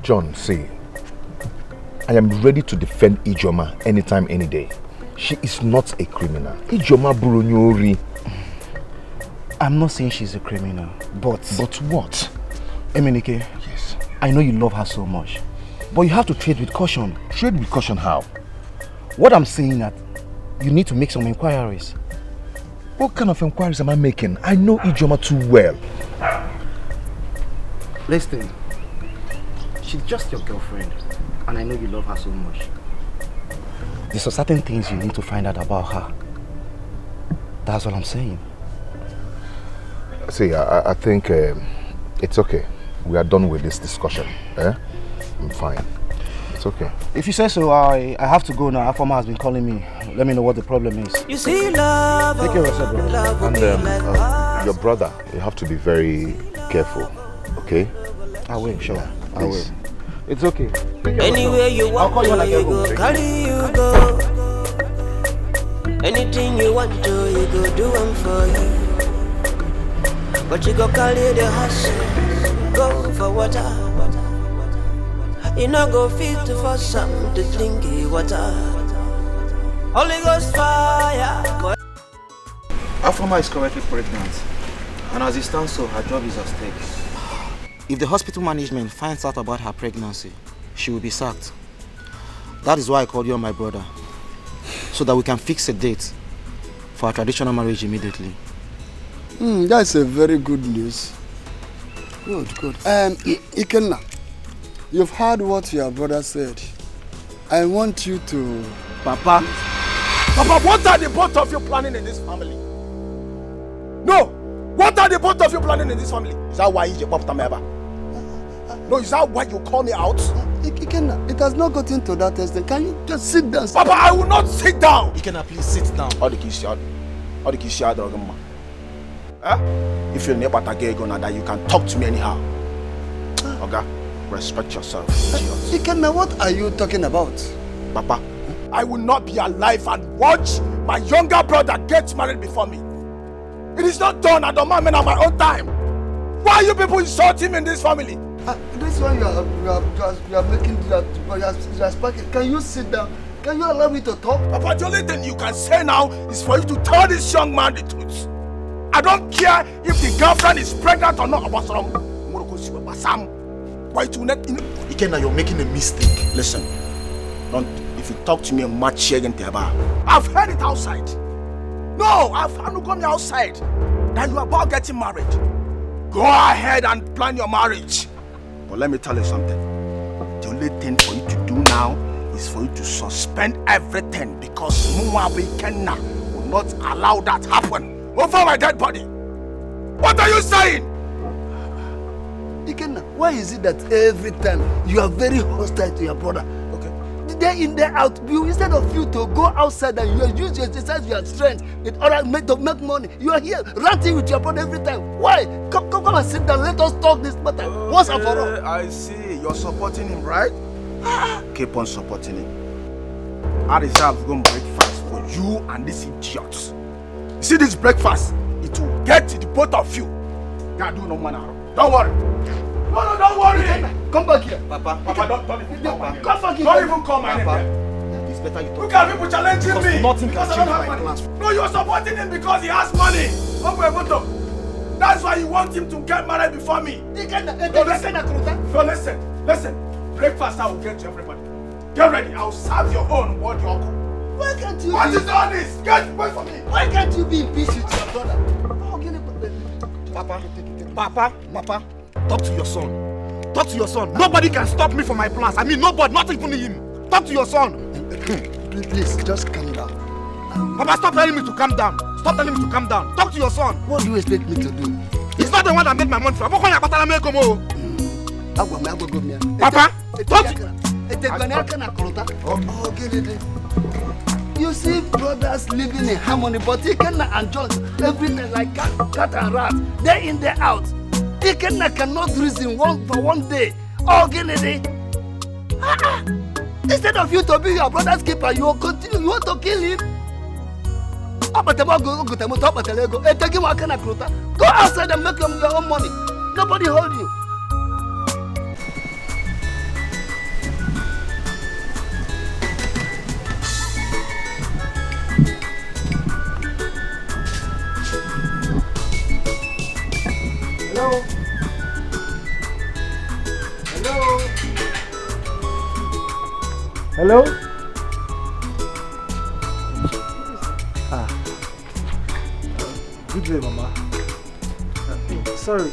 John, see, I am ready to defend Ijoma anytime, any day. She is not a criminal. Ijoma Burunyori. I'm not saying she's a criminal, but... But what? Emenike, yes. I know you love her so much, but you have to tread with caution. Tread with caution how? What I'm saying that you need to make some inquiries. What kind of inquiries am I making? I know Ijoma too well. Listen, she's just your girlfriend, and I know you love her so much. There's certain things you need to find out about her. That's what I'm saying. See, I think it's okay. We are done with this discussion. I'm fine. It's okay. If you say so, I have to go now. Afoma has been calling me. Let me know what the problem is. You see, love. Take care of yourself, brother. And your brother, you have to be very careful. Okay? I will, sure. I will. It's okay. Anywhere you want, I'll call you when I get home. Carry you go. Anything you want to, you go do them for you. But you go carry the hustle, go for water. You no go fit for some to drink water. Holy Ghost fire. Afoma is currently pregnant, and as it stands so, her job is at stake. If the hospital management finds out about her pregnancy, she will be sacked. That is why I called you and my brother, so that we can fix a date for our traditional marriage immediately. That's a very good news. Good. Ikenna, you've heard what your brother said. I want you to... Papa, what are the both of you planning in this family? No! What are the both of you planning in this family? Is that why you popped a member? No, is that why you call me out? Ikenna, it has not gotten to that extent. Can you just sit down? Papa, I will not sit down! Ikenna, please sit down. All the kids are dog. If you're near Batagego that you can talk to me anyhow. Okay? Respect yourself. Ikenna, what are you talking about? Papa, I will not be alive and watch my younger brother get married before me. It is not done at the moment at my own time. Why are you people insulting me in this family? This one you are making, you are sparking. Can you sit down? Can you allow me to talk? Papa, the only thing you can say now is for you to tell this young man the truth. I don't care if the girlfriend is pregnant or not. Ikenna, you're making a mistake. Listen, if you talk to me much I've heard it outside. No, I've heard it outside that you are about getting married. Go ahead and plan your marriage. But let me tell you something. The only thing for you to do now is for you to suspend everything, because Muabi Kenna will not allow that happen over my dead body. What are you saying? Ikenna, why is it that every time you are very hostile to your brother? Okay. Day in, day out, instead of you to go outside and you use your exercise, your strength in order to make money, you are here ranting with your brother every time. Why? Come and sit down. Let us talk this matter once and for all. I see. You're supporting him, right? Keep on supporting him. I deserve to go breakfast for you and this idiot. You see this breakfast? It will get to the both of you. God, do no manner. Don't worry. No, don't worry. Come back here. Papa, don't even call my name. Come back here. Don't even call my name. It's better you talk. Look at people challenging me. Nothing can change my plans. No, you're supporting him because he has money. That's why you want him to get married before me. So listen. Breakfast I will get to everybody. Get ready. I'll serve your own. What do you call? Why can't you? What is all this? Get away from me. Why can't you be in peace with your brother? Papa, talk to your son. Talk to your son. Nobody can stop me from my plans. I mean, nobody, not even him. Talk to your son. Please, just calm down. Papa, stop telling me to calm down. Stop telling me to calm down. Talk to your son. What do you expect me to do? He's not the one that made my money. Papa, you see brothers living in harmony, but Ikenna and John everything like cat and rat, day in, day out. Ikenna cannot reason for one day. Instead of you to be your brother's keeper, you will continue. You want to kill him? Go outside and make your own money. Nobody hold you. Hello? Good day, Mama. Sorry,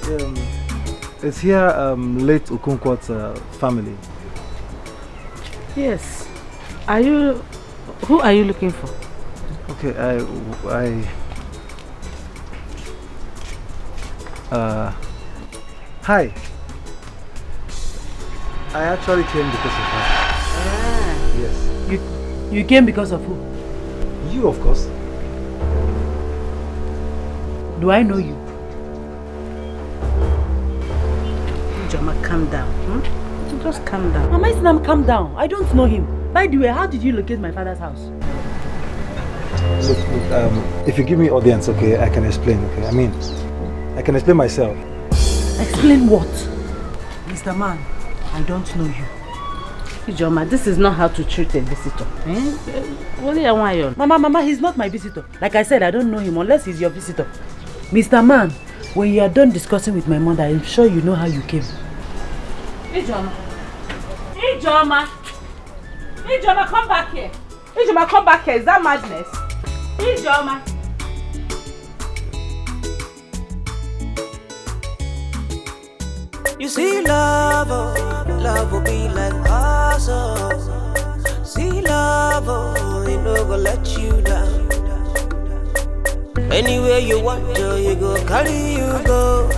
it's here, late Okonkwo's family. Yes. Who are you looking for? Okay, hi. I actually came because of her. Yes. You came because of who? You, of course. Do I know you? Joma, calm down. Just calm down. Mama Islam, calm down. I don't know him. By the way, how did you locate my father's house? Look, if you give me audience, okay, I can explain, okay? I mean, I can explain myself. Explain what? Mr. Man, I don't know you. Ijoma, this is not how to treat a visitor. Mama, he's not my visitor. Like I said, I don't know him unless he's your visitor. Mr. Man, when you are done discussing with my mother, I'm sure you know how you came. Ijoma, come back here. Ijoma, come back here. Is that madness? Ijoma. You see love will be like awesome. See love, it no go let you down. Anywhere you want to, you go carry you go.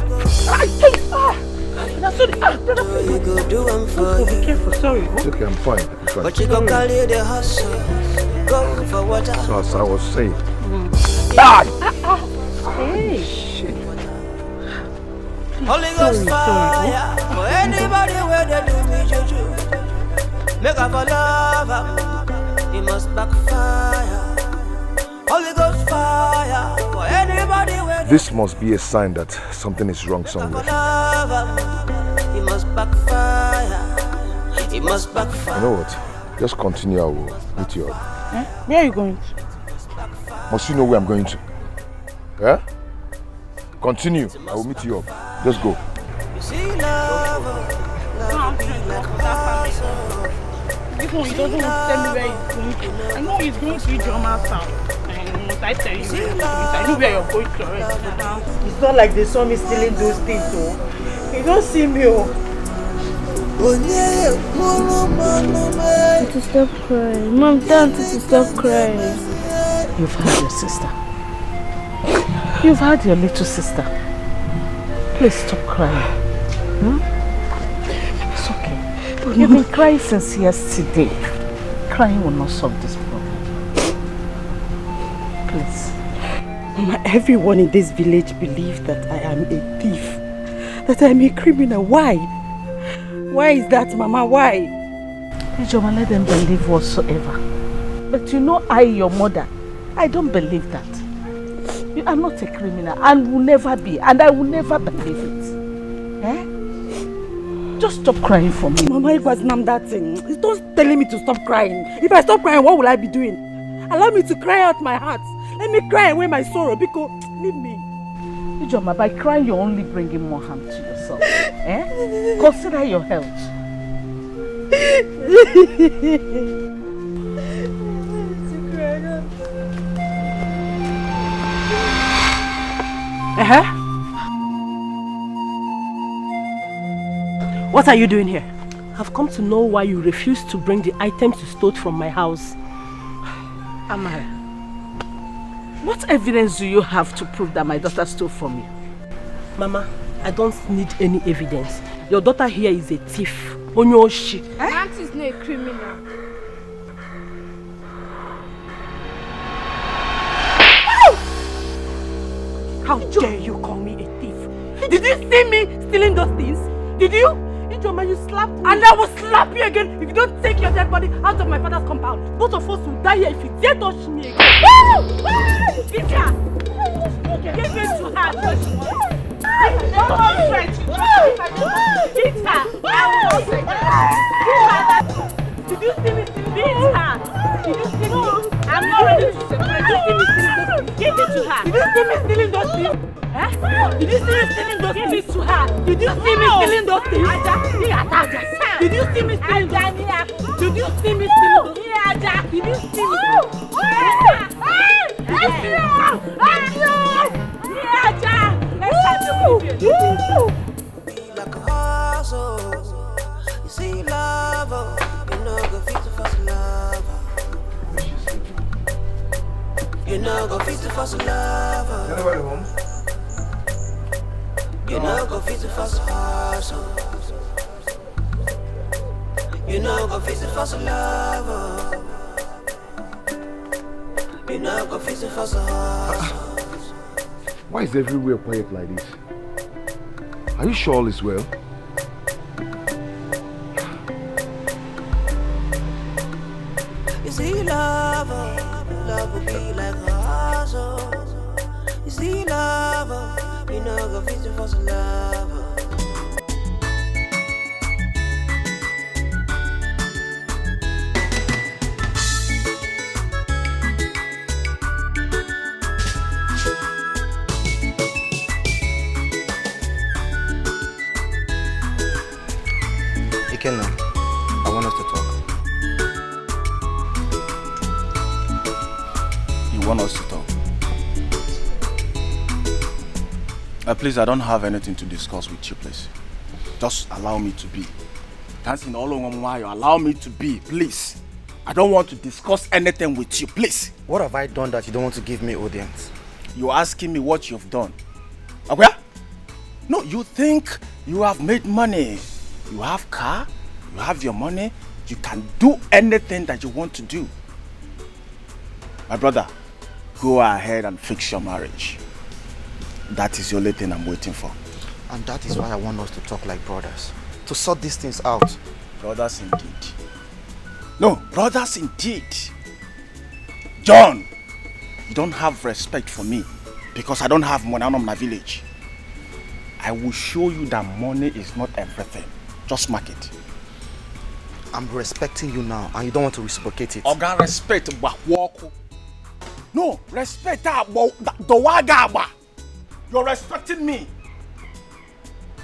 You go do them for you. Be careful, sorry. It's okay, I'm fine. But you go carry the hustle, go for water. So as I was saying. Hey. Shit. Holy Ghost fire for anybody where they do me juju. Make up for love, it must backfire. Holy Ghost fire for anybody where This must be a sign that something is wrong somewhere. It must backfire. It must backfire. You know what? Just continue, I will meet you up. Where are you going to? Must you know where I'm going to? Yeah? Continue, I will meet you up. Just go. You see love will be like awesome. This one, he doesn't want to tell me where he's going to. I know he's going to Ijoma's house. I tell you where I know where you're going to already. It's not like they saw me stealing those things, though. They don't see me, To stop crying. Mom, tell Auntie to stop crying. You've had your sister. You've had your little sister. Please stop crying. It's okay. But you've been crying since yesterday. Crying will not solve this problem. Please. Mama, everyone in this village believes that I am a thief. That I am a criminal. Why? Why is that, Mama? Why? Ijoma, let them believe whatsoever. But you know I, your mother, I don't believe that. You are not a criminal and will never be, and I will never believe it. Just stop crying for me. Mama, it was not that thing. Don't telling me to stop crying. If I stop crying, what will I be doing? Allow me to cry out my heart. Let me cry away my sorrow because leave me. Ijoma, by crying you're only bringing more harm to yourself. Consider your health. What are you doing here? I've come to know why you refused to bring the items you stole from my house. Amara, what evidence do you have to prove that my daughter stole from you? Mama, I don't need any evidence. Your daughter here is a thief. Onyoshi. Auntie is not a criminal. How dare you call me a thief? Did you see me stealing those things? Did you? Ijoma, you slapped me. And I will slap you again if you don't take your dead body out of my father's compound. Both of us will die here if you dare touch me again. Give her! Give it to her. Don't stretch. Beat her. Did you see me stealing? Beat her. Did you see me? I'm not ready to separate. Did you see me stealing those things? Give it to her. Did you see me stealing those things? Did you see me stealing those things? Give it to her. Did you see me stealing those things? Did you see me stealing those things? Did you see me stealing? Yeah, Jack. Did you see me? Yeah, Jack. Like a hustle. You see love, you know go fit to first love. You know go fit to first love. Anybody home? You know go fit to first hustle. You know go fit to first love. You know go fit to first hustle. Why is everywhere quiet like this? Are you sure all is well? You see love will be like a hustle. You see love, you know go fit to first love. Ikenna, I want us to talk. You want us to talk? Please, I don't have anything to discuss with you, please. Just allow me to be. Dancing all over my you allow me to be, please. I don't want to discuss anything with you, please. What have I done that you don't want to give me audience? You're asking me what you've done. Okay? No, you think you have made money. You have car, you have your money, you can do anything that you want to do. My brother, go ahead and fix your marriage. That is the only thing I'm waiting for. And that is why I want us to talk like brothers. To sort these things out. Brothers indeed. No, brothers indeed. John, you don't have respect for me because I don't have money out of my village. I will show you that money is not everything. Just mark it. I'm respecting you now and you don't want to reciprocate it. Oga, respect walk. No, respect the wagaba. You're respecting me.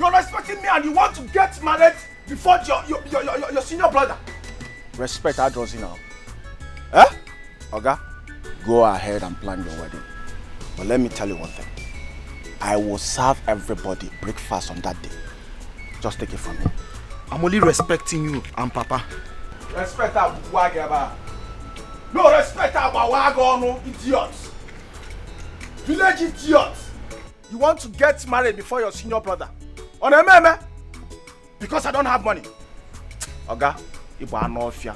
You're respecting me and you want to get married before your senior brother. Respect our Josie now. Eh? Oga, go ahead and plan your wedding. But let me tell you one thing. I will serve everybody breakfast on that day. Just take it from me. I'm only respecting you and Papa. Respect our wagaba. No respect our wagono, idiots. Village idiots. You want to get married before your senior brother? On a meme? Because I don't have money. Oga, Ibo Anofia.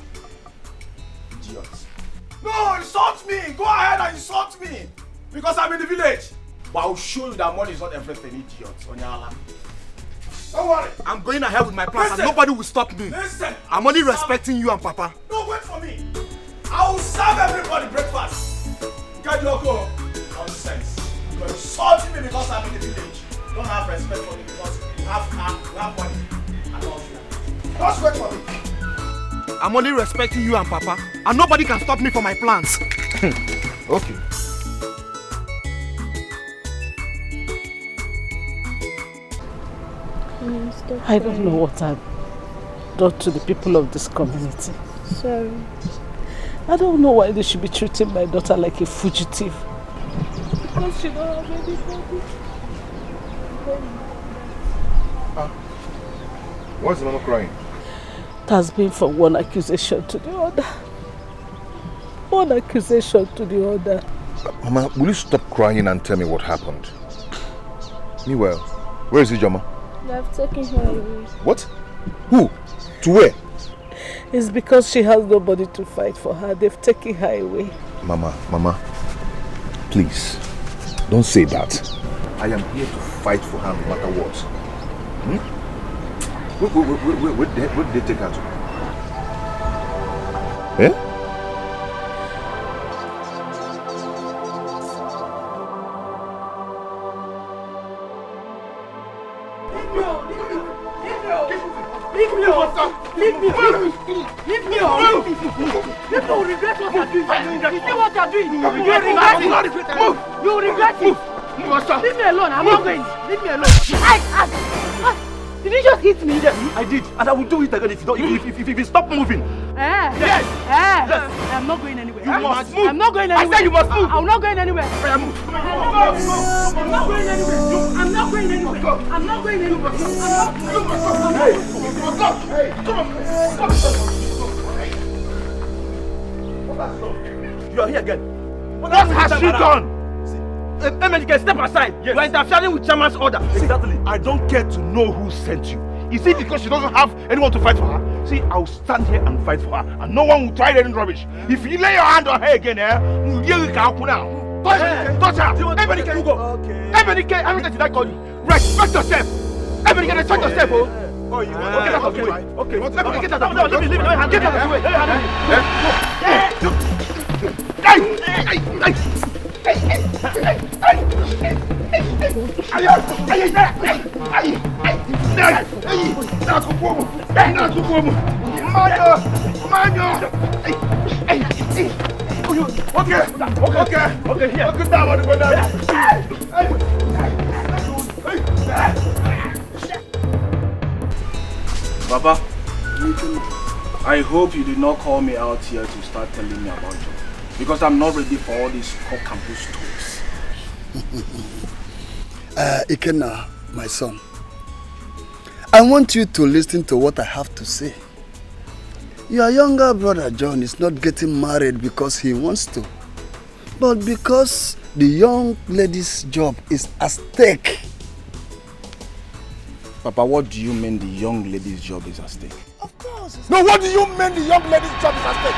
Idiots. No, insult me. Go ahead and insult me. Because I'm in the village. But I'll show you that money is not everything, idiots. On your alarm. Don't worry. I'm going ahead with my plans and nobody will stop me. Listen. I'm only respecting you and Papa. No, wait for me. I will serve everybody breakfast. Get your go. Nonsense. You're insulting me because I'm in the village. You don't have respect for me because you have car, you have money. And all that. Just wait for me. I'm only respecting you and Papa. And nobody can stop me from my plans. Okay. I don't know what I've done to the people of this community. Sorry. I don't know why they should be treating my daughter like a fugitive. Because she don't have anybody. Why is the mama crying? It has been from one accusation to the other. One accusation to the other. Mama, will you stop crying and tell me what happened? Meanwhile, where is Ijoma? They've taken her away. What? Who? To where? It's because she has nobody to fight for her. They've taken her away. Mama, please, don't say that. I am here to fight for her no matter what. Where did they take her to? Eh? Leave me alone. Leave me alone. You will regret what you're doing. You see what you're doing? You will regret it. You will regret it. Leave me alone. I'm not going. Leave me alone. Did you you just hit me? Yes, I did. And I will do it again if you stop moving. Yes. I'm not going anywhere. You must move. I'm not going anywhere. I said you must move. I'm not going anywhere. I'm not going anywhere. I'm not going anywhere. I'm not going anywhere. Hey, come on. You are here again. What has she done? Emily, can step aside. Yes. You are interfering with Chairman's order. Exactly. I don't care to know who sent you. Is it because she doesn't have anyone to fight for her? See, I'll stand here and fight for her, and no one will try any rubbish. If you lay your hand on her again, you'll now. Touch her. Emily, can you go? Okay. Emily, did I call you? Respect yourself. Emily, can respect yourself, oh? Oh, you want get out of the way. Okay. Get out of the way. Get out of the way. Baba, I hope you did not call me out here to start telling me about you. Because I'm not ready for all these cock and bull stories. Ikenna, my son, I want you to listen to what I have to say. Your younger brother John is not getting married because he wants to, but because the young lady's job is at stake. Papa, what do you mean the young lady's job is at stake? Of course. No, what do you mean the young lady's job is at stake?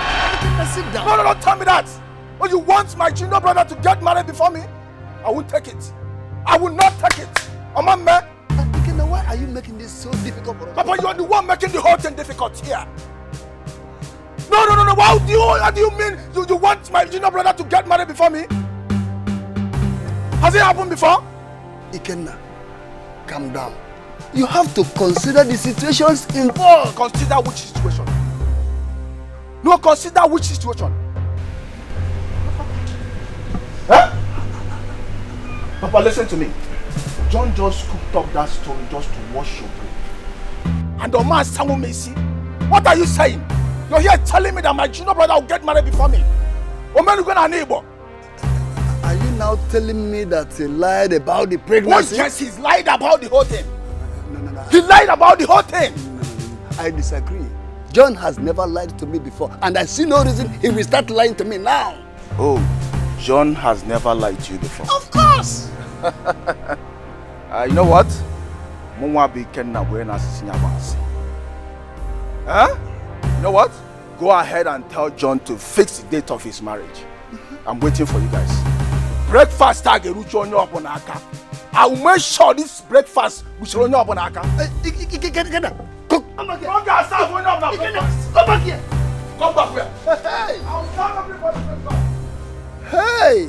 Sit down. No, don't tell me that. Oh, you want my junior brother to get married before me? I won't take it. I will not take it. Ikenna, why are you making this so difficult for us? Papa, you are the one making the whole thing difficult here. No. What do you mean you want my junior brother to get married before me? Has it happened before? Ikenna, calm down. You have to consider the situations involved. Consider which situation? No, consider which situation? Huh? Papa, listen to me. John just cooked up that story just to wash your brain. And the man Samuel Macy, what are you saying? You're here telling me that my junior brother will get married before me. Oh man, you're gonna neighbor. Are you now telling me that he lied about the pregnancy? Oh yes, he's lied about the whole thing. No. He lied about the whole thing. No. I disagree. John has never lied to me before, and I see no reason he will start lying to me now. Oh, John has never lied to you before. Of course. You know what? Huh? You know what? Go ahead and tell John to fix the date of his marriage. I'm waiting for you guys. Breakfast I will make sure this breakfast we shall run up on Aka. Cook. Come back here. Come back here. Come back here. Hey. I'll start everybody. Hey.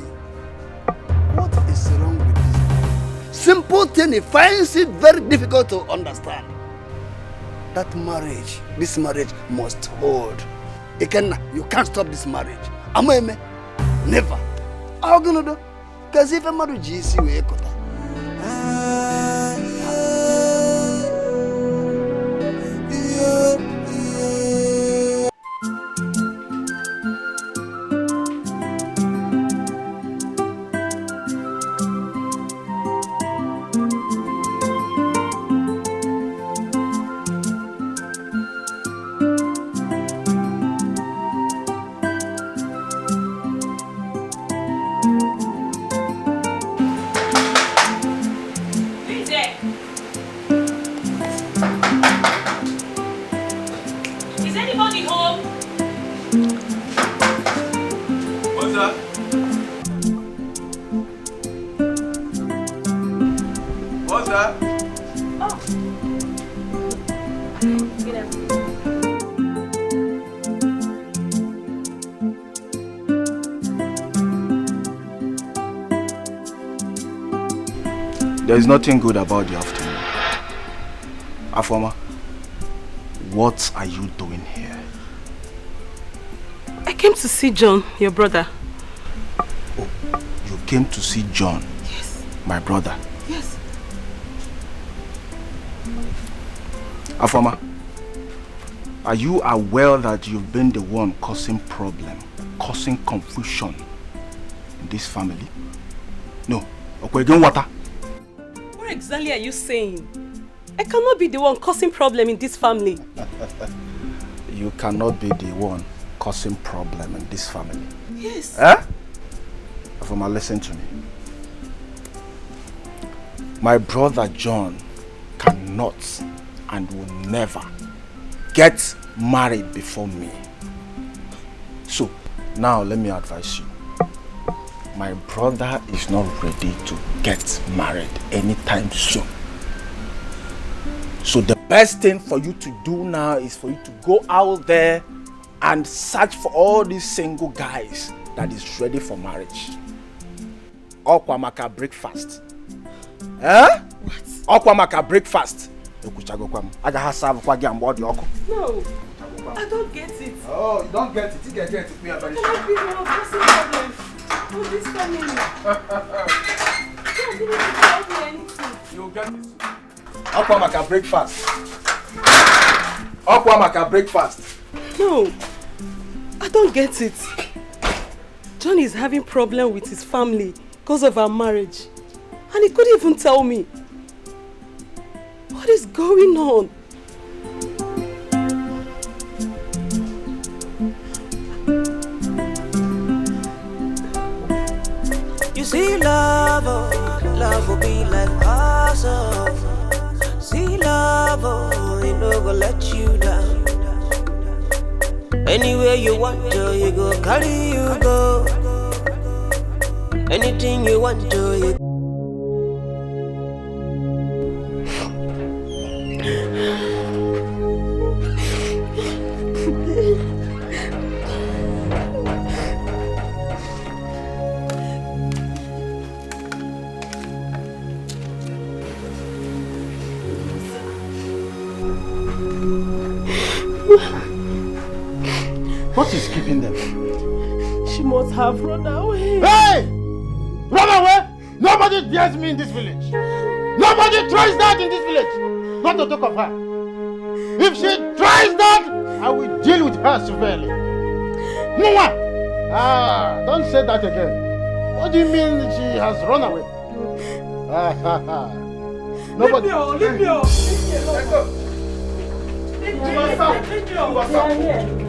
What is wrong with this? Simple thing, he finds it very difficult to understand. That marriage, this marriage must hold. You can't stop this marriage. Ameme, never. How gonna do? Because if a marriage is you, There is nothing good about the afternoon. Afoma, what are you doing here? I came to see John, your brother. Oh, you came to see John? Yes. My brother? Yes. Afoma, are you aware that you've been the one causing problem, causing confusion in this family? No. Okay, again, water. What exactly are you saying? I cannot be the one causing problem in this family. You cannot be the one causing problem in this family. Yes. Afoma, listen to me. My brother John cannot and will never get married before me. So, now let me advise you. My brother is not ready to get married anytime soon. So the best thing for you to do now is for you to go out there and search for all these single guys that is ready for marriage. Okwamaka breakfast. What? Okwamaka breakfast. No, I don't get it. Oh, you don't get it. You get it. Me Can I be the one causing problem for this family? You didn't tell me anything. You get it. Okwamaka breakfast. Okwamaka breakfast. No, I don't get it. John is having problem with his family because of our marriage. And he couldn't even tell me. What is going on? You see love, oh, love will be like awesome. See love, oh, it no go let you down. Anywhere you want to, you go carry you go. Anything you want to, you What is keeping them? She must have run away. Hey! Run away! Nobody dares me in this village. Nobody tries that in this village. Not to talk of her. If she tries that, I will deal with her severely. No one! Don't say that again. What do you mean she has run away? Nobody. Leave me alone. Let's go. Leave me alone. Stay here.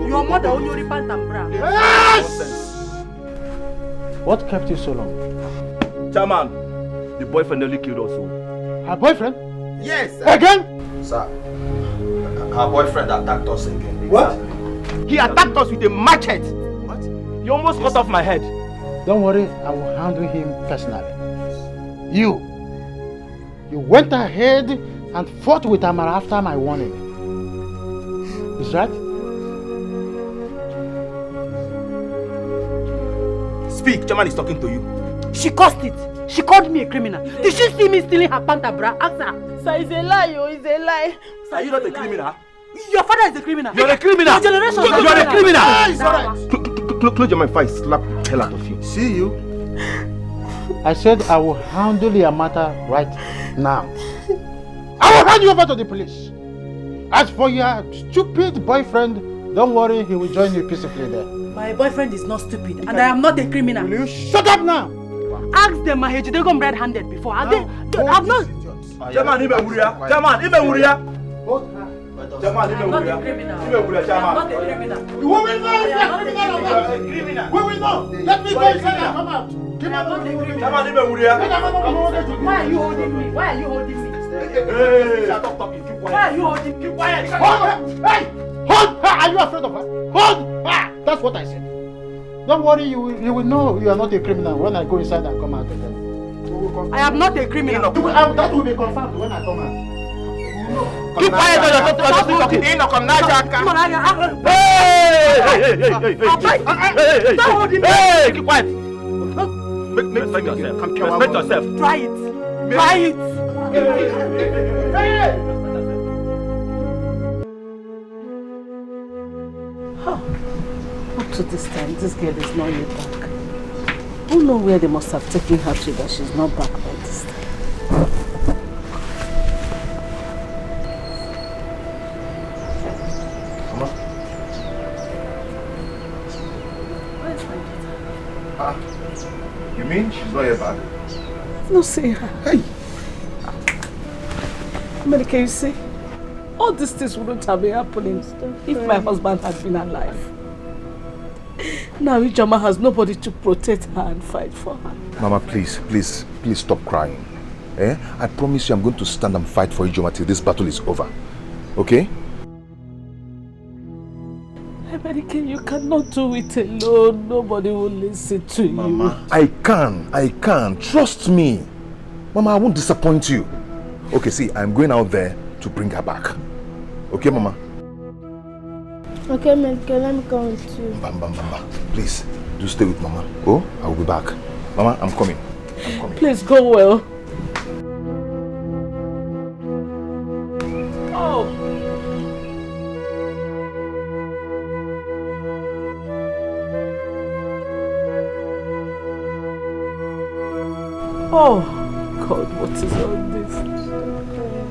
Your mother only repent and bra. Yes! What kept you so long? Chairman, the boyfriend nearly killed us. Her boyfriend? Yes, sir. Again? Sir, her boyfriend attacked us again. What? He attacked us with a machete. What? He almost cut off my head. Don't worry, I will handle him personally. You went ahead and fought with Amara after my warning. Is that? Speak, Chairman is talking to you. She caused it. She called me a criminal. Did she see me stealing her panta bra? Ask her. Sir, it's a lie, it's a lie. Are you not a criminal? Your father is a criminal. You're a criminal. Your generation is You're a criminal. It's alright. Close your mouth, I slap the hell out of you. See you. I said I will handle your matter right now. I will hand you over to the police. As for your stupid boyfriend, don't worry, he will join you peacefully there. My boyfriend is not stupid, and I am not a criminal. Will you shut up now? Ask them, my they got red-handed before. I've not. Chairman, Ime Wuria. Chairman, Ime Wuria. Chairman, Ime I'm not a Wuria. criminal. Ime Wuria, I'm Chairman. not a criminal. We will know if you are criminal or not. We will know. Let me go inside and come out. I'm not a criminal. Chairman, Ime Wuria. Why are you holding me? Why are you holding me? Hey, stop talking. Keep quiet. Why are you holding me? Keep quiet. Hold her! Hey! Hold her! Are you afraid of her? Hold her! That's what I said. Don't worry, you will know you are not a criminal when I go inside and come out again. I am not a criminal. That will be confirmed when I come out. Keep quiet or you're talking. Hey! Stop holding me. Hey! Keep quiet. Respect yourself. Respect yourself. Try it. Try it. What to this time, this girl is not yet back. Who knows where they must have taken her to that she's not back by this time? Mama? Where is my daughter? You mean she's not yet back? No, see her. Hey! Can you see? All these things wouldn't have been happening if my husband had been alive. Now Ijoma has nobody to protect her and fight for her. Mama, please stop crying. I promise you I'm going to stand and fight for Ijoma till this battle is over. Okay? American, you cannot do it alone. Nobody will listen to you. Mama, I can. Trust me. Mama, I won't disappoint you. Okay, see, I'm going out there to bring her back. Okay, Mama? Okay, American, let me come with you. Bamba. Please, do stay with Mama. Oh, I will be back. Mama, I'm coming. Please go well. Oh, God, what is all this?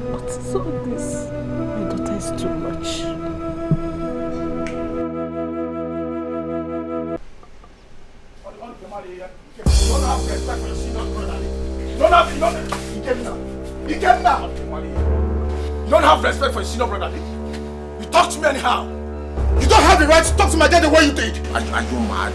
What is all this? My daughter is too much. You don't have respect for your senior brother. You talk to me anyhow. You don't have the right to talk to my dad the way you did. Are you mad?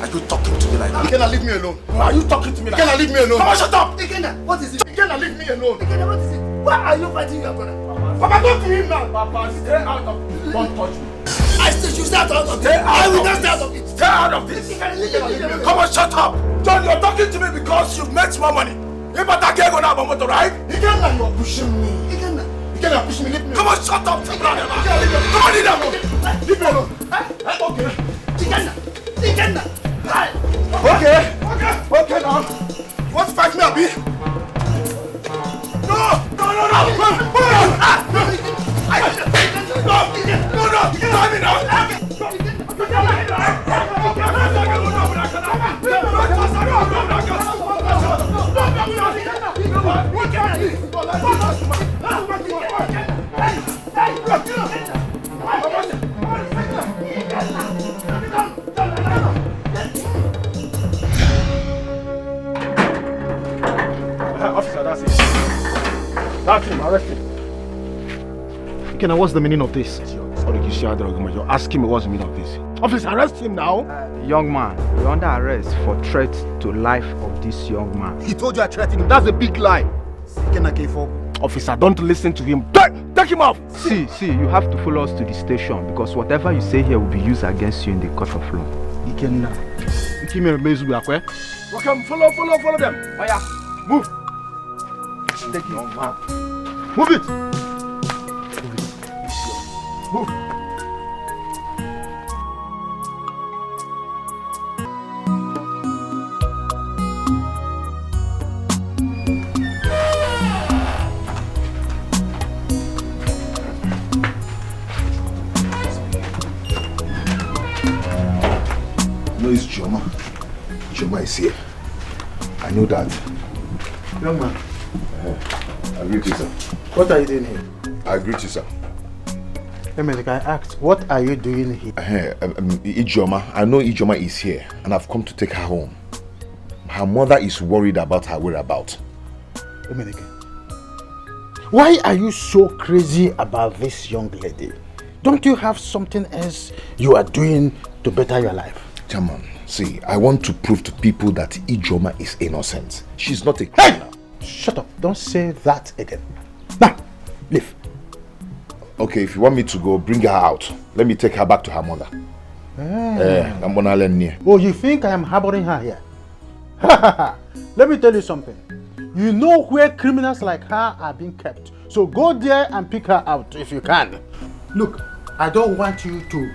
Are you talking to me like that? You cannot leave me alone. Are you talking to me like that? You cannot leave me alone. Mama, shut up! Ikena, what is it? You cannot leave me alone. Ikena, what is it? Why are you fighting your brother? Papa, talk to him now. Papa, stay out of this. Don't touch me. I still should stay out of it. Stay out I will of not stay out this. of it. Stay out of this. Come on, shut up. John, you're talking to me because you've made more money. You better get on our motor, right? Ikena, you are pushing me. Ikena, push me. Leave me. Come on, shut up. Come on, leave me. Leave me alone. Okay. Ikena. Okay now. What fight me, Abi? No! Officer, that's it. That's him, arrest him. Kenna, what's the meaning of this? You're asking me what's the meaning of this. Officer, arrest him now. Young man, you're under arrest for threat to life of this young man. He told you I threatened him. That's a big lie. Officer, don't listen to him. Take him off. See, you have to follow us to the station because whatever you say here will be used against you in the court of law. Okay, follow them. Oh yeah, move. Take him. Move it. Move. No, it's Joma. Joma is here. I know that. Young man. I greet you, sir. What are you doing here? I greet you, sir. Emily, I asked, what are you doing here? Ijoma, I know Ijoma is here and I've come to take her home. Her mother is worried about her whereabouts. Emily, why are you so crazy about this young lady? Don't you have something else you are doing to better your life? Chairman, see, I want to prove to people that Ijoma is innocent. She's not a criminal. Hey! Shut up. Don't say that again. Now, leave. Okay, if you want me to go, bring her out. Let me take her back to her mother. I'm gonna learn near. Oh, you think I am harboring her here? Let me tell you something. You know where criminals like her are being kept. So go there and pick her out if you can. Look, I don't want you to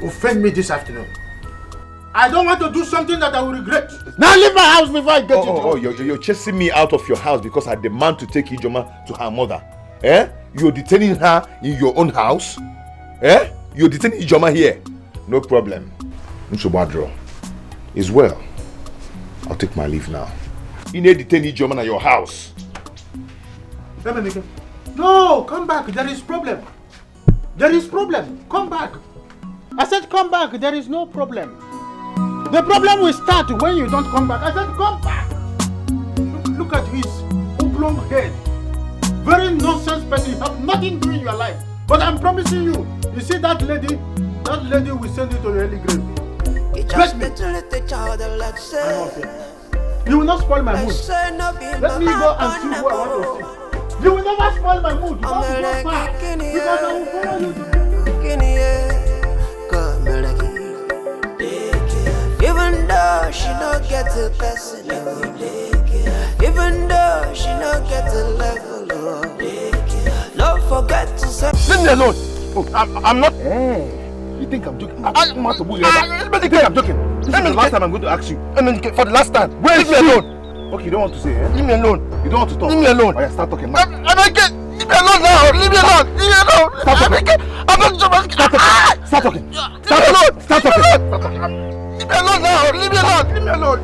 offend me this afternoon. I don't want to do something that I will regret. Now leave my house before I get you. Oh, you're chasing me out of your house because I demand to take Ijoma to her mother. You're detaining her in your own house? You're detaining Ijoma here. No problem. Nsobadro. Is well. I'll take my leave now. You need to detain German at your house. No, come back. There is problem. There is problem. Come back. I said come back. There is no problem. The problem will start when you don't come back. I said come back. Look at his oblong head. Very nonsense person. You have nothing to do in your life. But I'm promising you. You see that lady? That lady will send you to your early grave. Bless me. You will not spoil my mood. Let me go and see who I want to see. You will never spoil my mood. You don't go far. Because I will follow you. Even though she don't get to person, even though she don't get to level, don't forget to say. Leave me alone. Oh, I'm not. You think I'm joking? I'm not a bully. You think I'm joking? This is the last time I'm going to ask you. For the last time. Leave me alone. Okay, you don't want to say, eh? Leave me alone. You don't want to talk. Leave me alone. Oh, yeah, start talking. Leave me alone now. Leave me alone. Leave me alone. Start talking. I'm not joking. Start talking. Start talking. Start talking. Start talking. Leave me alone now. Leave me alone. Leave me alone.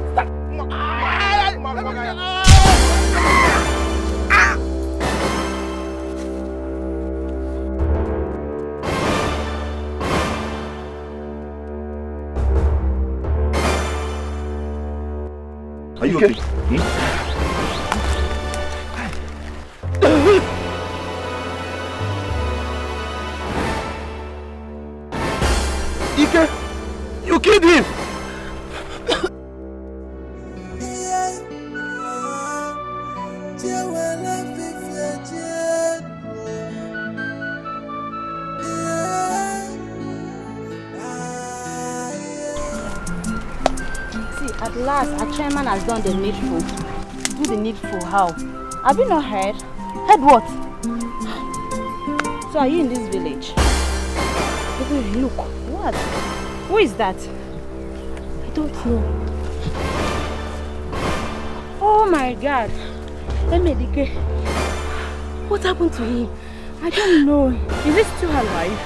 Are you okay? Ike, you killed him. At last, our chairman has done the needful. Do the needful how? Have you not heard? Heard what? So are you in this village? Look, what? Who is that? I don't know. Oh my God. Emedike. What happened to him? I don't know. Is he still alive?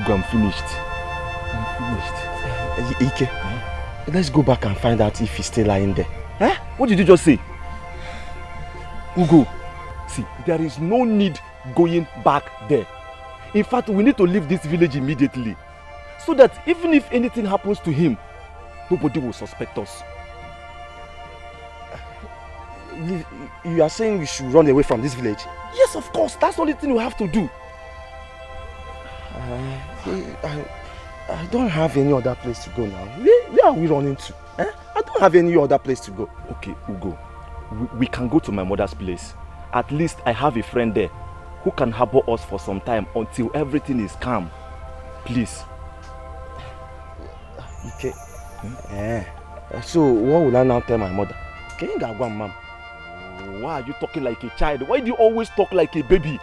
I'm finished. Ike, let's go back and find out if he's still lying there. Huh? What did you just say? Ugo, see, there is no need going back there. In fact, we need to leave this village immediately. So that even if anything happens to him, nobody will suspect us. You are saying we should run away from this village? Yes, of course. That's the only thing we have to do. I don't have any other place to go now. Where are we running to? Eh? I don't have any other place to go. Okay, Ugo. We can go to my mother's place. At least I have a friend there who can harbor us for some time until everything is calm. Please. Okay. So what will I now tell my mother? Mom, why are you talking like a child? Why do you always talk like a baby?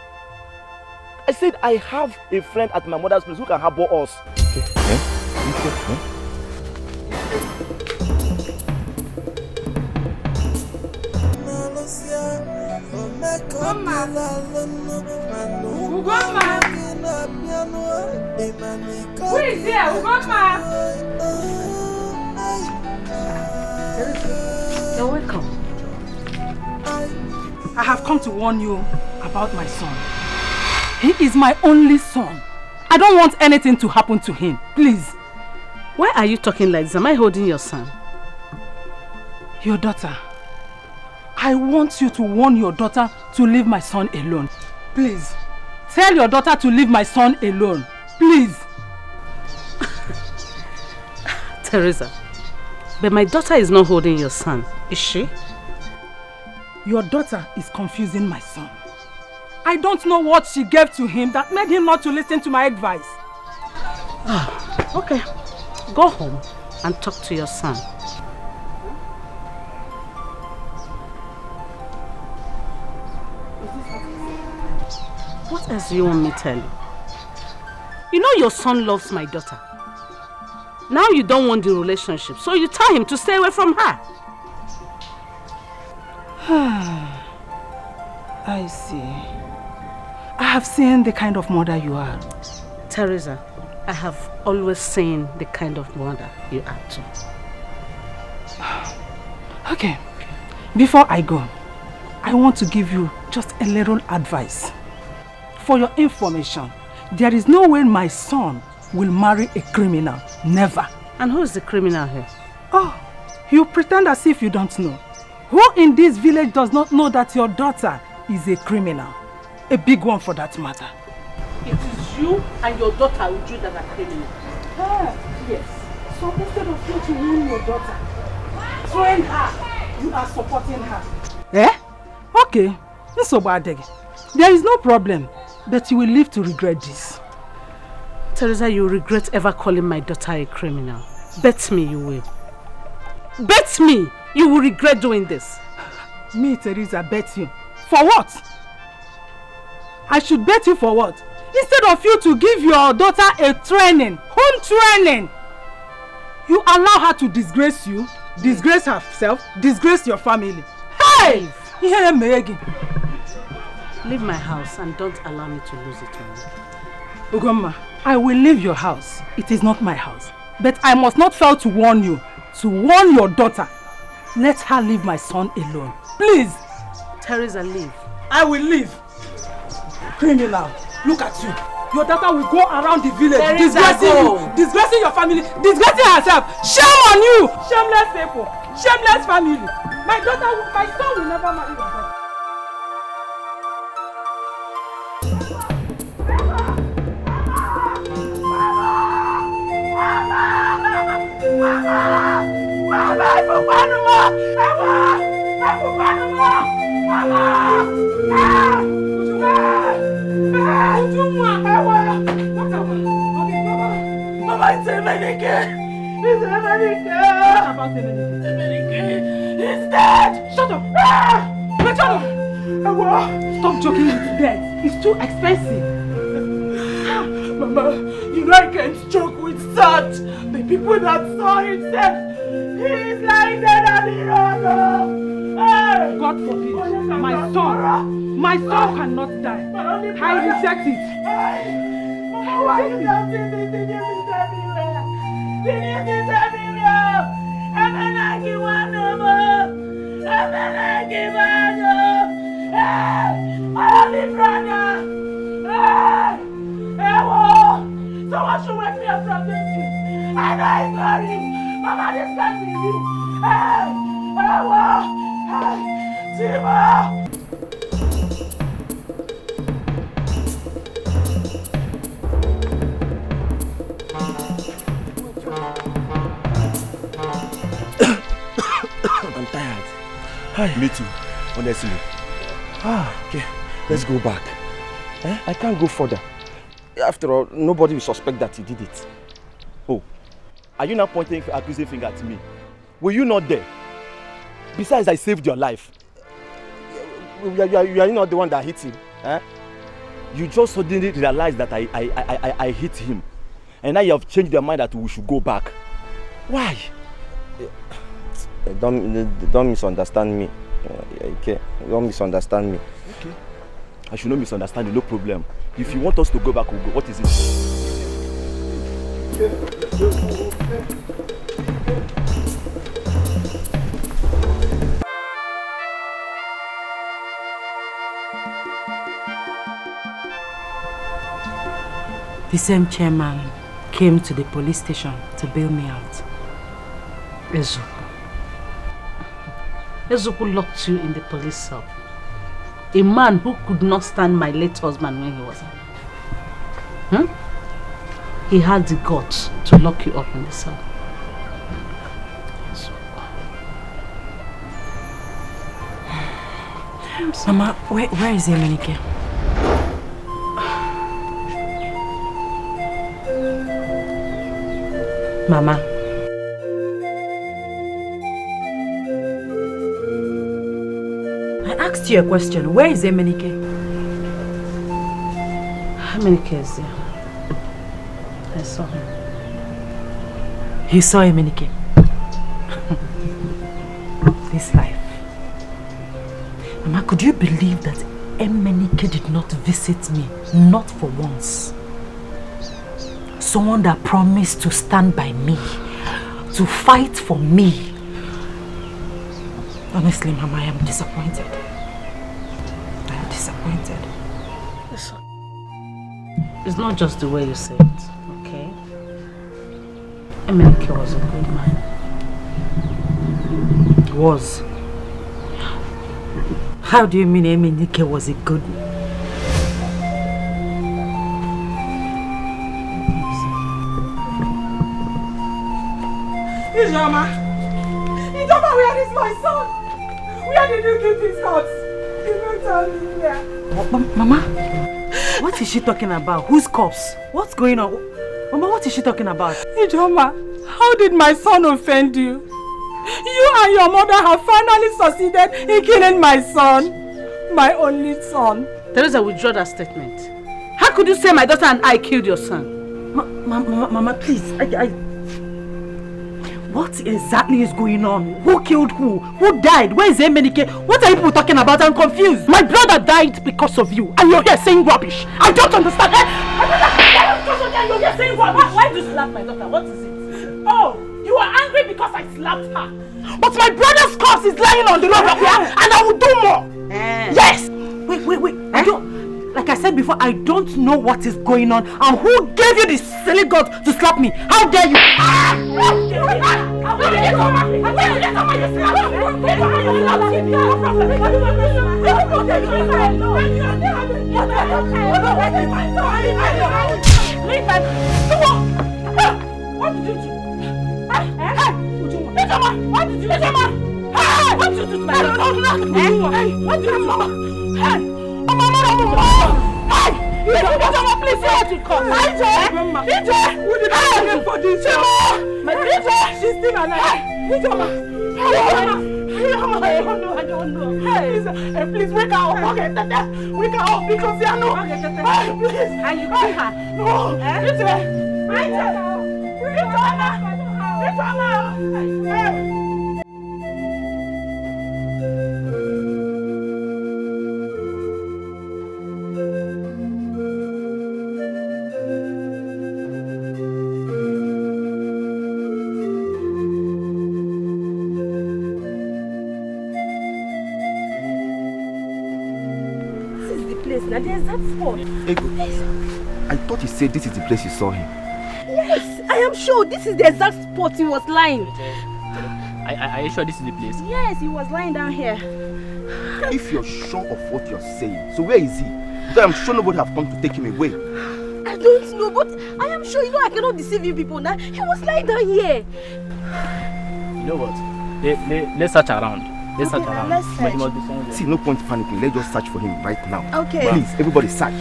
I said I have a friend at my mother's place who can harbor us. Okay. Ugoma! Who is there? Ugoma! You're welcome. I have come to warn you about my son. He is my only son. I don't want anything to happen to him. Please. Why are you talking like this? Am I holding your son? Your daughter. I want you to warn your daughter to leave my son alone. Please. Tell your daughter to leave my son alone. Please. Teresa, but my daughter is not holding your son, is she? Your daughter is confusing my son. I don't know what she gave to him that made him not to listen to my advice. Okay, go home and talk to your son. What else do you want me to tell you? You know your son loves my daughter. Now you don't want the relationship, so you tell him to stay away from her. I see. I have seen the kind of mother you are. Teresa, I have always seen the kind of mother you are too. Okay, before I go, I want to give you just a little advice. For your information, there is no way my son will marry a criminal. Never. And who is the criminal here? Oh, you pretend as if you don't know. Who in this village does not know that your daughter is a criminal? A big one for that matter. It is you and your daughter Uju that are criminal. Yes. So instead of you to ruin your daughter, train her, you are supporting her. Okay. There is no problem, but you will live to regret this. Teresa, you regret ever calling my daughter a criminal. Bet me you will. Bet me you will regret doing this. Me, Teresa, bet you. For what? I should bet you for what? Instead of you to give your daughter a training, home training, you allow her to disgrace you, disgrace herself, disgrace your family. Hey! Hear me again. Leave my house and don't allow me to lose it on you. Ugomma, I will leave your house. It is not my house. But I must not fail to warn you. To warn your daughter. Let her leave my son alone. Please. Teresa, leave. I will leave. Criminal. Look at you. Your daughter will go around the village disgracing you, disgracing your family, disgracing herself. Shame on you! Shameless people. Shameless family. My son will never marry your daughter. Mama, it's Emenike. It's Emenike. What about Emenike? Emenike. He's dead. Shut up. Shut up. Stop joking with death. It's too expensive. Mama, you know I can't joke with that. The people that saw him said he's lying dead on the road. Hey. God forbid. My son cannot die. I reject it. Mama, why you not see this? Did you see everywhere? Did you see everywhere? Emenike one more. Emenike one more. Hey, my only brother. Hey, someone should wake me up from this shit. I know it's sorry. Mama, this can't be you. Hey, Timo. I'm tired. Hi. Me too, honestly. Okay, let's go back. I can't go further. After all, nobody will suspect that he did it. Oh, are you now pointing accusing finger at me? Were you not there? Besides, I saved your life. You are not the one that hit him. You just suddenly realized that I hit him. And now you have changed your mind that we should go back. Why? Don't misunderstand me. Okay, don't misunderstand me. Okay. I should not misunderstand you, no problem. If you want us to go back, we'll go. What is it? The same chairman came to the police station to bail me out. Ezuku locked you in the police cell. A man who could not stand my late husband when he was He had the guts to lock you up in the cell. Mama, where is Emenike? Mama. I asked you a question. Where is Emenike? Emenike is there. I saw him. You saw Emenike? This life. Mama, could you believe that Emenike did not visit me? Not for once. Someone that promised to stand by me, to fight for me. Honestly, Mama, I am disappointed. I am disappointed. Listen, it's not just the way you say it, okay? Emenike was a good man. Was? How do you mean Emenike was a good man? Ijoma, where is my son? Where did you keep his corpse? You don't tell me where. Mama, what is she talking about? Whose corpse? What's going on? Mama, what is she talking about? Ijoma, how did my son offend you? You and your mother have finally succeeded in killing my son. My only son. Teresa, withdraw that statement. How could you say my daughter and I killed your son? Mama, please. What exactly is going on? Who killed who? Who died? Where is Emenike? What are you people talking about? I'm confused. My brother died because of you, and you're here saying rubbish. I don't understand. You're here saying rubbish. Why do you slap my daughter? What is it? Oh, you are angry because I slapped her. But my brother's corpse is lying on the road up here, and I will do more. Yes. Wait. I don't. Like I said before, I don't know what is going on. And who gave you this silly god to slap me? How dare you? What did you do? What did you do? What did you do to my daughter? What did you do? Please, what you call? DJ! Who did I get for this? She's still alive. I don't know. Please wake her up. Wake her up because you know. Please. And you kill her? No. Now there's that spot. Ego, I thought you said this is the place you saw him. Yes, I am sure this is the exact spot he was lying. Are you sure this is the place? Yes, he was lying down here. If you're sure of what you're saying, so where is he? Because I'm sure nobody have come to take him away. I don't know, but I am sure, you know, I cannot deceive you people now. He was lying down here. You know what? Let's search around. Let's search around. Let's search. See, no point panicking. Let's just search for him right now. Okay. Please, everybody search.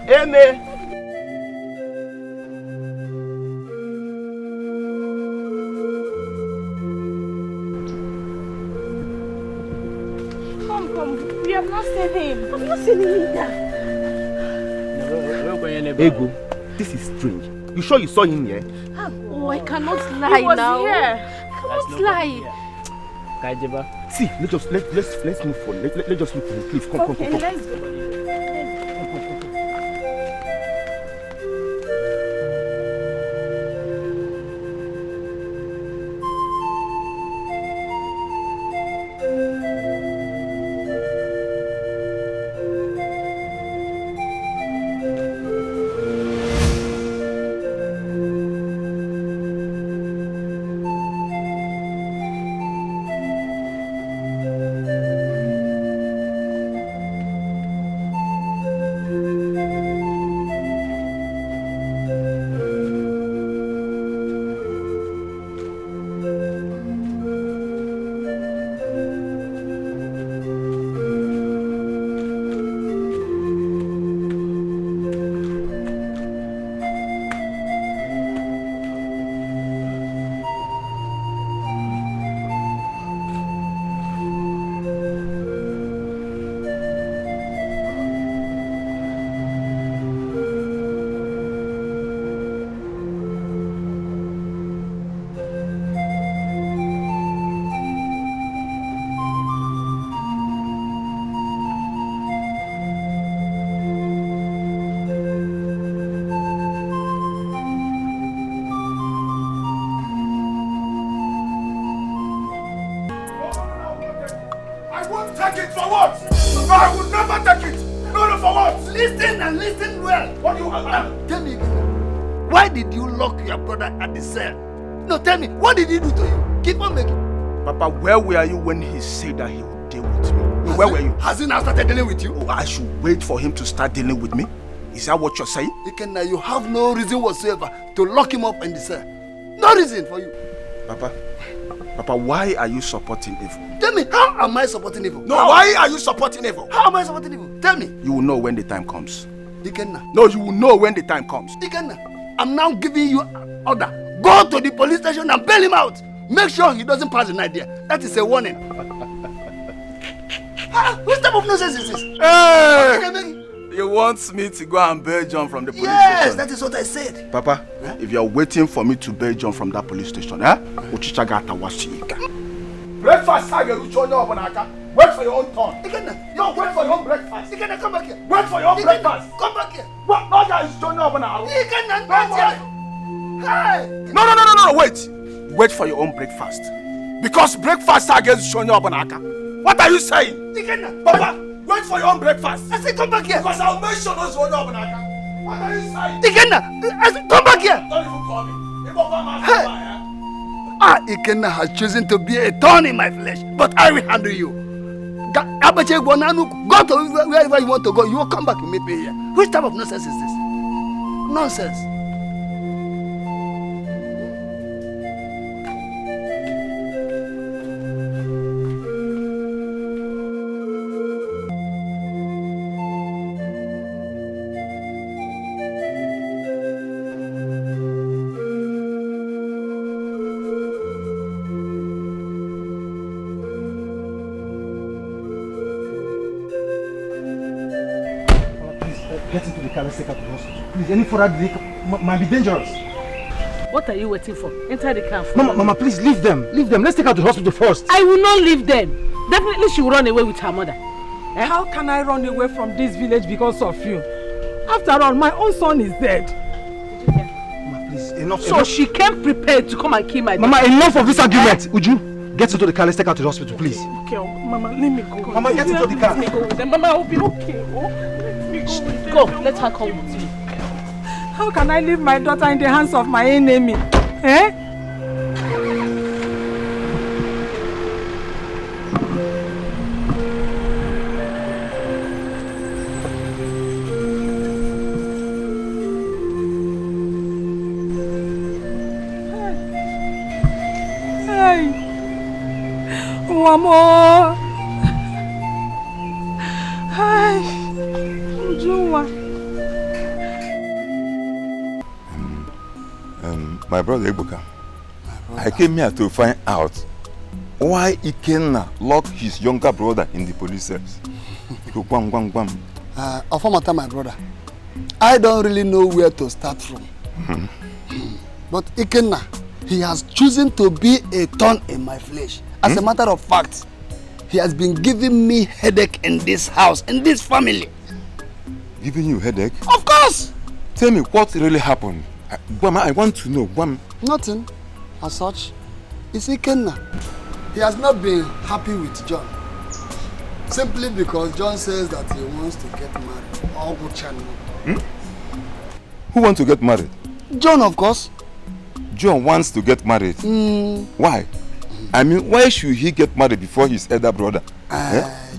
Amy! Come. We have not seen him. I've not seen him either. Ego, this is strange. You sure you saw him here? Oh, I cannot lie was now. Here. I cannot lie. See, let's move forward. Let's just look for him. Please, come. Let's go. I won't take it for what? I will never take it. No, for what? Listen and listen well. What do you want? Tell me, why did you lock your brother at the cell? No, tell me, what did he do to you? Keep on making. Papa, where were you when he said that he would deal with me? Where were you? Has he now started dealing with you? Oh, I should wait for him to start dealing with me? Is that what you're saying? Ikenna, you have no reason whatsoever to lock him up in the cell. No reason for you. Papa, why are you supporting evil? Tell me, how am I supporting evil? No, why are you supporting evil? How am I supporting evil? Tell me. You will know when the time comes. Ikenna. No, you will know when the time comes. Ikenna, I'm now giving you order. Go to the police station and bail him out. Make sure he doesn't pass the night there. That is a warning. What type of nonsense is this? Hey! You want me to go and bail John from the police station? Yes, that is what I said. Papa, if you are waiting for me to bail John from that police station, breakfast, wait for your own turn. No, wait for your own breakfast. Ikenna, come back here. Wait for your own breakfast. Come back here. What? No, that is John up now. Ikenna, hey! No, wait. Wait for your own breakfast. Because breakfast against John Obanaka. What are you saying? Ikenna, Papa, wait for your own breakfast. I said come back here. Because I'll make sure those John Obanaka. What are you saying? Ikenna, I said come back here. Don't even call me. Hey. Ikenna has chosen to be a thorn in my flesh, but I will handle you. Go to wherever you want to go. You will come back and meet me here. Which type of nonsense is this? Nonsense. Get into the car, let's take her to the hospital. Please, any further delay might be dangerous. What are you waiting for? Enter the car. Mama, please leave them. Leave them. Let's take her to the hospital first. I will not leave them. Definitely she will run away with her mother. Eh? How can I run away from this village because of you? After all, my own son is dead. Mama, please, enough. So she came prepared to come and kill my daughter. Mama, enough of this argument. Would you get into the car? Let's take her to the hospital, please. Okay, Mama, let me go. Mama, get into the car. Let me go with them. Mama, I will be okay. Go, let her come with you. How can I leave my daughter in the hands of my enemy? Eh? Hey. One more. Hey. My brother Ebuka, I came here to find out why Ikenna locked his younger brother in the police cells. Afamata, my brother, I don't really know where to start from. But Ikenna, he has chosen to be a thorn in my flesh. As a matter of fact, he has been giving me headache in this house, in this family. Giving you headache? Of course! Tell me what really happened. I want to know. Nothing as such. It's Ikenna. He has not been happy with John. Simply because John says that he wants to get married. Who wants to get married? John, of course. John wants to get married. Why? I mean, why should he get married before his elder brother?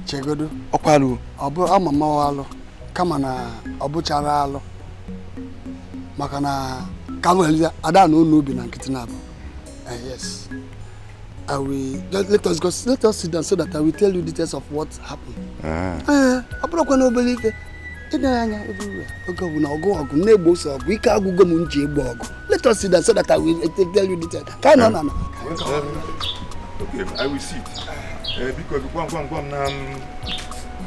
Chegodu. Opalu. Amamawalo. Kamana Obucharalo. Makana Kamu Ada no be Nankitinabo. Yes. I will let us go. Let us sit down so that I will tell you details of what happened. I broke no believe it. Everywhere. Let us sit down so that I will tell you details. Okay, I will sit. Because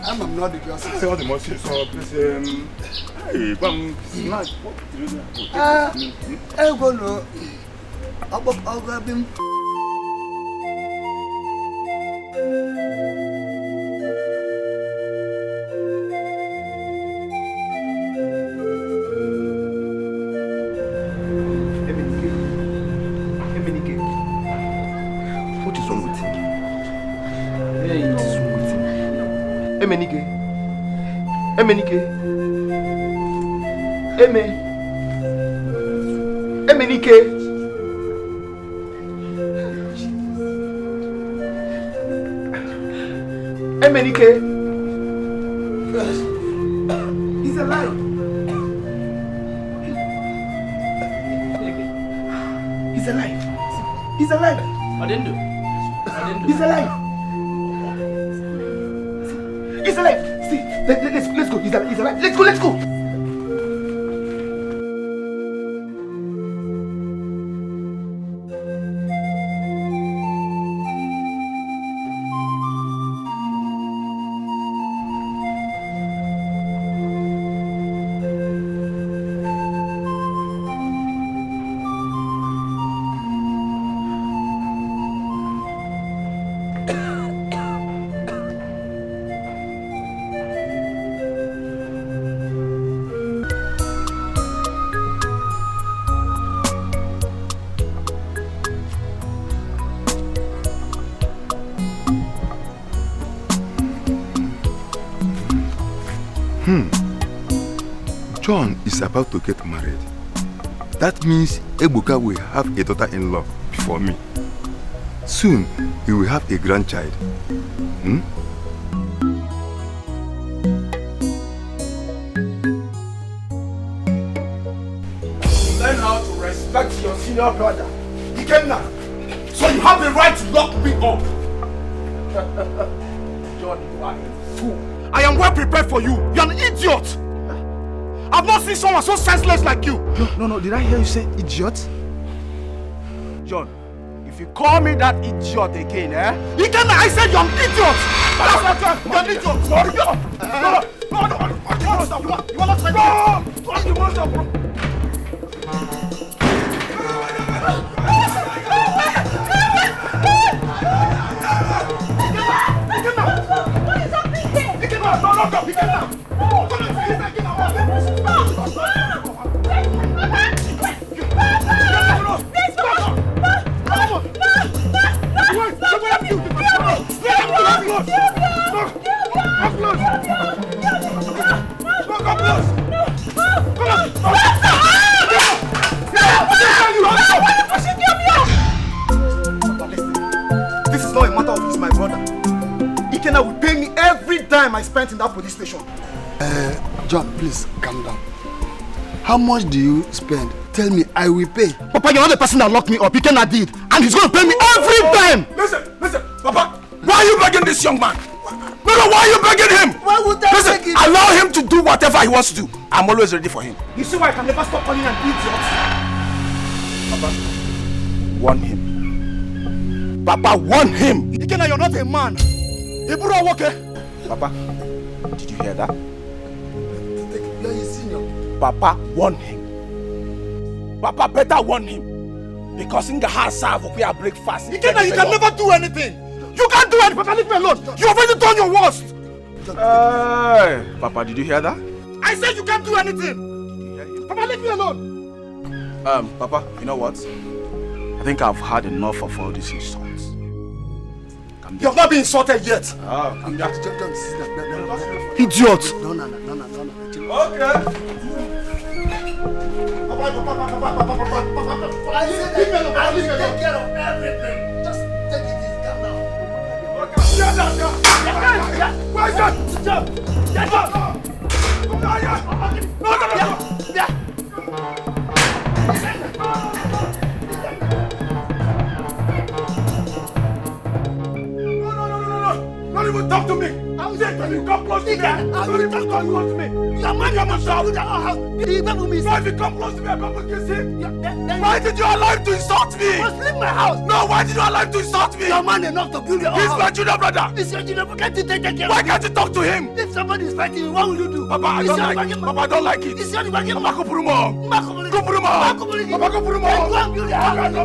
I'm not the girl. I want the most so please hey, come snack. I go no. I'll grab him. What is wrong with him? Hey, it is wrong with Emenike. Emenike. Emenike. Emenike. He's alive. He's alive. He's alive. He's alive. He's alive. See, let's go. He's alive. Let's go. John is about to get married. That means Ebuka will have a daughter-in-law before me. Soon, he will have a grandchild. Learn how to respect your senior brother. Ikenna. So you have the right to lock me up. John, you are a fool. I am well prepared for you. You are an idiot. I've not seen someone so senseless like you. No. Did I hear you say idiot? John, if you call me that idiot again, Ikenna, I said you're an idiot. You're an idiot. You want to say This is not a matter of he's my brother. Ikenna will pay me every dime I spent in that police station. John, please calm down. How much do you spend? Tell me, I will pay. Papa, you're not the person that locked me up. Ikenna did. And he's going to pay me every dime. Listen, Papa. Why are you begging this young man? No, why are you begging him? Why would I beg him? Allow him to do whatever he wants to do. I'm always ready for him. You see why I can never stop calling an idiot? Papa, warn him. Papa, warn him. Ikenna, you're not a man. Papa, did you hear that? You're his senior. Papa, warn him. Papa, better warn him. Because in the house, we are breakfast. Ikenna, you can never do anything. You can't do anything. Papa, leave me alone. You already done your worst. Papa, did you hear that? I said you can't do anything. Did you hear him? Papa, leave me alone. Papa, you know what? I think I've had enough of all these insults. You have not been insulted yet. Idiot. No. Okay. I said I will take care of everything. Just take it easy, calm down. Where's that? Don't even talk to me. When you come close to me, don't even come close to me. You're mad. You must shout. If you come close to me, I'm going to kiss him. Why did you allow him to insult me? You must leave my house. No, why did you allow him to insult me? You're man enough to build your own house. He's my junior brother. It's your junior brother. Can't you take care of him? Why can't you talk to him? If somebody is fighting you, what will you do? Papa, I don't like it. Papa, I don't like it. It's your Papa, go put him on. Papa, go put him on. Go and build your house. Go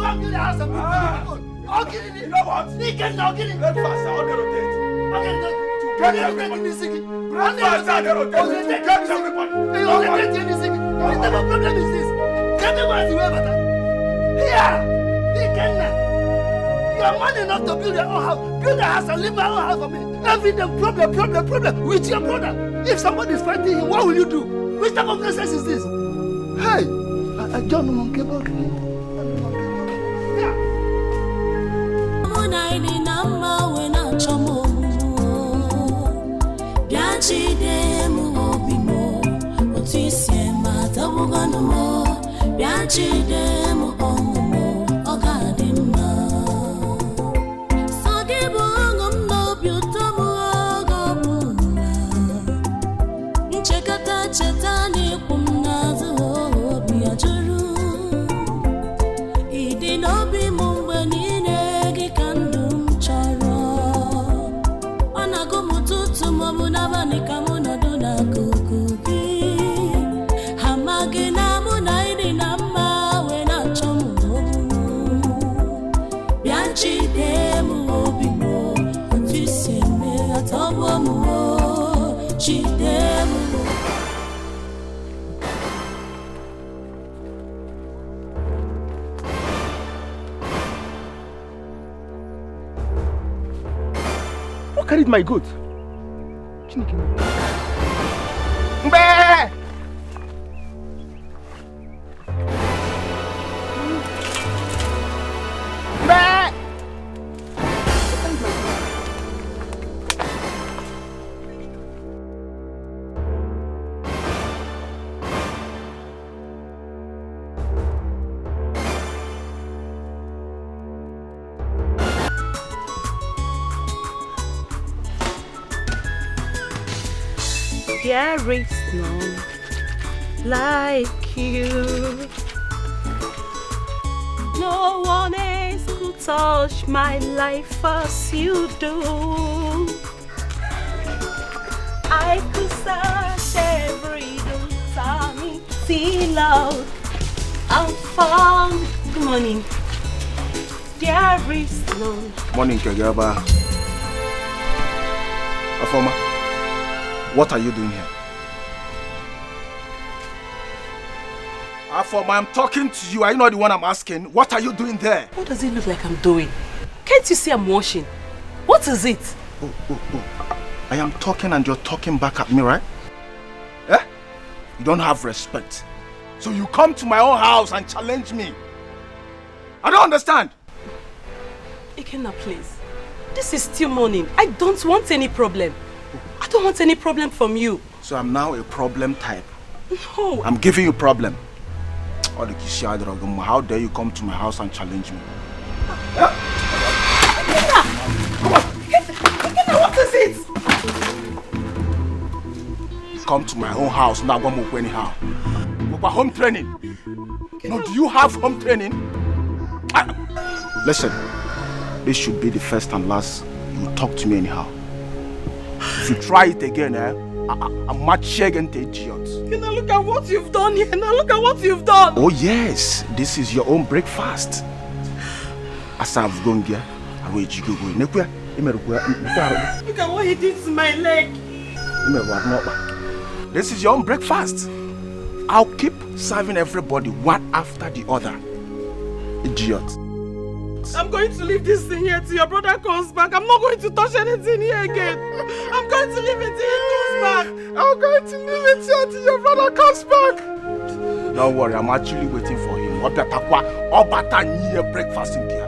and build your house and build okay, you know what? He can now get it. Let fast, I'll rotate. Okay, get everybody. Let fast, I'll rotate. Get everybody. You only get any second. What type of problem is this? Get the ones you ever done. Here! He can now. You are man enough to build your own house. Build a house and leave my own house for me. Every day, problem with your brother. If somebody is fighting him, what will you do? Which type of nonsense is this? Hey, I don't know monkey about me. What carried my goat? There is none like you. No one else could touch my life as you do. I could search every eternity, Lord, and found. Good morning. There is none. Morning, Kagaba. Afoma, what are you doing here? Afoma, I'm talking to you. Are you not the one I'm asking? What are you doing there? What does it look like I'm doing? Can't you see I'm washing? What is it? Oh. I am talking and you're talking back at me, right? Eh? You don't have respect. So you come to my own house and challenge me. I don't understand. Ikenna, please. This is still morning. I don't want any problem. I don't want any problem from you. So I'm now a problem type. No. I'm giving you problem. How dare you come to my house and challenge me? Ikenna! Come on! Ikenna, what is it? Come to my own house now. Anyhow. Home training. No, do you have home training? Listen, this should be the first and last you talk to me anyhow. If you try it again, I'm much against the idiots. Now look at what you've done here. Now look at what you've done. Oh yes, this is your own breakfast. As I've gone here, I will you go. Look at what he did to my leg. This is your own breakfast. I'll keep serving everybody one after the other. Idiot. I'm going to leave this thing here till your brother comes back. I'm not going to touch anything here again. I'm going to leave it till he comes back. I'm going to leave it here till your brother comes back. Don't worry, I'm actually waiting for him. Breakfast in here.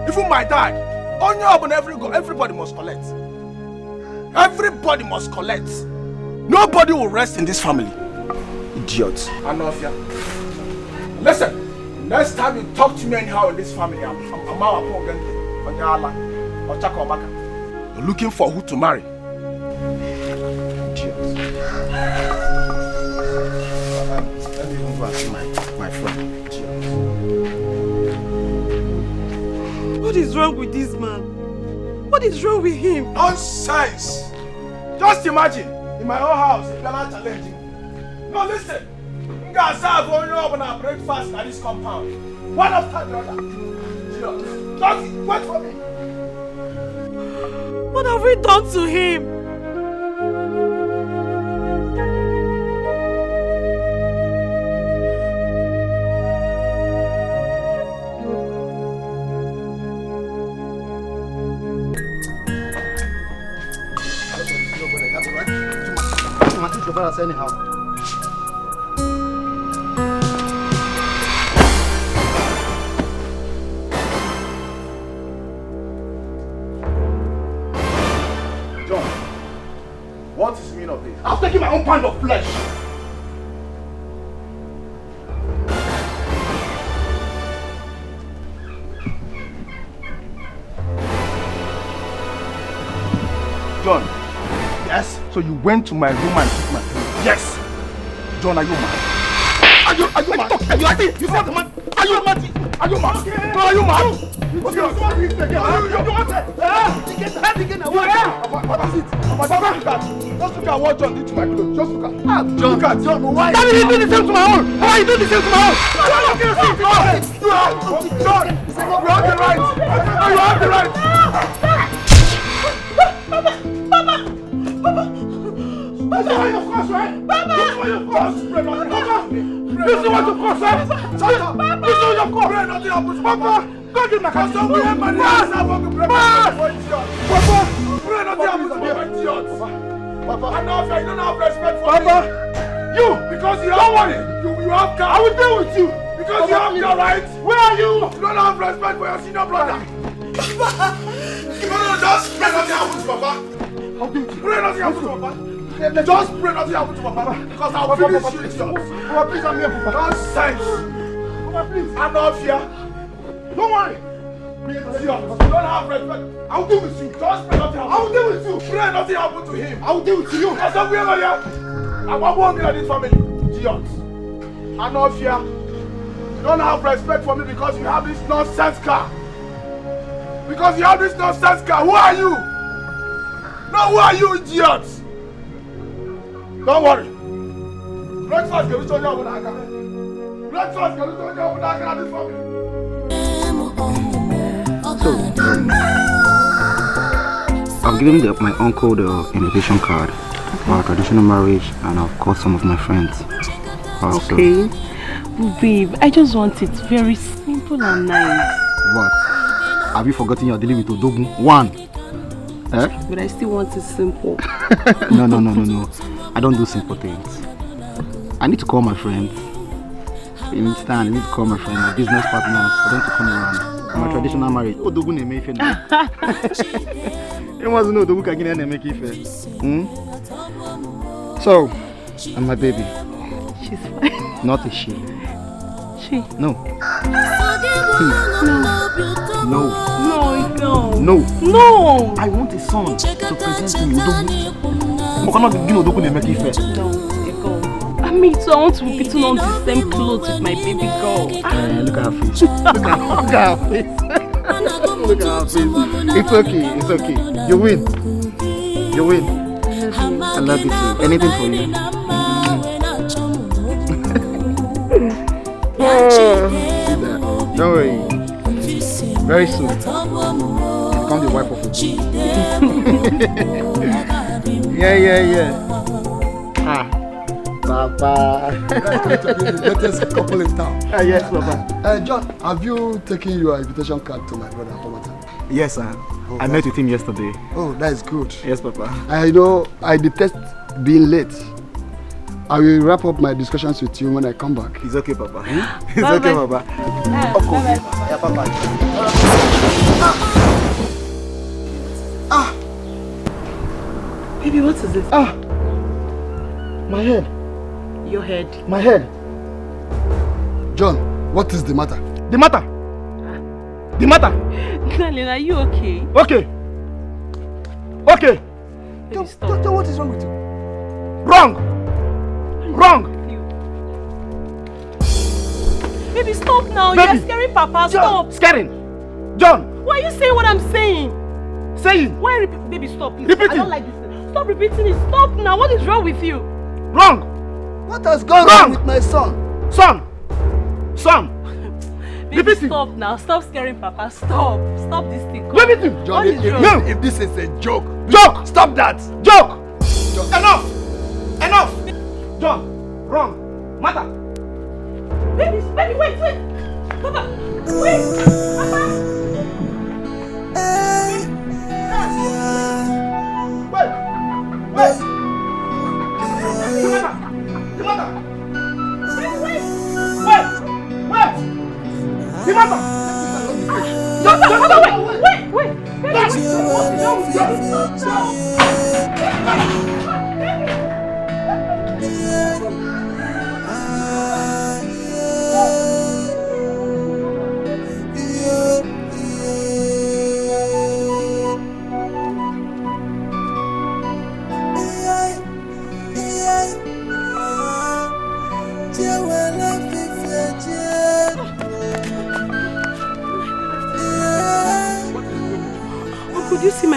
Even my dad, everybody must collect. Everybody must collect. Nobody will rest in this family. Idiots. Anofia. Listen. Next time you talk to me anyhow in this family, I'm out of You're looking for who to marry. Idiots. Let me even go and see my friend. Idiots. What is wrong with this man? What is wrong with him? Nonsense! Just imagine, in my own house, if you're not challenging. No, listen. Guys have only open our breakfast at this compound. One after the other. Just wait for me. What have we done to him? your brothers anyhow? John, what is the meaning of this? I've taken my own pound of flesh. John. Yes? So you went to my room and took my food? Yes! John, are you mad? Are you mad? You said the man. Are you mad? Are you mad? No, are you mad? What is again? Just look at what John did to my clothes. Just look at. John, why? Why did you do the same to my own? Why you do the same to my own? John, you have the right. You have the right. This is what you cross, right? This is what you cross. This is what you cross, right? Shut up. This is what you cross. Nothing happens, Papa. Go give my car. Don't be a man. Papa, pray nothing happens to me. Papa, I know you don't have respect for me. Papa, you, because you don't worry. You have car. I will deal with you. Because you have car, right? Where are you? You don't have respect for your senior brother. Papa, just pray nothing happens, Papa. How do you pray nothing happens, Papa? Just pray nothing happens to Papa, because I'll finish you, idiot. Papa, please, I'm here, Papa. Nonsense. Papa, please. I'm not here. Don't worry. Idiot. You don't have respect. I'll deal with you. Just pray nothing happens. I'll deal with you. Pray nothing happens to him. I'll deal with you. That's not where I am. I'm one in this family. Idiot. I'm not here. You don't have respect for me because you have this nonsense car. Because you have this nonsense car. Who are you? No, who are you, idiots? Don't worry. Breakfast can be shown you over there. Breakfast can be shown you over there at this family. So, I've given my uncle the invitation card for our traditional marriage, and I've called some of my friends. Also. Okay. Babe, I just want it very simple and nice. What? Have you forgotten you're dealing with Odogun? One. Eh? But I still want it simple. No. I don't do simple things. I need to call my friends. You understand? I need to call my friends, my business partners, for them to come around. My traditional marriage. Odogun ne make it. You must know Odogun can make it. So, and my baby. She's fine. Not a she. She? No. No. No. I want a son to present to you. No, I mean, so I want to be putting on the same clothes with my baby girl. Look at her face. Look at her face. Look at her face. It's okay. You win. I love you too. Anything for you. Don't worry. Very soon, become the wife of a king. Yeah. Papa. The latest couple in town. Yes, Papa. John, have you taken your invitation card to my brother, Tomata? Yes, sir. Oh, I met with him yesterday. Oh, that is good. Yes, Papa. I know I detest being late. I will wrap up my discussions with you when I come back. It's okay, Papa. It's okay, Papa. Of course. Yeah, Papa. Baby, what is this? My head. Your head. My head. John, what is the matter? The matter? Darling, are you okay? Okay. John, what is wrong with you? Wrong. Baby, stop now. Baby. You're scaring Papa. Stop. Scaring. John. Why are you saying what I'm saying? Say it. Why repeat? Baby, stop. Please. Repeat I don't like this. Stop repeating it. Stop now. What is wrong with you? Wrong. What has gone wrong with my son? Son. Baby, stop now. Stop scaring Papa. Stop this thing. Repeat it. John, if this is a joke. Stop that. Joke. Enough. John. Wrong. Matter. Baby, wait. Papa. Wait. Papa. Wait.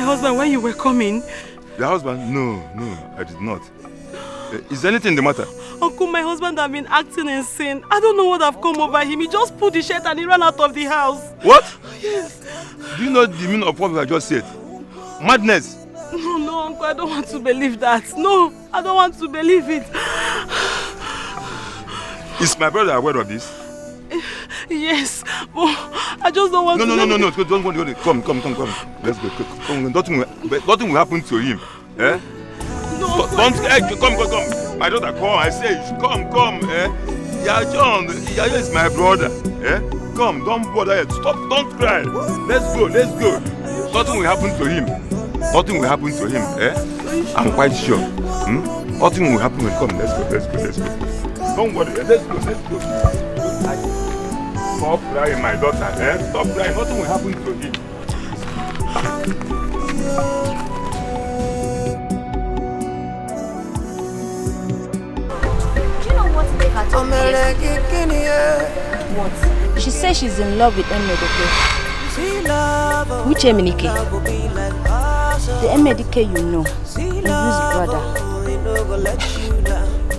my husband when you were coming? The husband? No, I did not. Is anything the matter? Uncle, my husband has been acting insane. I don't know what have come over him. He just pulled the shirt and he ran out of the house. What? Yes. Do you know the meaning of what I just said? Madness. No, Uncle, I don't want to believe that. No, I don't want to believe it. Is my brother aware of this? Yes, but I just don't want to... No. Don't want to go. Come. Let's go. Come. Nothing will happen to him. Eh? No. Don't. Come. My daughter, come. I say, come. Eh? Yeah, John. Yeah, is my brother. Eh? Come. Don't bother yet. Stop. Don't cry. Let's go. Nothing will happen to him. Eh? I'm quite sure. Nothing will happen. Come. Let's go. Don't worry. Let's go. Stop crying, my daughter. Eh? Stop crying. Nothing will happen to him. Do you know what they had to What? She says she's in love with Emedike. Which Emedike? The Emedike you know. Ibu's brother.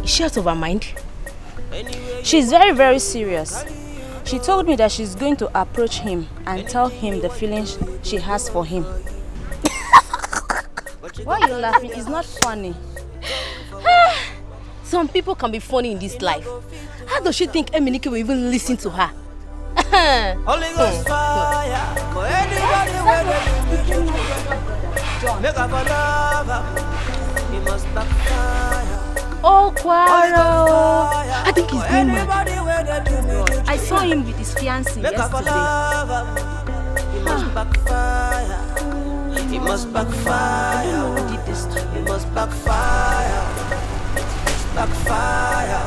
Is she out of her mind? She's very, very serious. She told me that she's going to approach him and tell him the feelings she has for him. Why are you laughing? It's not funny. Some people can be funny in this life. How does she think Eminike will even listen to her? Holy Ghost fire for anybody make up a lover. He must backfire. Oh, Quaro! I think he's doing well. I saw him with his fiancée yesterday. He must backfire. He must backfire. Who did this to you? He must backfire. Backfire.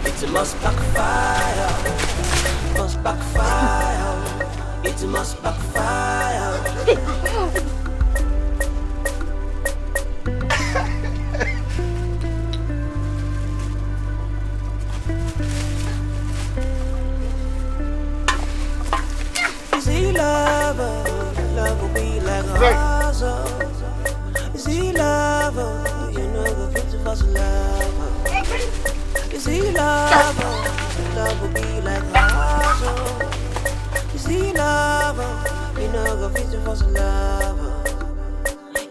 It must backfire. Must backfire. It must backfire. Love will be like a hazard. Is he lover? You know the future was lover. Is he lover? Love will be like a hazard. Is he lover? You know the future was lover.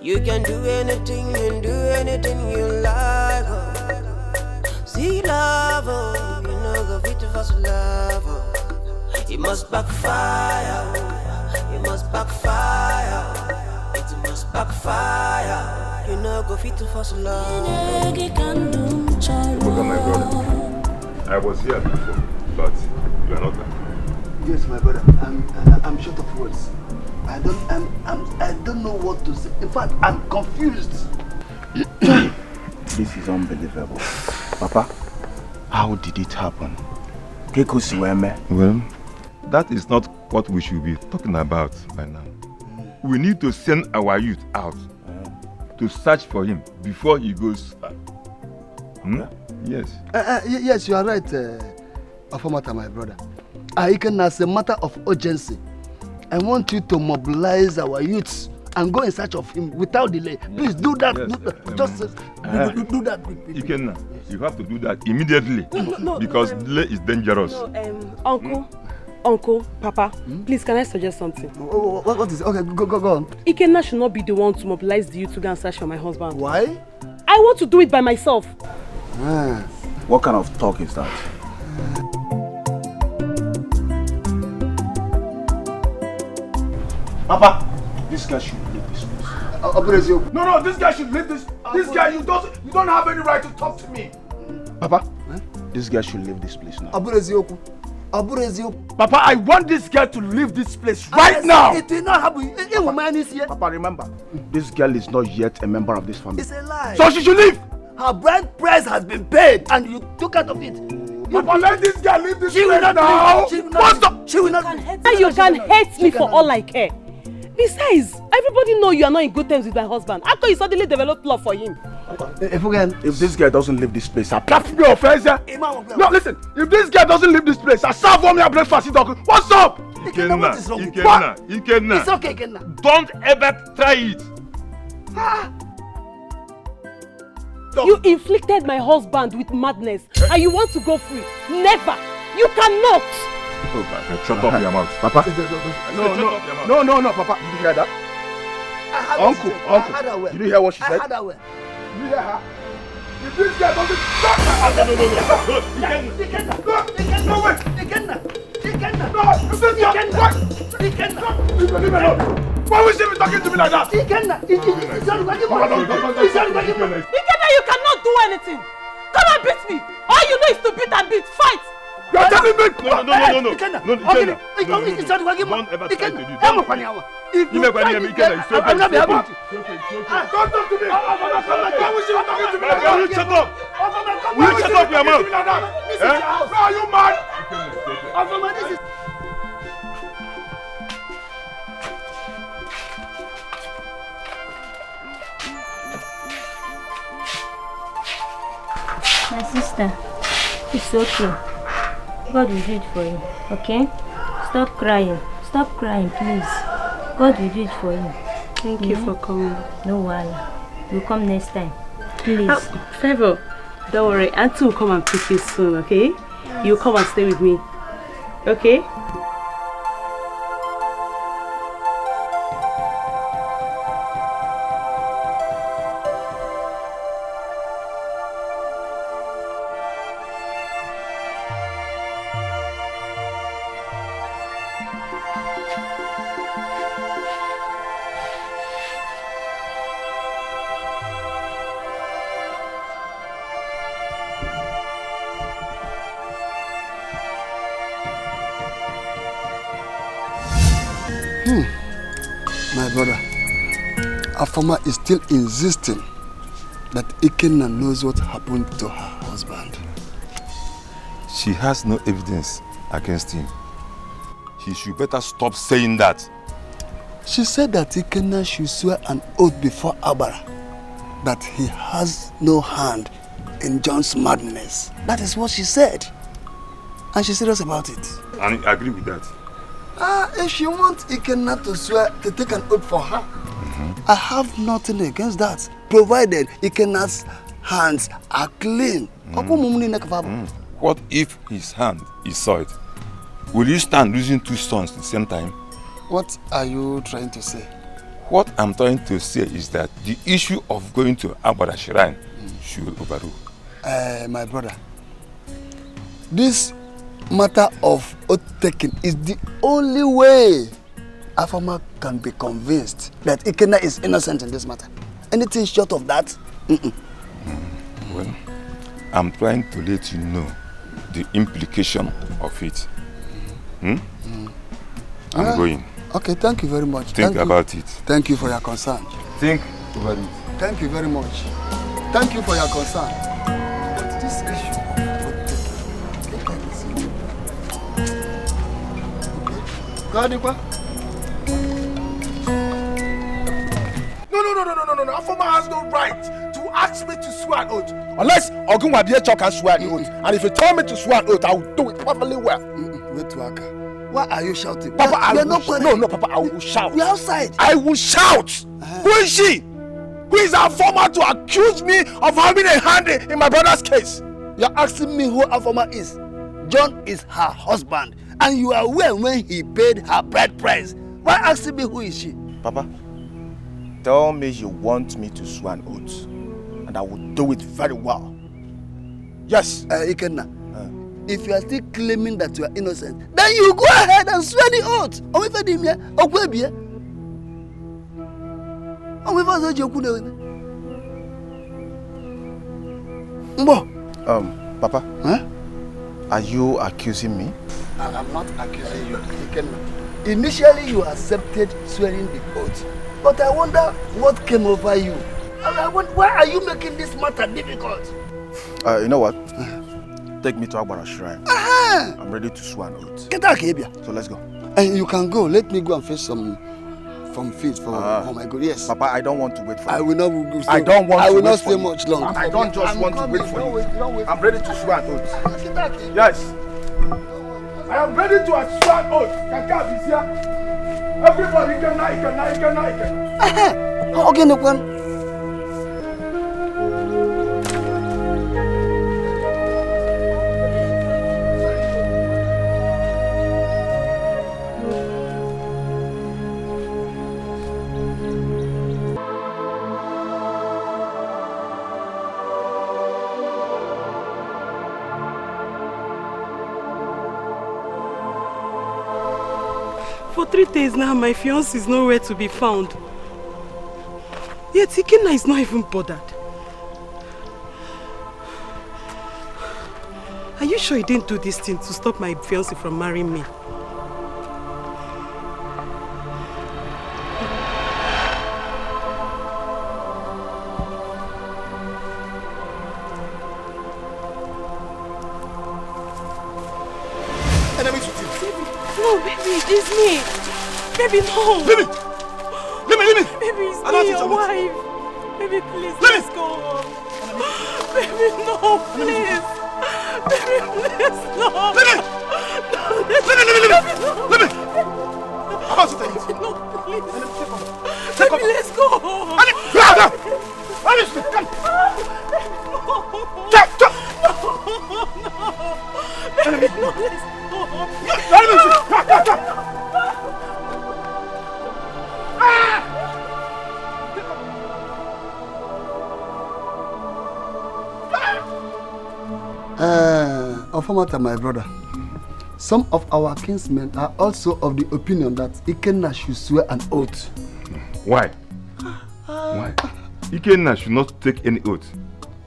You can do anything and do anything you like. Is he lover? You know the future was lover. It must backfire. It must backfire. It must backfire. You know, go fit to first love. Look at my brother. I was here before, but you are not there. Yes, my brother. I'm short of words. I don't know what to say. In fact, I'm confused. This is unbelievable. Papa, how did it happen? Well, that is not what we should be talking about by now. We need to send our youth out to search for him before he goes. Yes. Yes, you are right, Afamata, my brother. As a matter of urgency, I want you to mobilize our youths and go in search of him without delay. Please do that. Yes, do that quickly. You have to do that immediately because delay is dangerous. Uncle, Papa, please, can I suggest something? What is it? Okay, go on. Ikenna should not be the one to mobilize the youth to go and search for my husband. Why? I want to do it by myself. What kind of talk is that? Papa, this guy should leave this place. No, this guy should leave this. This guy, you don't have any right to talk to me. Papa, this guy should leave this place now. Papa, I want this girl to leave this place right now. It will not happen. Papa, remember, this girl is not yet a member of this family. It's a lie. So she should leave. Her bride price has been paid and you took out of it. Papa, let this girl leave this place now. She will not. You can hate me for all I care. Besides, everybody know you are not in good terms with my husband. After you suddenly developed love for him. If this girl doesn't leave this place, I'll That's your offense. No, listen. If this girl doesn't leave this place, I'll serve on your breakfast. What's up? Ikenna, what is wrong with you? Ikenna. It's okay, Ikenna. Don't ever try it. You inflicted my husband with madness and you want to go free. Never. You cannot. Oh, shut up your mouth. Papa. No, Papa. Did you hear that? Uncle. Did you hear what she said? I heard her well. Did you hear her? If this guy doesn't stop her. No, wait. Ikenna. No, if this guy... Leave me alone. Why would she be talking to me like that? Ikenna, you cannot do anything. Come and beat me. All you know is to beat and beat. Fight. You're telling me? No. Don't talk to me. Why would she be talking to me like that? Will you shut up? Will you shut up your mouth? Are you mad? My sister, it's okay. God will do it for you, okay? Stop crying, please. God will do it for you. Thank you for coming. No worry. We'll come next time. Please. Favor, don't worry. Auntie will come and pick you soon, okay? You come and stay with me, okay? My brother, Afoma is still insisting that Ikenna knows what happened to her husband. She has no evidence against him. He should better stop saying that. She said that Ikenna should swear an oath before Abara that he has no hand in John's madness. That is what she said. And she's serious about it. And I agree with that. If she wants Ikenna to swear to take an oath for her, I have nothing against that, provided Ikenna's hands are clean. What if his hand is soiled? Will you stand losing two sons at the same time? What are you trying to say? What I'm trying to say is that the issue of going to Abara Shrine should overrule. My brother, this matter of oath taking is the only way Afoma can be convinced that Ikenna is innocent in this matter. Anything short of that, Well, I'm trying to let you know the implication of it. I'm going. Okay, thank you very much. Think about it. Thank you for your concern. Think over it. Thank you very much. Thank you for your concern. But this issue of No. Afoma has no right to ask me to swear an oath. Unless Ogunwabiecho can swear an oath. And if you tell me to swear an oath, I will do it perfectly well. Wait, Waka. Why are you shouting? Papa, Papa, I will shout. We're outside. I will shout. Who is she? Who is Afoma to accuse me of having a hand in my brother's case? You're asking me who Afoma is. John is her husband. And you are aware when he paid her bride price. Why asking me who is she? Papa, tell me you want me to swear an oath. And I will do it very well. Yes. Ikenna, if you are still claiming that you are innocent, then you go ahead and swear the oath. Papa, are you accusing me? I am not accusing you, Ikenna. Initially, you accepted swearing the oath. But I wonder what came over you. Why are you making this matter difficult? You know what? Take me to Abara Shrine. I'm ready to swear an oath. So let's go. And you can go. Let me go and fetch some feed for my good. Yes. Papa, I don't want to wait for you. I will not go. I don't want to wait for you. I will not stay much longer. I don't just want to wait for you. I'm ready to swear an oath. Yes. I am ready to swear oath. Kaka is here. Everybody can now. Okay, no one. For 3 days now, my fiancé is nowhere to be found. Yet Ikenna is not even bothered. Are you sure he didn't do this thing to stop my fiancé from marrying me? No, baby, it's me. Baby, no. Leave me. Baby, it's me, your wife. Baby, please, let's go home. Baby, no, please. Baby, please, no. Leave me. I'm about to tell you. No, please. Baby, let's go home. Alice, come. Baby, no, let's go home. Ofamata, my brother, some of our kinsmen are also of the opinion that Ikenna should swear an oath. Why? Why? Ikenna should not take any oath.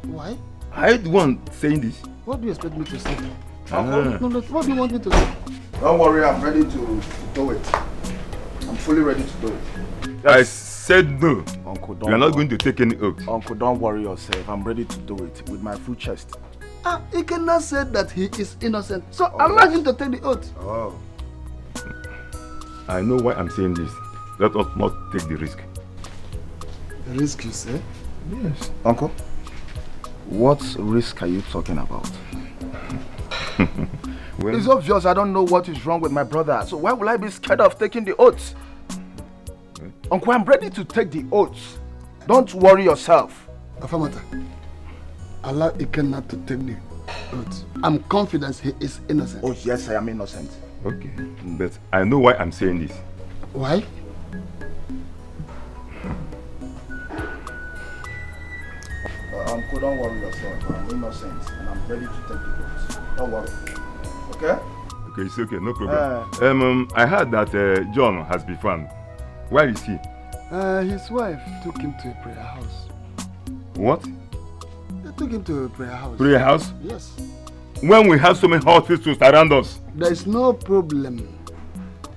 Why? I the one saying this. What do you expect me to say? No, what do you want me to say? Don't worry, I'm ready to do it. I'm fully ready to do it. I said no. Uncle, you are not going to take any oath. Uncle, don't worry yourself. I'm ready to do it with my full chest. Ikenna said that he is innocent, so I'm not going to take the oath. Oh. I know why I'm saying this. Let us not take the risk. The risk, you say? Yes. Uncle, what risk are you talking about? Well, it's obvious I don't know what is wrong with my brother, so why will I be scared of taking the oath? Okay. Uncle, I'm ready to take the oath. Don't worry yourself. Afamata, allow Ikenna to take the oath. I'm confident he is innocent. Oh yes, I am innocent. Okay, but I know why I'm saying this. Why? Uncle, don't worry yourself. I'm innocent and I'm ready to take the oath. Don't worry. Okay? Okay, it's okay, no problem. I heard that John has been found. Where is he? His wife took him to a prayer house. What? They took him to a prayer house. Prayer house? Yes. When we have so many hospitals around us. There is no problem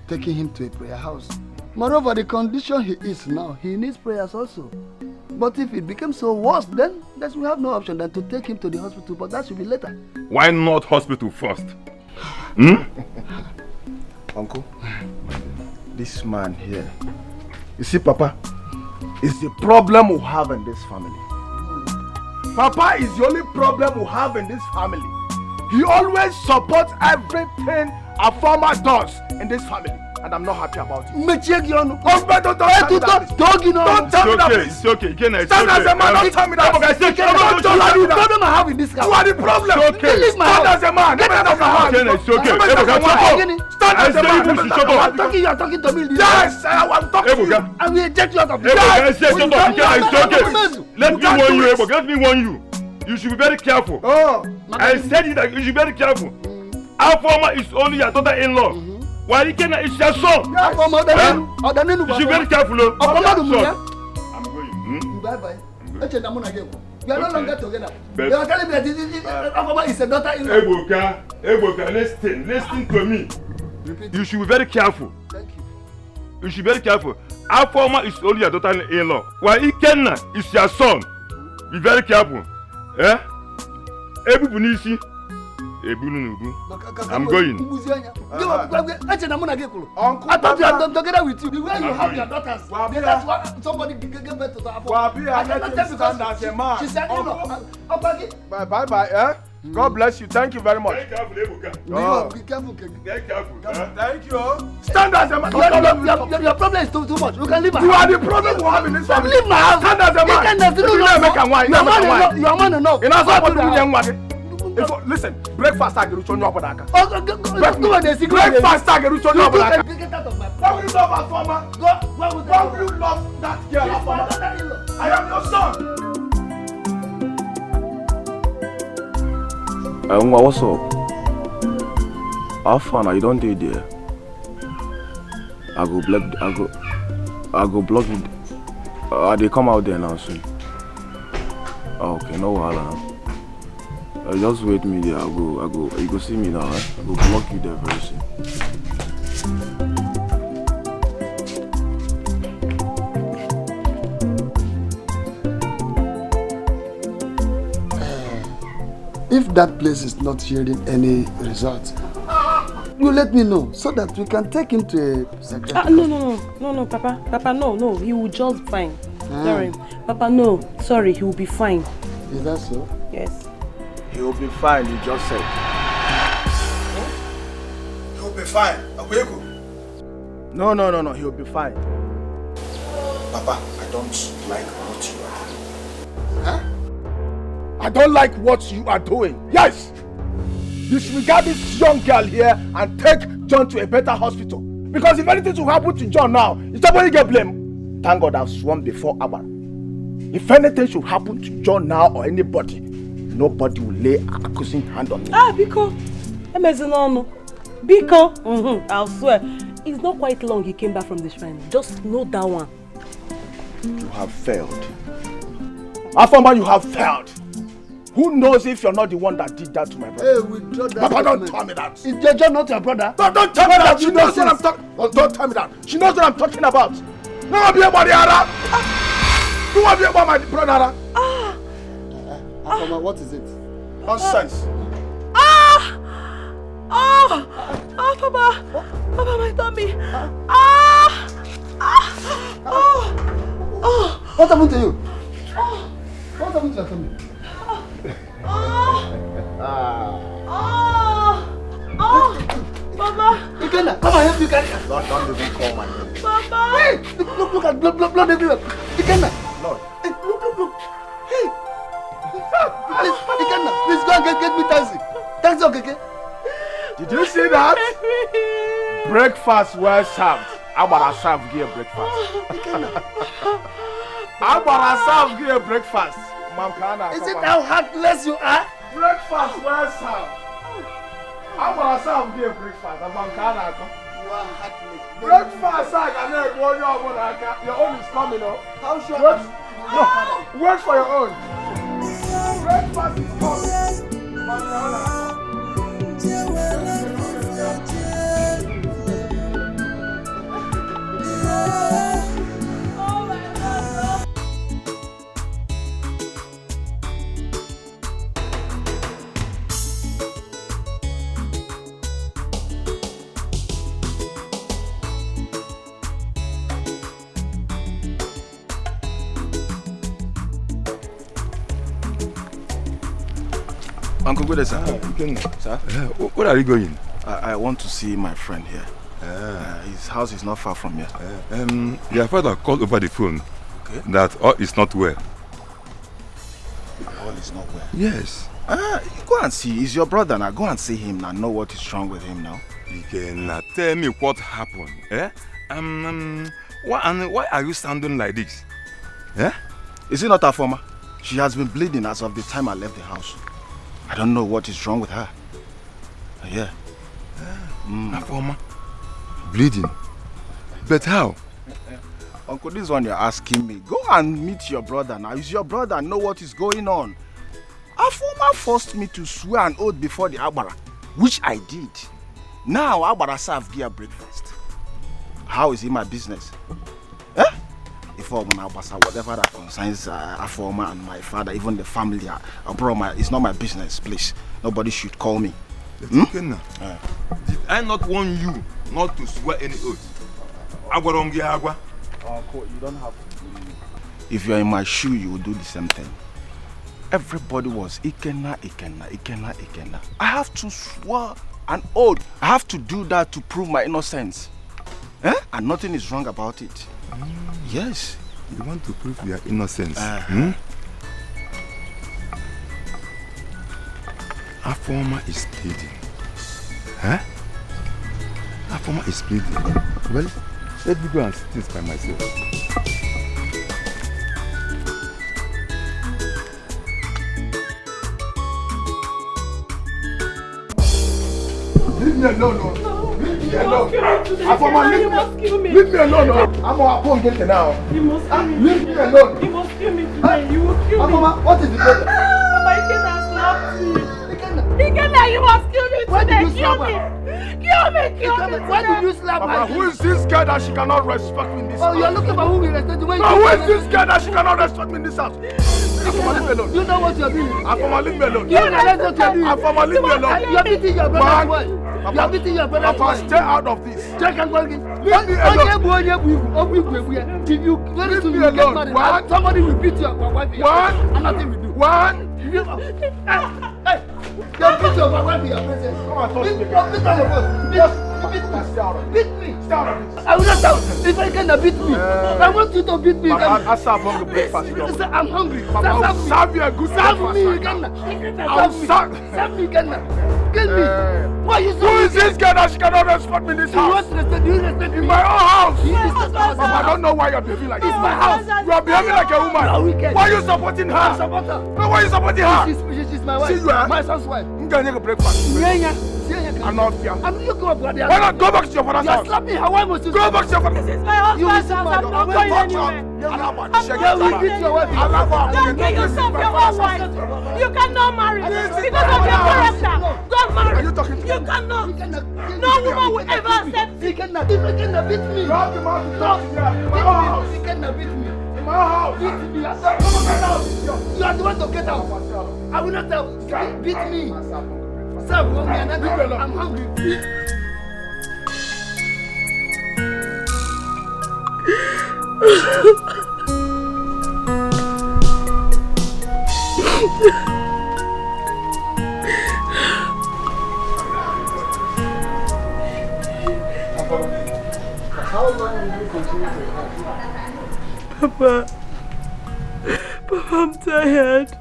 taking him to a prayer house. Moreover, the condition he is now, he needs prayers also. But if it becomes so worse, then we have no option than to take him to the hospital, but that should be later. Why not hospital first? Hmm? Uncle, this man here, you see, Papa, is the problem we have in this family. Papa is the only problem we have in this family. He always supports everything our farmer does in this family. And I'm not happy about it. Don't tell me that. It's okay. Stand as a man, don't tell me that. Problem I have in this house. You are the problem. It's okay. Stand as a man. It's okay. Stand as a man. You are talking to me. Yes, I'm talking to you. I will eject you out of this house. It's okay. Let me warn you. You should be very careful. I said that you should be very careful. Our farmer is only your daughter-in-law. Why Ikenna is your son? You should be very careful. I'm going. Bye-bye. We are no longer together. You are telling me that Afama is a daughter-in-law. Ebuka, listen to me. You should be very careful. Thank you. You should be very careful. Our farmer is only your daughter-in-law. Why Ikenna is your son? Be very careful. I'm going. I thought you are together with you. The way you have your daughters. That's why somebody gave birth to her. I cannot tell because she said, bye. God bless you. Thank you very much. Be careful, Ebuka. Be careful, Kegi. Be careful. Thank you. Stand as a man. Your problem is too much. You can leave my house. You are the problem we have in this family. Leave my house. Stand as a man. You are man enough. Listen, breakfast I get on your bodaka. Breakfast I get on your bodaka. Get out of my Why will you love our farmer? Why will you love that girl? I am your son. What's up? How far now? You don't do it there. I go block it. They come out there now soon. Okay, no wahala. Just wait me there. I go. You go see me now. Right? I go block you there very soon. If that place is not yielding any results, you let me know so that we can take him to a psychiatrist. No, Papa, no, he will just fine. Sorry, Papa, no, sorry, he will be fine. Is that so? Yes. He will be fine, you just said. He will be fine. No, he will be fine. Papa, I don't like what you are doing. Huh? I don't like what you are doing. Yes! Disregard this young girl here and take John to a better hospital. Because if anything will happen to John now, it's somebody get blamed. Thank God I've sworn before Abba. If anything should happen to John now or anybody, nobody will lay an accusing hand on me. Biko. I'll swear. It's not quite long he came back from the shrine. Just note that one. You have failed. Afama, you have failed. Who knows if you're not the one that did that to my brother? Hey, withdraw that. Papa, don't tell me that. Is your John not your brother? No, don't tell me that. She knows what I'm talking. Don't tell me that. She knows what I'm talking about. No, be about the other. Who want to be about my brother? Afama, what is it? Nonsense. Papa, my tummy. What happened to you? What happened to your tummy? Papa. Come on, help you carry her. Don't even call my name. Papa. Hey, look at blood everywhere. Ikenna. Lord. Hey, look. Hey. Ikenna, please go and get me taxi. Taxi, okay? Did you see that? Breakfast well served. I'm gonna serve you breakfast. I'm gonna serve you breakfast. Is it how heartless you are? Breakfast well served. I'm gonna serve you breakfast. You are heartless. Breakfast, your own is coming, no? How sure? Wait for your own. Breakfast is Uncle Good, sir. Sir? Where are you going? I want to see my friend here. His house is not far from here. Your father called over the phone that all is not well. All is not well? Yes. You go and see. He's your brother now. Go and see him and know what is wrong with him now. You can tell me what happened. Why are you sounding like this? Is it not her former? She has been bleeding as of the time I left the house. I don't know what is wrong with her. Yeah. Afoma, bleeding. But how? Uncle, this one you're asking me. Go and meet your brother now. It's your brother, know what is going on. Afoma forced me to swear an oath before the Agbara, which I did. Now Agbara serve gear breakfast. How is it my business? Whatever that concerns Afoma and my father, even the family, it's not my business, please. Nobody should call me. Did I not warn you not to swear any oath? Uncle, you don't have to. If you're in my shoe, you will do the same thing. everybody was Ikenna. I have to swear an oath. I have to do that to prove my innocence. And nothing is wrong about it. Yes. You want to prove your innocence? Afoma is pleading. Afoma is pleading. Well, let me go and see this by myself. Leave me alone, no. Leave me alone. Afoma, leave me alone, no. I'm on phone getting now. You must kill me. Leave me alone. You must kill me today. You will kill me. Afoma, what is the problem? Papa, Ikenna slapped me. Ikenna, you must kill me today. Kill me. Kill me. Why did you slap her? Papa, who is this girl that she cannot respect me in this house? Oh, you're looking for who will respect you. No, who is this girl that she cannot respect me in this house? Afoma, leave me alone. You know what you're doing. Afoma, leave me alone. You know what you're doing. Afoma, leave me alone. You're beating your brother's wife. You're beating your brother's wife. Papa, stay out of this. Check and go again. Leave me alone. If you very soon you get married, somebody will beat your wife. And nothing will do. Hey, you're beating your wife in your presence. Come on, touch me. Beat me. I will not shout. If I cannot beat me, I want you to beat me. I serve hungry breakfast. I'm hungry. Papa, I'll serve you a good serve breakfast. me again. Serve me again. Kill me. Why you so? Who is this girl that she cannot respect me in this house? You respect in my own house. Papa, I don't know why you're behaving like this. It's my house. You are behaving like a woman. Why are you supporting her? I support her. No, why are you supporting her? She's my wife. See you, my son's wife. I'm going to make a breakfast. I'm not here. I'm looking up. Why not go back to your father's house? You're slapping her. Why must you? Go back to your father's house. This is my husband's house. I'm not going anywhere. You beat your wife. Don't get yourself your own wife. You cannot marry because of your character. Don't marry. You cannot. No woman will ever accept you. He cannot beat me. You cannot beat me. In my house. Beat me. You are the one to get out. I will not tell. Beat me. Serve me. I'm hungry. How long will you continue to have? Papa, I'm tired.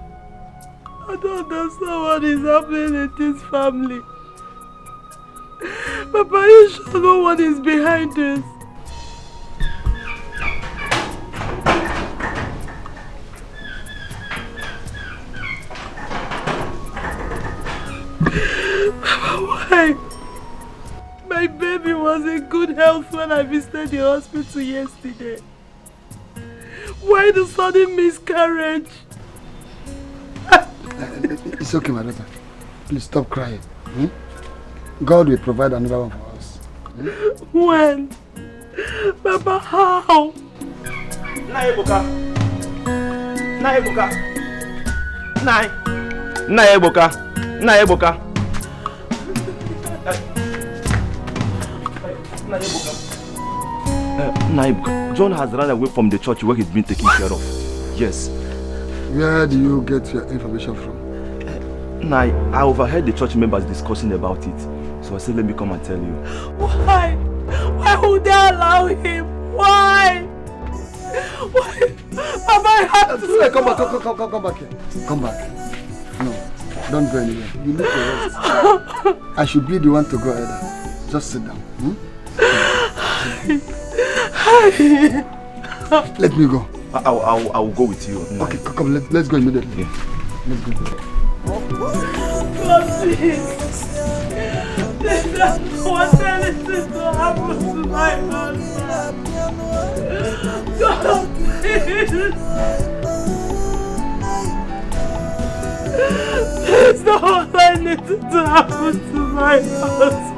I don't understand what is happening in this family. Papa, you sure no one is behind this? Papa, why? My baby was in good health when I visited the hospital yesterday. Why the sudden miscarriage? It's okay, my daughter. Please stop crying. God will provide another one for us. When? Papa, how? Naebuka. Naibuka, John has run away from the church where he's been taken care of. Yes. Where do you get your information from? I overheard the church members discussing about it. So I said, let me come and tell you. Why? Why would they allow him? Why? Why? Papa, I have to... Come back here. Come back. No, don't go anywhere. You need to rest. I should be the one to go ahead. Just sit down. Let me go. I'll go with you. Okay, come, let's go immediately. Yeah. Let's go. God, please. Please don't want anything to happen to my husband. God, please. Please don't want anything to happen to my husband.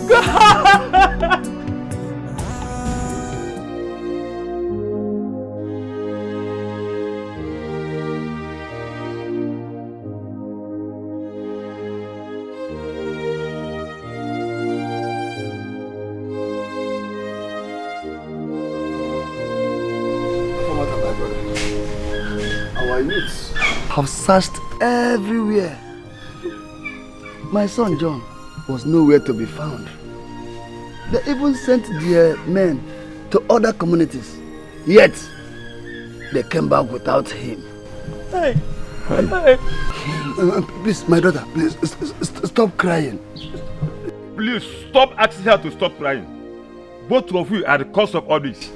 God. our youths have searched everywhere. My son John was nowhere to be found. They even sent their men to other communities. Yet, they came back without him. Hey. Hey. Please, my daughter, please, stop crying. Please, stop asking her to stop crying. Both of you are the cause of all this.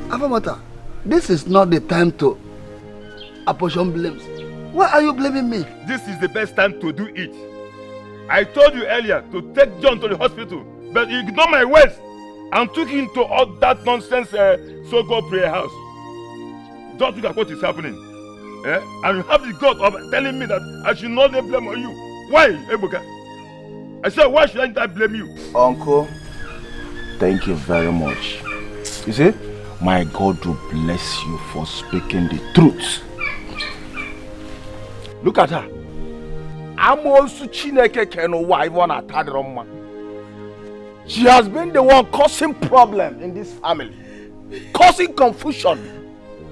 Afamata, this is not the time to apportion blames. Why are you blaming me? This is the best time to do it. I told you earlier to take John to the hospital, but you ignored my words and took him to all that nonsense so-called prayer house. Just look at what is happening. And you have the gut of telling me that I should not lay blame on you. Why, Ebuka? I said, why should I blame you? Uncle, thank you very much. You see, my God will bless you for speaking the truth. Look at her. I'm also Chineke Keno wife on a. She has been the one causing problem in this family, causing confusion.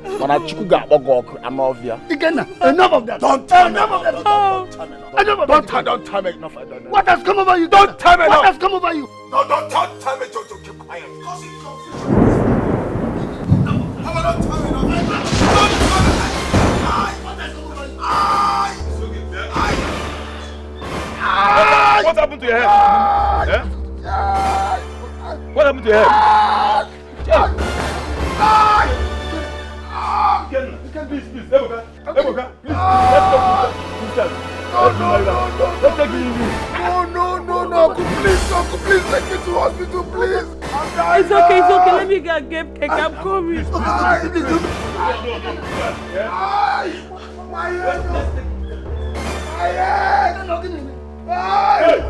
When I chuga ogo anovia. Again, enough of that. Don't tell me. Don't tell me enough. What has come over you? Don't tell me. What has come over you? No, don't tell me to keep quiet. Causing confusion. Don't tell me. What happened to your head? What happened to your head? Please, Ebuka, please, let's go. Let's take you. No, please take me to hospital, please. It's okay, let me get cake, I'm coming. My head.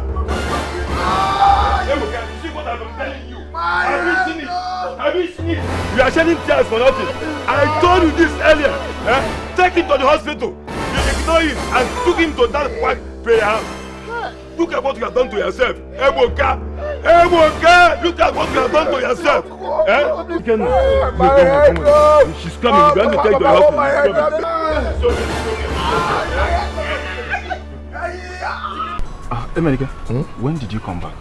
Ebuka, you see what I've been telling you? Have you seen it? You are shedding tears for nothing. I told you this earlier. Take him to the hospital. You ignore him and took him to that white prayer house. Look at what you have done to yourself. Ebuka, look at what you have done to yourself. She's coming. You're going to take the hospital. America, when did you come back?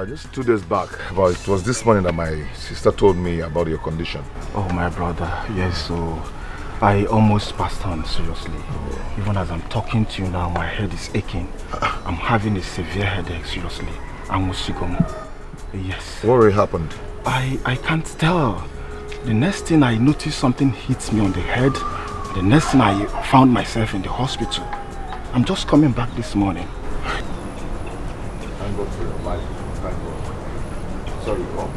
Just 2 days back. But it was this morning that my sister told me about your condition. Oh, my brother. Yes, so I almost passed on, seriously. Even as I'm talking to you now, my head is aching. I'm having a severe headache, seriously. Yes. What really happened? I can't tell. The next thing I noticed, something hits me on the head. The next thing I found myself in the hospital. I'm just coming back this morning. Thank God for your life. Thank God. Sorry, come.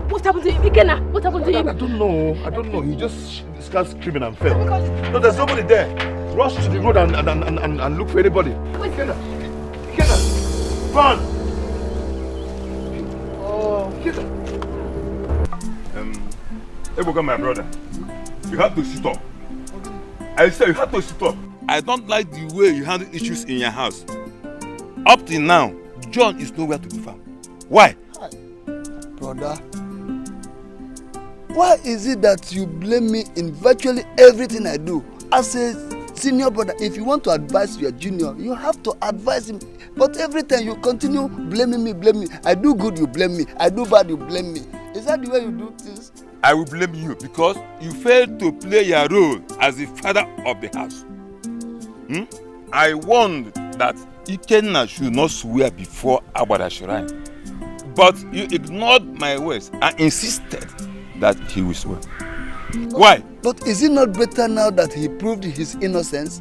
What happened to him? Ikena, what happened to him? I don't know. He just started screaming and fell. No, there's nobody there. Rush to the road and look for anybody. Ikena, run! Ebuka, my brother, you have to sit up. I said you have to sit up. I don't like the way you handle issues in your house. Up till now, John is nowhere to be found. Why? Brother, why is it that you blame me in virtually everything I do? As a senior brother, if you want to advise your junior, you have to advise him. But every time you continue blaming me. I do good, you blame me. I do bad, you blame me. Is that the way you do things? I will blame you because you failed to play your role as the father of the house. I warned that Ikenna should not swear before Abada Shrine. But you ignored my words and insisted that he will swear. Why? But is it not better now that he proved his innocence?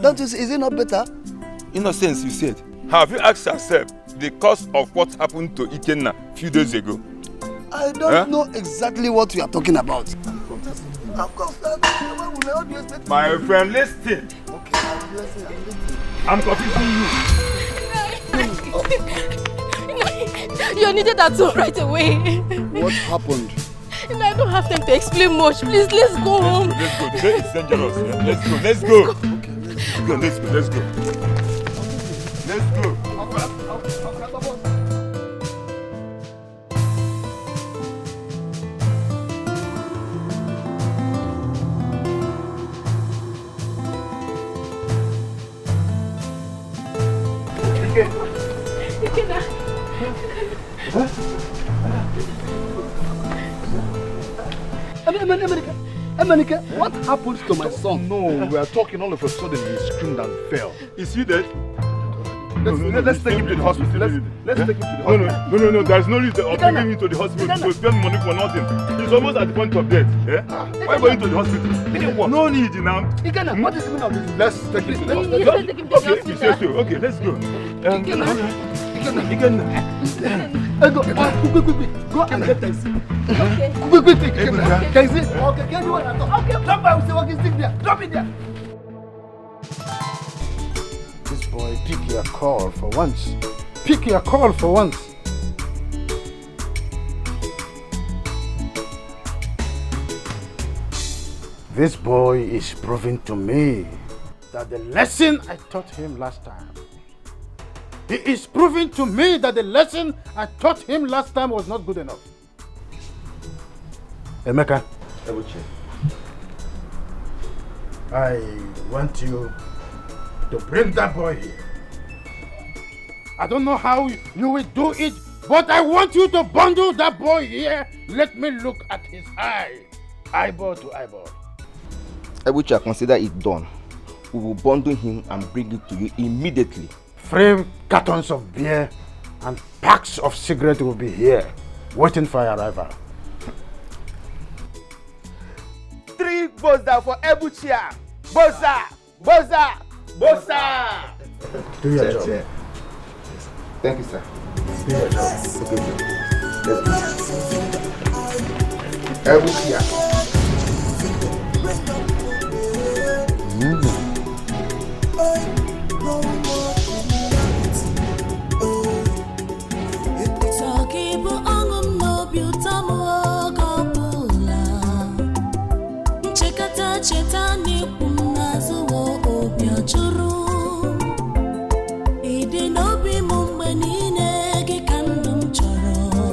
Don't you see, is it not better? Innocence, you said. Have you asked yourself the cause of what happened to Ikenna a few days ago? I don't know exactly what you are talking about. My friend, listen. I'm confusing you. You needed that too right away. What happened? And I don't have time to explain much. Please, let's go home. Let's go. Today is dangerous. Yeah? Let's go. Okay, let's go. Let's go. America, what happens to my son? No, we are talking, all of a sudden he screamed and fell. Is he dead? Let's take him to the hospital. Let's take him to the hospital. No. There's no reason of taking him to the hospital to spend money for nothing. He's almost at the point of death. Yeah? Why going to the hospital? No need now. What is the meaning of this? Let's take him to the hospital. Okay, you say so. Okay, let's go. Go and get taxi. Okay. Quick. Taxi. Okay, can you want to talk? Okay, drop by. Say walking stick there. Drop it there. This boy, pick your call for once. Pick your call for once. This boy is proving to me that the lesson I taught him last time. He is proving to me that the lesson I taught him last time was not good enough. Emeka, I want you to bring that boy here. I don't know how you will do it, but I want you to bundle that boy here. Let me look at his eye, eyeball to eyeball. Ebucha, consider it done. We will bundle him and bring it to you immediately. 3 cartons of beer and packs of cigarettes will be here, waiting for your arrival. 3 boza for Ebucha. Boza. Do your job. Sir. Thank you, sir. Do your job. Okay, Ebucha. Chetani kunazo obia churu Ide nobi mumbe nine ge kandum choro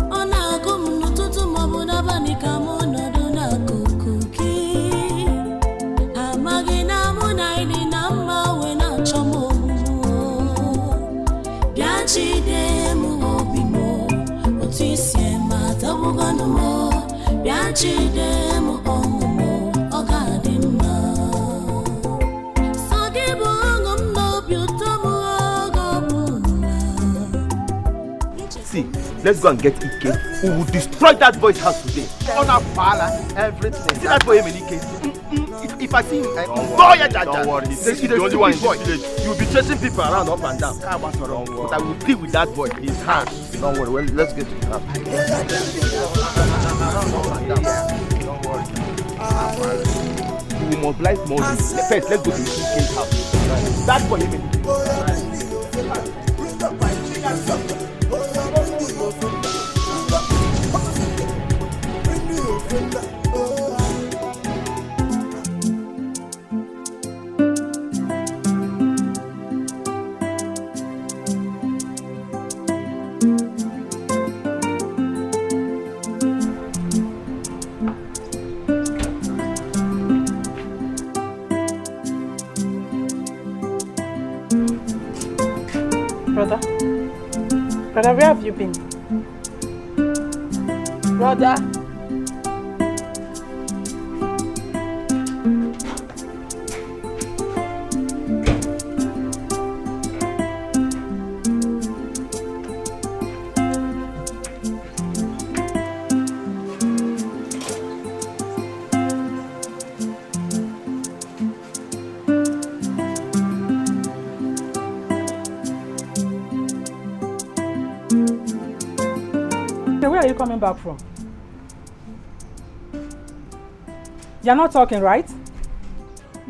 Ona gum nututu mabuna bani kamono duna kukuki Amagina muna ini nama wena chomo Biachi demu obimo Otisye mata wuganu mo Biachi demu omu See, let's go and get Ike. We will destroy that boy's house today. On our pala, everything. See that boy, Ike? If I see him, don't worry. He's the only one in this village. You will be chasing people around up and down. But I will deal with that boy. His hands. Don't worry. Well, let's get to the house. Don't worry. We will mobilize more. First, let's go to Ike's house. That boy, Brother, where have you been? Brother? Where are you coming back from? You're not talking, right?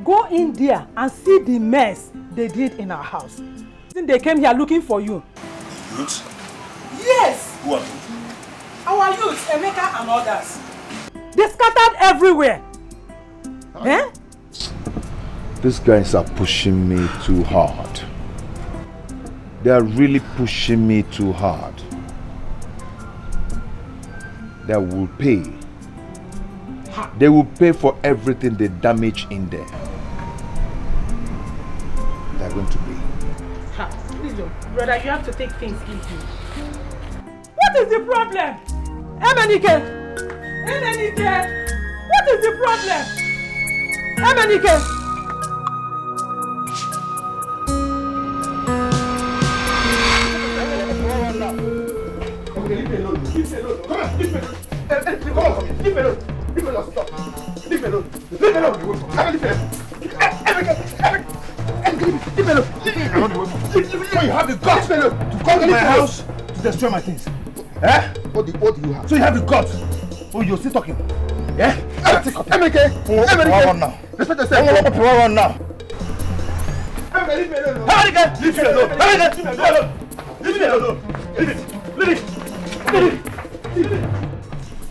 Go in there and see the mess they did in our house. Then they came here looking for you. Ruth, Who are you? Our youth, Emeka and others. They scattered everywhere. Eh? These guys are pushing me too hard. They are really pushing me too hard. They will pay. They will pay for everything they damage in there. They are going to pay. Please, brother, you have to take things easy. What is the problem? Emenike! Emenike! What is the problem? Emenike! Leave me alone. Leave me alone. Come on, leave me alone. Come on, leave me alone. Leave me alone. Stop. Leave me alone. Leave me alone. Leave me alone. Leave me alone. So you have the guts to come to my house to destroy my things. Eh? What do you have? So you have the guts. Oh, you're still talking. Yeah? Emeke. Now. Respect yourself. Run now. Emeke, leave me alone. Emeke, leave me alone. Emeke, leave me alone. Leave it. Leave it.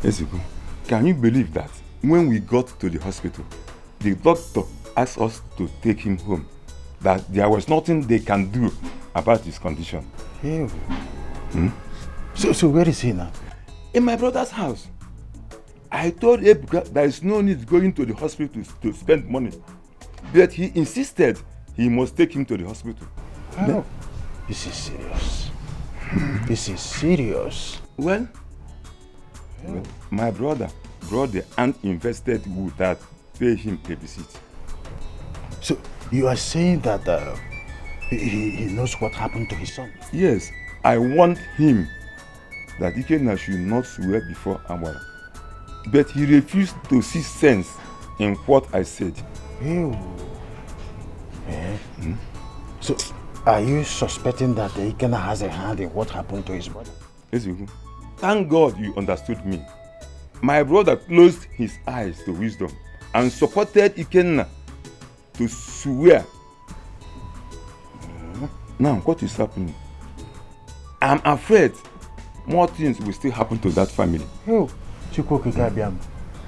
Esiku, can you believe that when we got to the hospital, the doctor asked us to take him home, that there was nothing they can do about his condition? Ew. So where is he now? In my brother's house. I told Ebuka there is no need going to the hospital to spend money, but he insisted he must take him to the hospital. Oh, this is serious. This is serious. Well, my brother brought the uninvested wood that pay him a visit. So you are saying that he knows what happened to his son? Yes, I warned him that Ikenna should not swear before Amara. But he refused to see sense in what I said. Ew. So, are you suspecting that Ikenna has a hand in what happened to his brother? Eziku, thank God you understood me. My brother closed his eyes to wisdom and supported Ikenna to swear. Now, what is happening? I'm afraid more things will still happen to that family. Oh,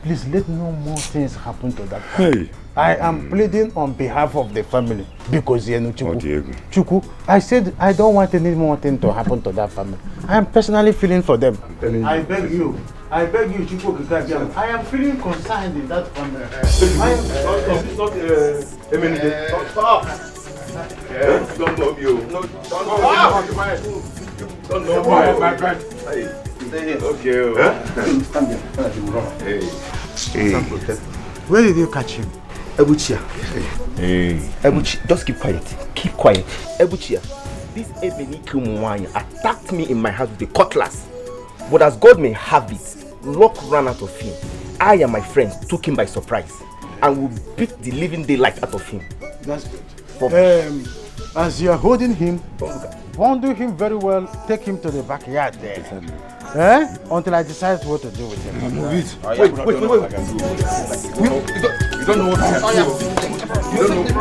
please let no more things happen to that family. Hey. I am pleading on behalf of the family because Chuku, I said I don't want any more thing to happen to that family. I am personally feeling for them. I beg you, Chuku, I am feeling concerned in that family. Stop. Don't know you. No, don't know my friend. Okay. Hey. Where did you catch him? Ebuchia. Hey. Ebuchi, just keep quiet. Keep quiet. Ebuchia, this Ebenike Mwanya attacked me in my house with a cutlass. But as God may have it, luck ran out of him. I and my friends took him by surprise and we beat the living daylight out of him. That's good. As you are holding him, bundle him very well, take him to the backyard there. Until I decide what to do with him. Move it. Wait. You don't know what to do. You don't know.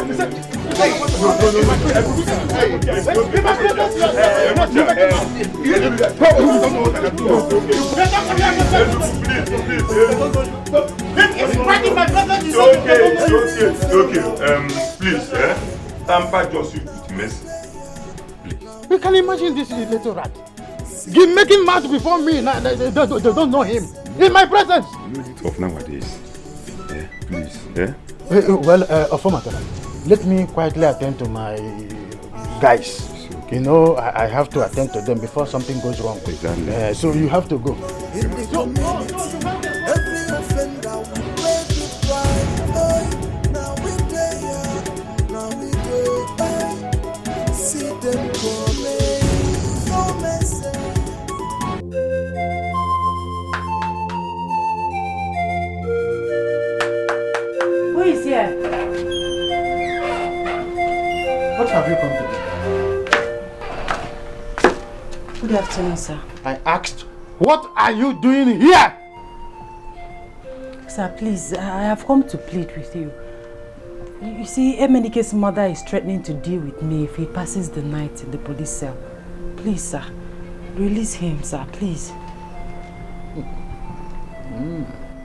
Please, tamper just with mercy. You can imagine this little rat. You're making mad before me. They don't know him. In my presence. You know the tough nowadays. Please. Well, Ofomatala, let me quietly attend to my guys. Okay. You know, I have to attend to them before something goes wrong. Exactly. So you have to go. Who is here? What have you come to do? Good afternoon, sir. I asked, what are you doing here? Sir, please, I have come to plead with you. You see, Emenike's mother is threatening to deal with me if he passes the night in the police cell. Please, sir. Release him, sir, please.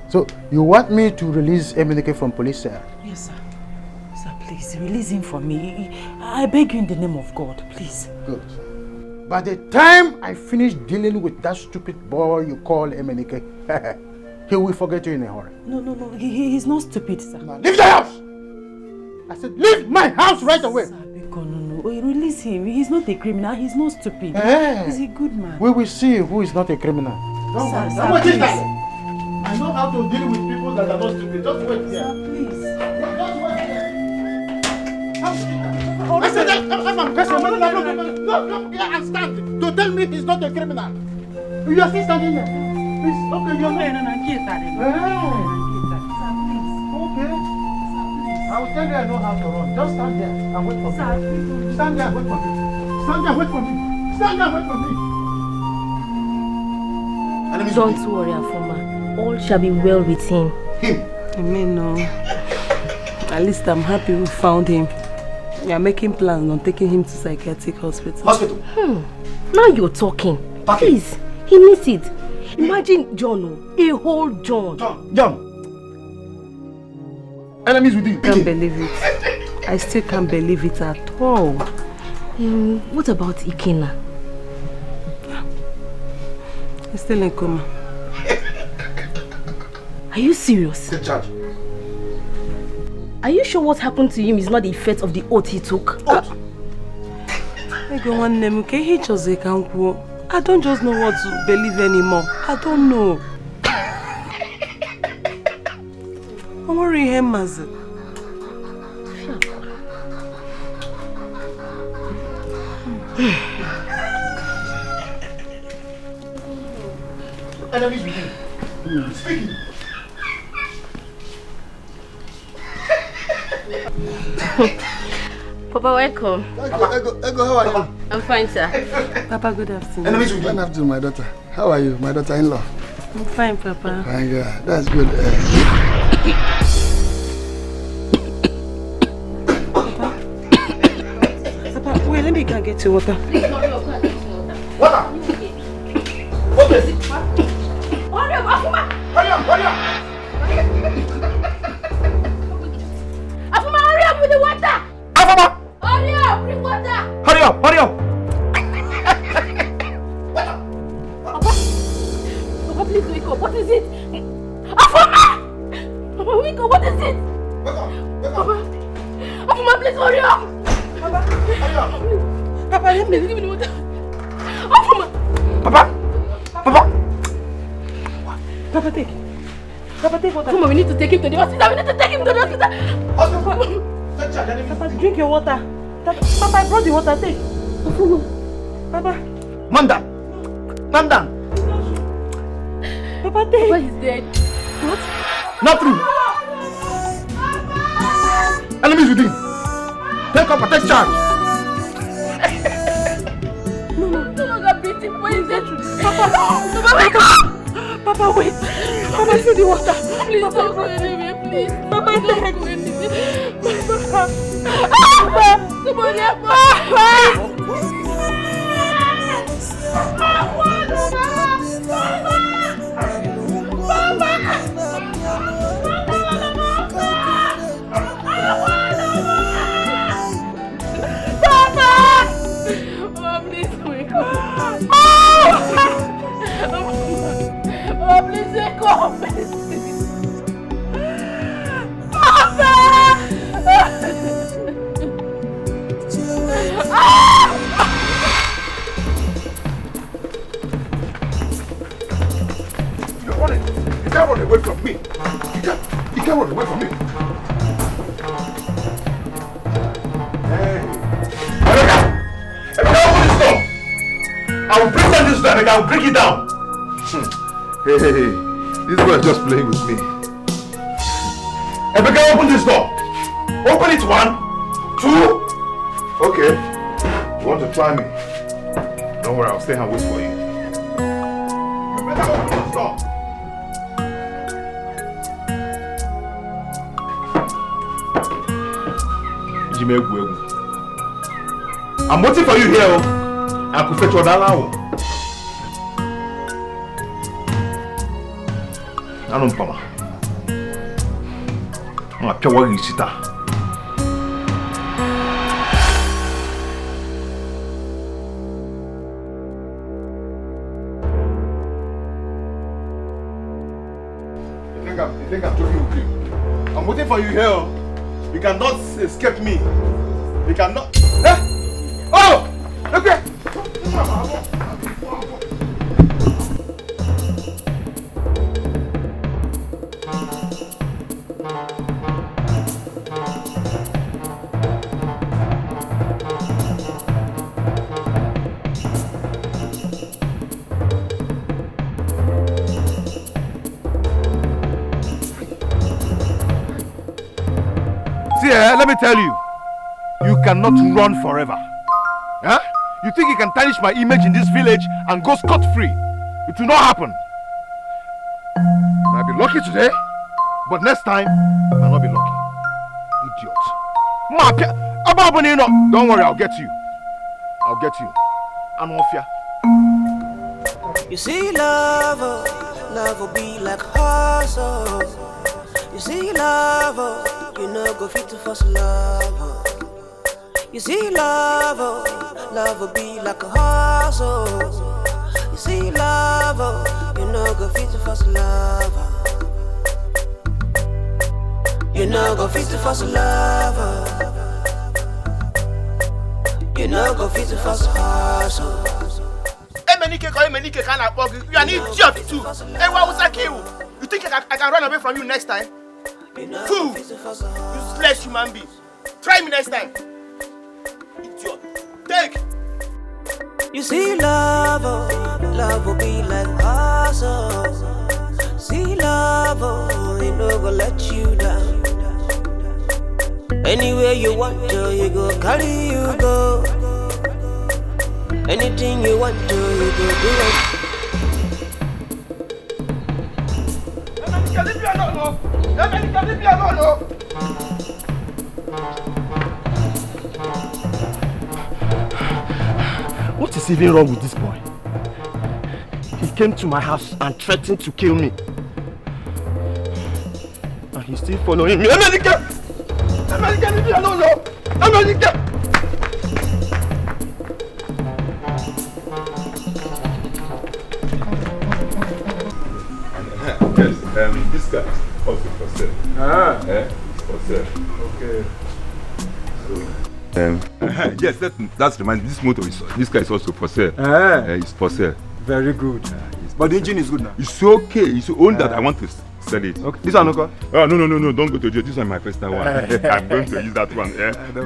So, you want me to release Emenike from police cell? Yes, sir. Sir, please, release him for me. I beg you in the name of God, please. Good. By the time I finish dealing with that stupid boy you call Emenike, he will forget you in a hurry. No, he's not stupid, sir. Now, leave the house! I said, leave my house right away! Sir, no. Release him. He's not a criminal. He's not stupid. He's a good man. We will see who is not a criminal. Don't worry. Sir, I know how to deal with people that are not stupid. Just wait here. Sir, please. Just wait here. I said, I'm person. No, come here and stand. To tell me he's not a criminal. You are still standing there. Please, okay, you're not. Okay. I will tell you I know how to run. Just stand there and wait for me. Stand there and wait for me. Stand there and wait for me. Stand there and wait for me. Don't worry, Afoma. All shall be well with him. Amen, no. At least I'm happy we found him. We are making plans on taking him to psychiatric hospital. Now you're talking. Please, he needs it. Imagine John, a whole John. John. Enemies within. I can't believe it. I still can't believe it at all. What about Ikena? He's still in coma. Are you serious? Take charge. Are you sure what happened to him is not the effect of the oath he took? I don't just know what to believe anymore. I don't know. I'm worried him, Mazi. Enemies within. Speaking. Papa, welcome. Ego, how are you? I'm fine, sir. Papa, good afternoon. Enemies within. Good afternoon, my daughter. How are you, my daughter-in-law? I'm fine, Papa. Fine, girl. That's good. Papa, wait, let me go and get you water. Water? Okay. Hurry up, Afuma! Hurry up! Afuma, hurry up with the water! Afuma! Hurry up, bring water! Hurry up! Papa, please wake up. What is it? Afuma! Papa, wake up. What is it? Papa, Afuma, please hurry up! Papa, hurry up! Papa, let me give me the water. Afuma! Papa, take water. Afuma, we need to take him to the hospital. Papa, drink your water. Papa, I brought the water. Take. Afuma. Papa. Man down. Papa, take. Papa is dead. What? Not true. Enemies within. Take up and take charge. No longer beat him. Why is that? Papa, wait. Papa, see the water. Please don't go anywhere, please. Papa, don't go anywhere. Papa, somebody help me. You can't run away from me. You can't run away from me. Hey, open this door. I will break down this door and I will break it down. Hey, this boy is just playing with me. Emeka, open this door. Open it 1, 2. Okay. You want to try me? Don't worry, I'll stay and wait for you. You better open this door. I'm waiting for you here. I could fetch your dollar. Ano mpama. Ma pia wagi sita. You think I'm joking with you? I'm waiting for you here. You cannot escape me. You cannot. Eh? Oh! Okay! Let me tell you, you cannot run forever. Huh? You think you can tarnish my image in this village and go scot-free? It will not happen. You might be lucky today, but next time, you might not be lucky. Idiot. Don't worry, I'll get you. I'll get you. I'm off ya. You see, love will be like hustle. You see, love, you know, go fit to first love. You see, love will be like a hustle. You see, love, you know, go fit to first love. You know, go fit to first love. You know, go fit to first hustle. You are an idiot too. Hey, what was I kill? You think I can run away from you next time? Fool! Useless human being. Try me next time. Idiot. Take! You see, love will be like hustle. See, love, you know, go let you down. Anywhere you want to, you go carry you go. Anything you want to, you go do it. Leave me alone, leave me alone. What is even wrong with this boy? He came to my house and threatened to kill me. And he's still following me. America, leave me alone, no. America. Yes, this guy is also for sale. It's for sale. Okay. So, yes, that's reminds me. This car is also for sale. It's for sale. Very good. But the engine is good now. It's okay. It's only that I want to sell it. Okay. This one, okay? Oh, no. Don't go to jail. This one is my personal one. I'm going to use that one.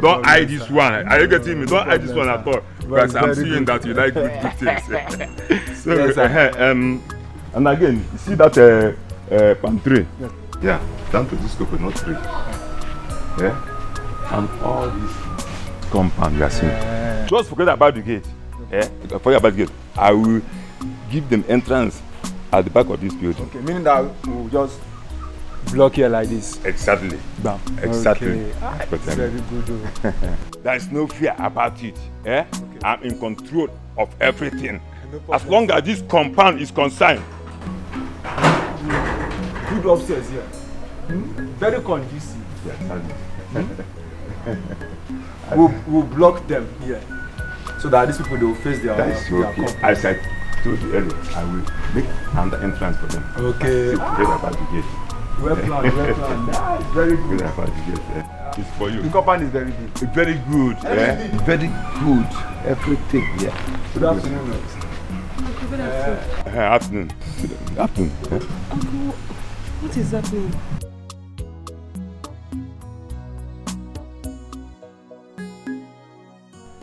Don't hide this one. Are you getting me? Don't hide this one at all. Because I'm seeing that you like good things. So, yes, and again, you see that palm tree? Yes. Yeah, down to this coconut tree. Yeah? And all this compound you are seeing. Just forget about the gate. Forget about the gate. I will give them entrance at the back of this building. Okay, meaning that we'll just block here like this. Exactly. Bam. Exactly. Okay. That's very good. There is no fear about it. Okay. I'm in control of everything. No, as long as this compound is concerned. Good upstairs here. Very conducive. We'll block them here so that these people will face their okay. As I told you earlier, I will make another entrance for them. Okay. Forget about the gate. Well planned. Very good. Forget about the gate. It's for you. The compound is very big. Very good. Very good. Everything. Yeah. Good afternoon. Good afternoon. Afternoon. Afternoon. Uncle, what is happening?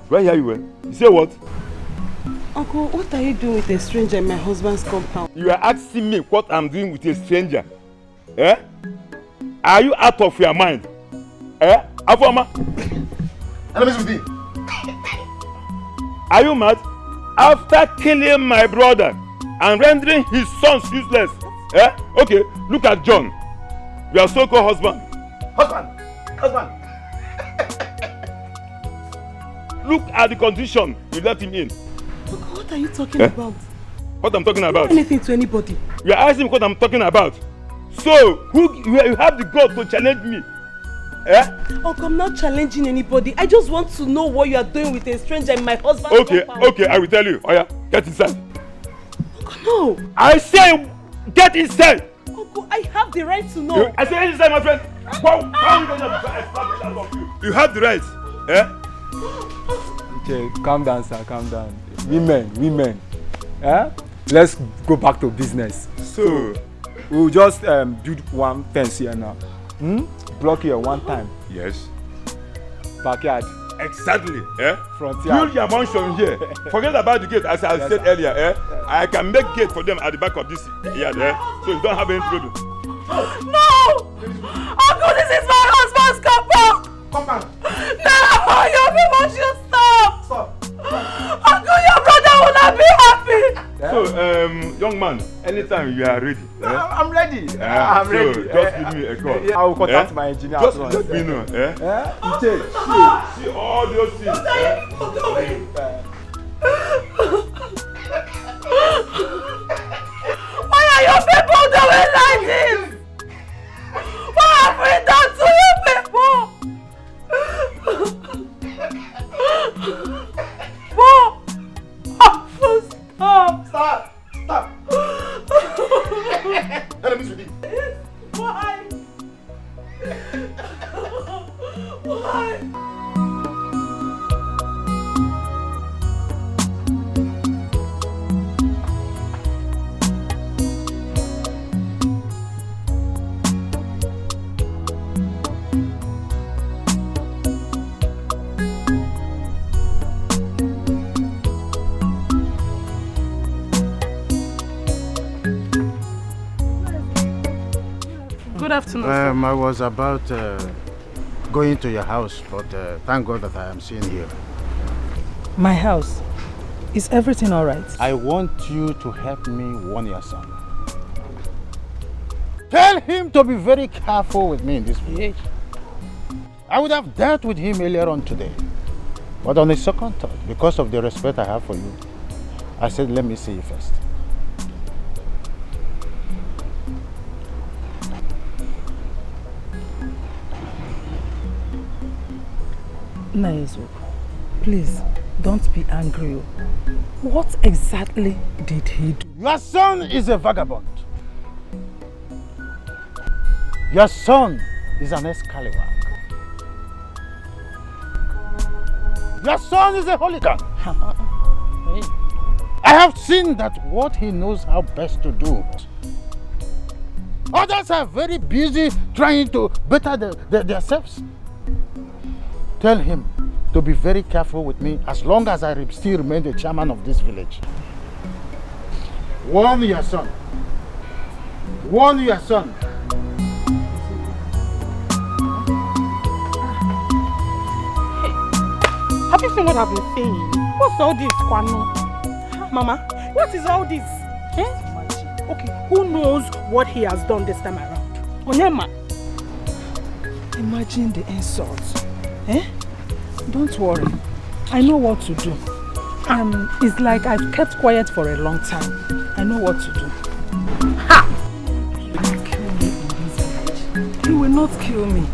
Where are you? You say what? Uncle, what are you doing with a stranger in my husband's compound? You are asking me what I'm doing with a stranger. Are you out of your mind? Afoma? Are you mad? After killing my brother and rendering his sons useless. Okay, look at John. Your so-called husband. Husband. Look at the condition you let him in. Uncle, what are you talking about? What I'm talking about? Don't do anything to anybody. You are asking me what I'm talking about. So, you have the gall to challenge me? Eh? Uncle, I'm not challenging anybody. I just want to know what you are doing with a stranger in my husband's compound. Okay, I will tell you. Oh yeah, get inside. Uncle, no. I say, get inside. Uncle, I have the right to know. I say, get inside, my friend. How are you going to establish that of you? You have the right. Eh? Okay, calm down, sir, calm down. Women. Eh? Let's go back to business. So we'll just build one fence here now. Block here one time. Yes. Backyard. Exactly. Eh? Frontier. Build your mansion here. Forget about the gate, as I said earlier. Eh? I can make gate for them at the back of this yard. Eh? So you don't have any problem. No! Uncle, this is my husband's compound! Compound? No! Your people should stop! Uncle, your brother will not be happy! So, young man, anytime you are ready. I'm ready. I'm ready. So just give me a call. I will contact my engineer. Just let me know. See all those things. Why are your people doing like this? What have we done to you people? Stop! Enemies with you. Why? Why? Good afternoon. I was about going to your house, but thank God that I am seeing you. My house? Is everything alright? I want you to help me warn your son. Tell him to be very careful with me in this village. I would have dealt with him earlier on today. But on a second thought, because of the respect I have for you, I said, let me see you first. Naizu, please don't be angry. What exactly did he do? Your son is a vagabond. Your son is an Escalation. Your son is a hooligan. I have seen that what he knows how best to do. Others are very busy trying to better themselves. Tell him to be very careful with me as long as I still remain the chairman of this village. Warn your son. Warn your son. Have you seen what I've been saying? What's all this, Kwano? Mama, what is all this? Eh? Okay, who knows what he has done this time around? Onyema. Imagine the insults. Eh? Don't worry. I know what to do. It's like I've kept quiet for a long time. I know what to do. Ha! He will not kill me in this village. He will not kill me.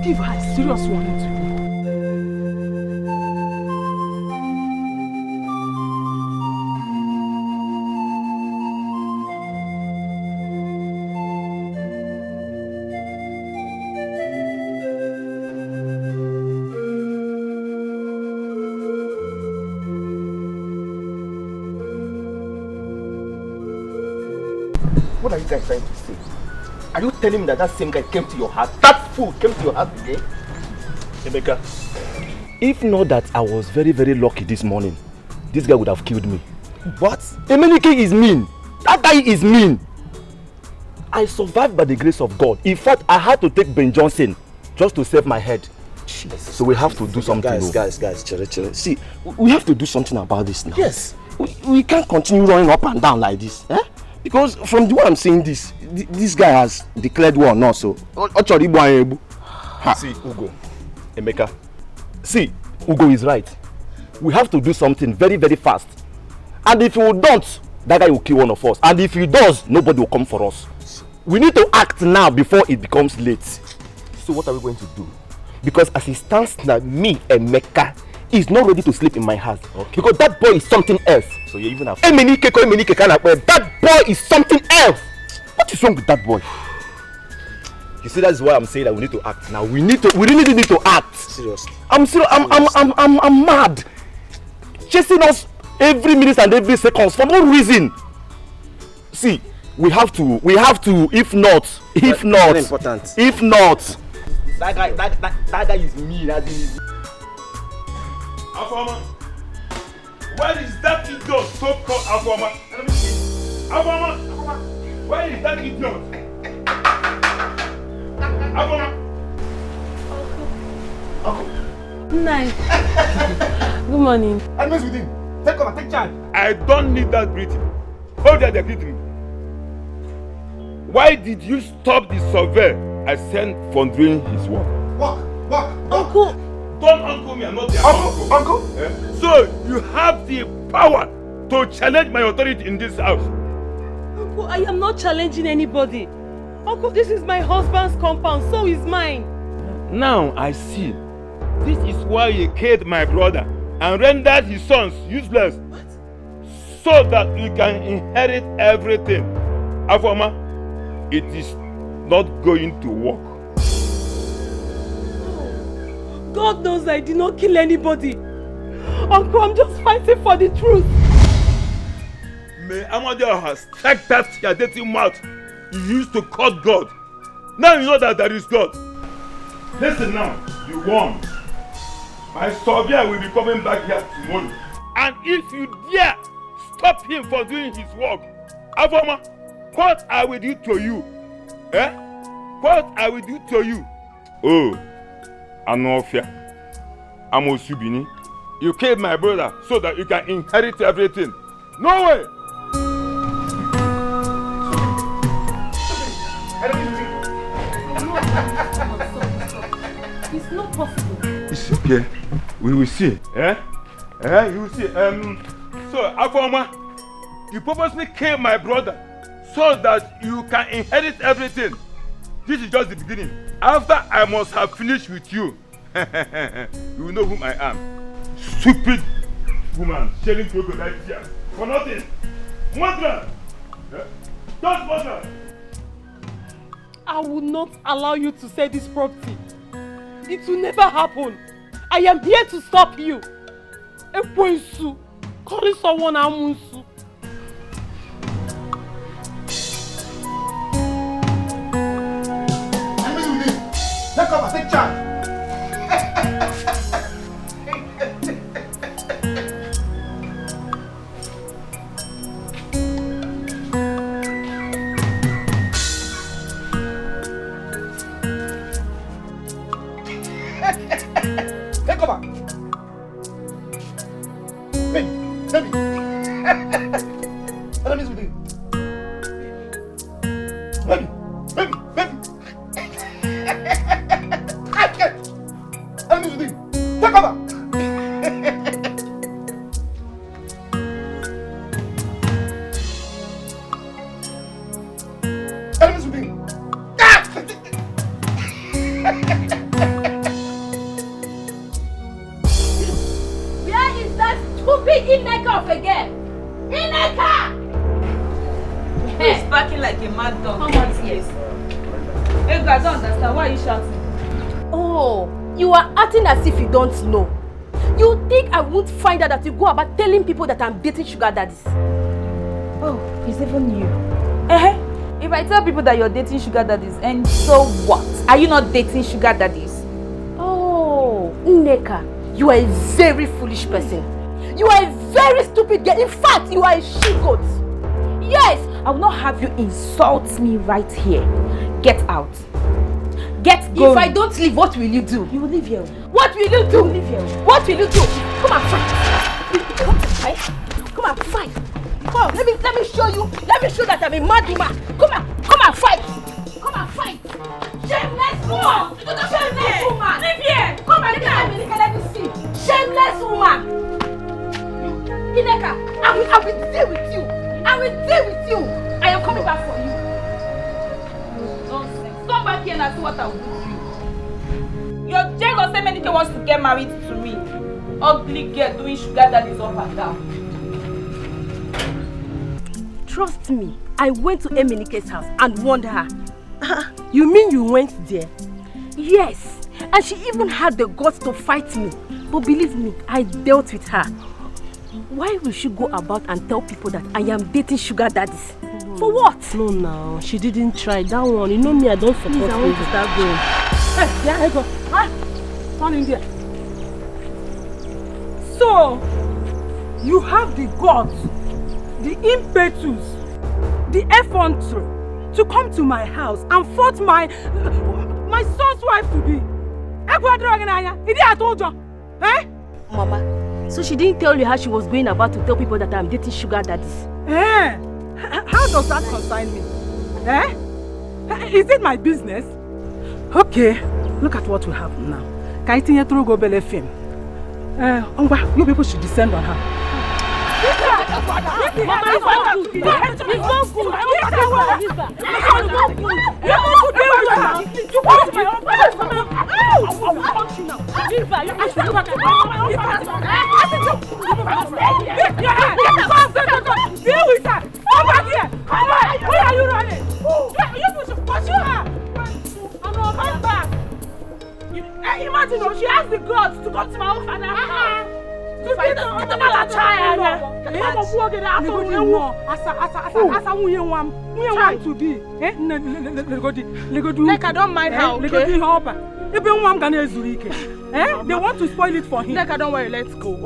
Give her a serious warning to you. What are you guys trying to say? Are you telling me that that same guy came to your house? That fool came to your house again? Emeka, if not that I was very, very lucky this morning, this guy would have killed me. What? Emenike is mean. That guy is mean. I survived by the grace of God. In fact, I had to take Ben Johnson just to save my head. Jeez. So we have to do something. Guys, chill. See, we have to do something about this now. Yes. We can't continue running up and down like this. Eh? Because from the way I'm saying this guy has declared war now. So, see, Ugo, Emeka. See, Ugo is right. We have to do something very, very fast. And if we don't, that guy will kill one of us. And if he does, nobody will come for us. We need to act now before it becomes late. So what are we going to do? Because as it stands now, me, Emeka, is not ready to sleep in my house. Okay. Because that boy is something else. So you even have... That boy is something else. What is wrong with that boy? You see, that's why I'm saying that we need to act now. We really need to act. Seriously. I'm mad. Chasing us every minute and every second for no reason. See, we have to. If not, very important. If not, that guy is mean. Afoma, where is that idiot so-called Afoma? Let me see. Afoma, where is that idiot? Afoma. Nice. Good morning. I mess with him. Take cover, take charge. I don't need that greeting. Hold that greeting. Why did you stop the survey I sent for doing his work? Walk. Uncle. Don't uncle me, I'm not the uncle. Eh? So you have the power to challenge my authority in this house. Uncle, I am not challenging anybody. Uncle, this is my husband's compound, so is mine. Now I see. This is why he killed my brother and rendered his sons useless. What? So that we can inherit everything. Afoma, it is not going to work. God knows I did not kill anybody. Uncle, I'm just fighting for the truth. May Amadeo has stuck that your dirty mouth you used to cut God. Now you know that there is God. Listen now, you won. My surveyor will be coming back here tomorrow. And if you dare stop him from doing his work, Afoma, what I will do to you? Eh? What I will do to you? Oh, Anofia, Amosubini, you killed my brother so that you can inherit everything. No way! It's not possible. It's okay. We will see. You will see. So, Afoma, you purposely killed my brother so that you can inherit everything. This is just the beginning. After I must have finished with you, you will know whom I am. Stupid woman, sharing crocodile tears for nothing. Mother! Just mother! I will not allow you to sell this property. It will never happen. I am here to stop you. Ekwensu, calling someone Amunsu. Take cover, take charge. Take cover. Baby. Enemies with you. Baby. Enemies with you. Take cover. Enemies with you. Where is that stupid Inlove again? Inlove! He's barking like a mad dog. Come on, yes. Hey, I don't understand. Why are you shouting? Oh, you are acting as if you don't know. You think I won't find out that you go about telling people that I'm dating sugar daddies? Oh, it's even you. If I tell people that you're dating sugar daddies, and so what? Are you not dating sugar daddies? Oh, Nneka, you are a very foolish person. You are a very stupid girl. In fact, you are a she-goat. Yes, I will not have you insult me right here. Get out. Get going. If I don't leave, what will you do? You will leave here. What will you do? You will leave here. What will you do? Come and fight. You want to fight? Come and fight. Come on, let me show you. Let me show that I'm a mad woman. Come and fight. Come and fight. Shameless woman. Shameless woman. Leave here. Come and let me see. Shameless woman. Nneka, I will deal with you. I will deal with you. I am coming back for you. Nonsense. Come back here and see what I will do to you. Your jealous Emenike wants to get married to me. Ugly girl doing sugar daddies up and down. Trust me, I went to Emenike's house and warned her. You mean you went there? Yes, and she even had the guts to fight me. But believe me, I dealt with her. Why will she go about and tell people that I am dating sugar daddies? For what? No, she didn't try that one. You know me, I don't support you. I want to start going. Hey, yeah, I go. Turn in there. So, you have the guts, the impetus, the effrontery to come to my house and force my son's wife to be. I told you. Eh? Mama, so she didn't tell you how she was going about to tell people that I'm dating sugar daddies? Eh? How does that concern me? Eh? Is it my business? Okay, look at what we have now. Can you think you through go bele film? You people should descend on her. Mama, it's not good. It's not good. Deal with her. Come back here. Come on. Where are you running? You should pursue her. Come back. Imagine, she has the guts to come to my own father's house. Get the man child. Like I don't mind how, okay? They want to spoil it for him. Like I don't worry, let's go.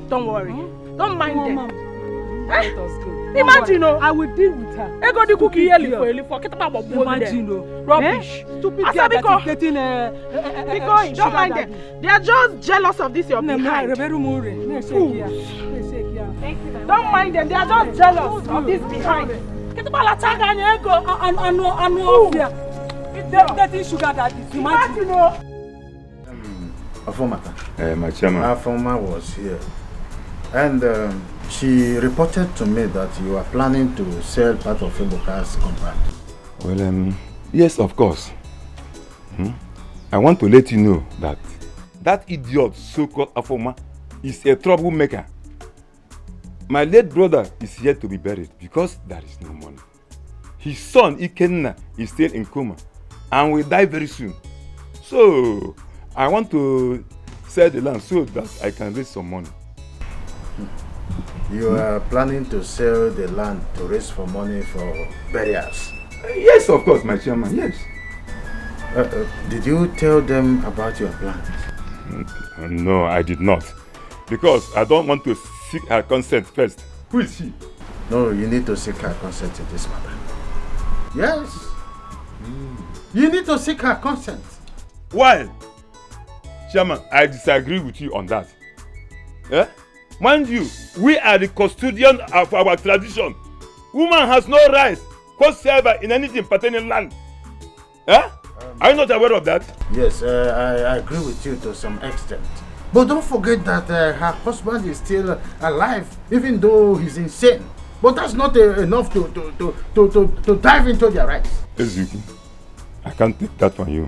Don't worry. Don't mind them. Let us go. Imagine, I will deal with her. I got the cookie here for Imagine, rubbish. Stupid girl that is getting don't mind them. They are just jealous of this your behind. Don't mind them. They are just jealous of this behind. Dating sugar daddies. Imagine. Afomata. My chairman. Afoma was here. And she reported to me that you are planning to sell part of Ebuka's compound. Well, yes, of course. I want to let you know that idiot, so-called Afoma, is a troublemaker. My late brother is yet to be buried because there is no money. His son, Ikenna, is still in coma and will die very soon. So, I want to sell the land so that I can raise some money. You are planning to sell the land to raise for money for burials? Yes, of course, my chairman, yes. Did you tell them about your plans? No, I did not. Because I don't want to seek her consent first. Who is she? No, you need to seek her consent in this matter. Yes. You need to seek her consent. Why? Chairman, I disagree with you on that. Eh? Mind you, we are the custodian of our tradition. Woman has no rights whatsoever in anything pertaining land. Eh? Are you not aware of that? Yes, I agree with you to some extent. But don't forget that her husband is still alive, even though he's insane. But that's not enough to dive into their rights. Ezekiel, I can't take that from you.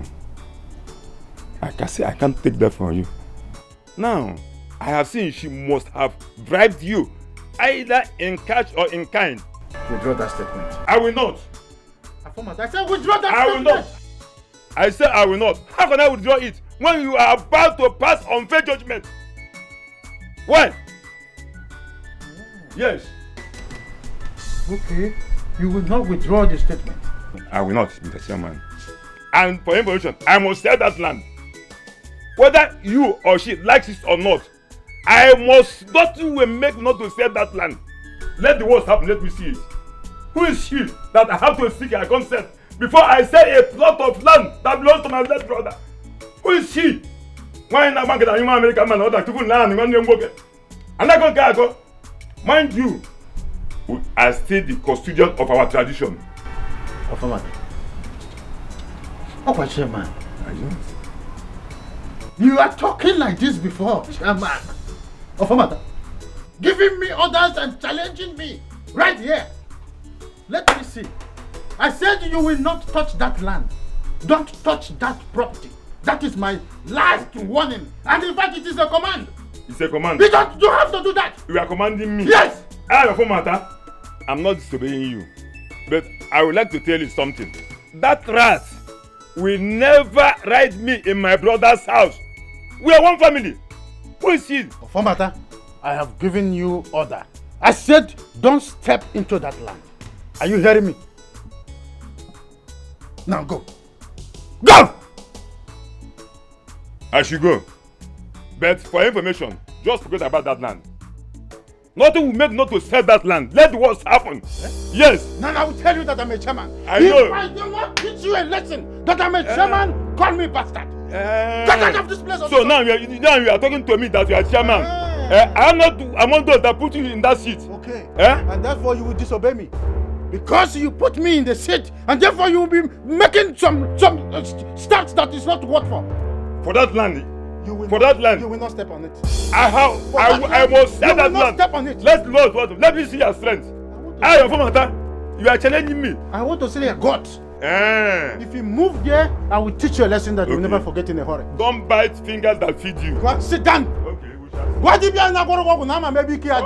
I can't take that from you. Now, I have seen she must have bribed you, either in cash or in kind. Withdraw that statement. I will not. I said withdraw that statement. I will not. I said I will not. How can I withdraw it when you are about to pass unfair judgment? When? Yes. Okay. You will not withdraw the statement. I will not, Mr. Chairman. And for information, I must sell that land. Whether you or she likes it or not, I must not make not to sell that land. Let the worst happen, let me see it. Who is she that I have to seek her consent before I sell a plot of land that belongs to my late brother? Who is she? Why not market a human American man or that people land in one young worker? And I go. Mind you, we are still the custodian of our tradition. Chairman. You are talking like this before, Chairman. Giving me orders and challenging me right here. Let me see. I said you will not touch that land. Don't touch that property. That is my last warning. And in fact, it is a command. It's a command. You have to do that. You are commanding me. Yes. I'm not disobeying you. But I would like to tell you something. That rat will never ride me in my brother's house. We are one family. Who is he? Ofomata, I have given you order. I said don't step into that land. Are you hearing me? Now go. Go! I should go. But for information, just forget about that land. Nothing will make not to sell that land. Let the worst happen. Yes. Now I will tell you that I'm a chairman. I know. If I do not teach you a lesson that I'm a chairman, call me bastard. Get out of this place. So now you are talking to me that you are chairman. I am not among those that put you in that seat. Okay. And therefore you will disobey me. Because you put me in the seat, and therefore you will be making some steps that is not worth for. For that land. You will not step on it. I must sell that land. You will not step on it. Let me see your strength. You are challenging me. I want to see your guts. If you move there, I will teach you a lesson that you will never forget in a hurry. Don't bite fingers that feed you. Go sit down. Okay, we shall see.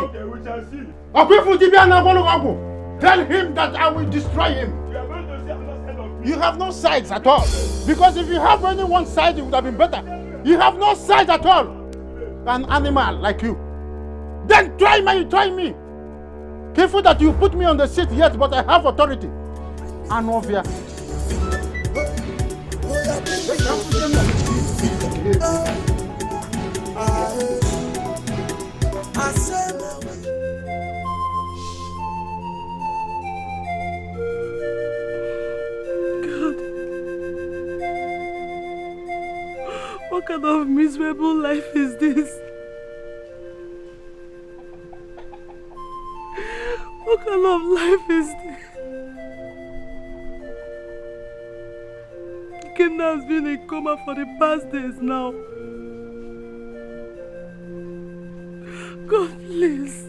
Okay, we shall see. Tell him that I will destroy him. You are going to say I'm not scared of You have no sides at all. Because if you have only one side, it would have been better. You have no sides at all. An animal like you. Then try me. Careful that you put me on the seat, yes, but I have authority. Anovia. What kind of miserable life is this? What kind of life is this? Kenna has been in coma for the past days now. God, please.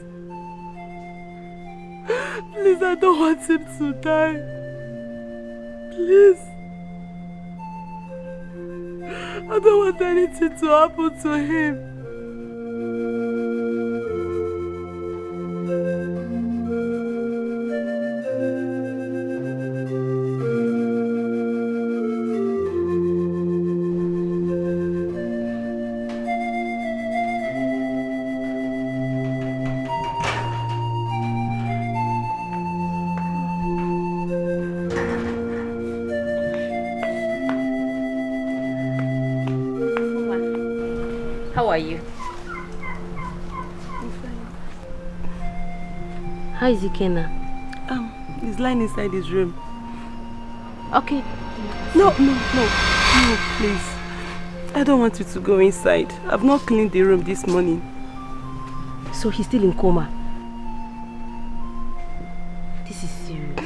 Please, I don't want him to die. Please. I don't want anything to happen to him. How are you? I'm fine. How is Ikenna? He's lying inside his room. Okay. No, please. I don't want you to go inside. I've not cleaned the room this morning. So he's still in coma? This is serious.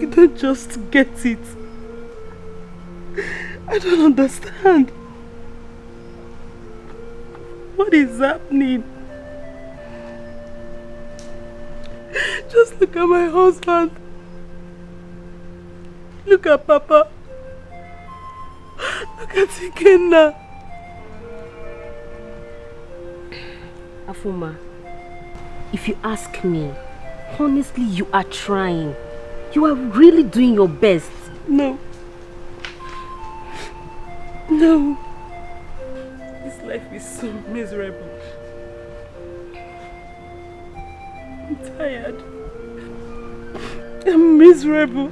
You don't just get it. I don't understand. What is happening? Just look at my husband. Look at Papa. Look at Ikenna. Afuma, if you ask me, honestly, you are trying. You are really doing your best. No. No. This life is so miserable. tired. I'm miserable.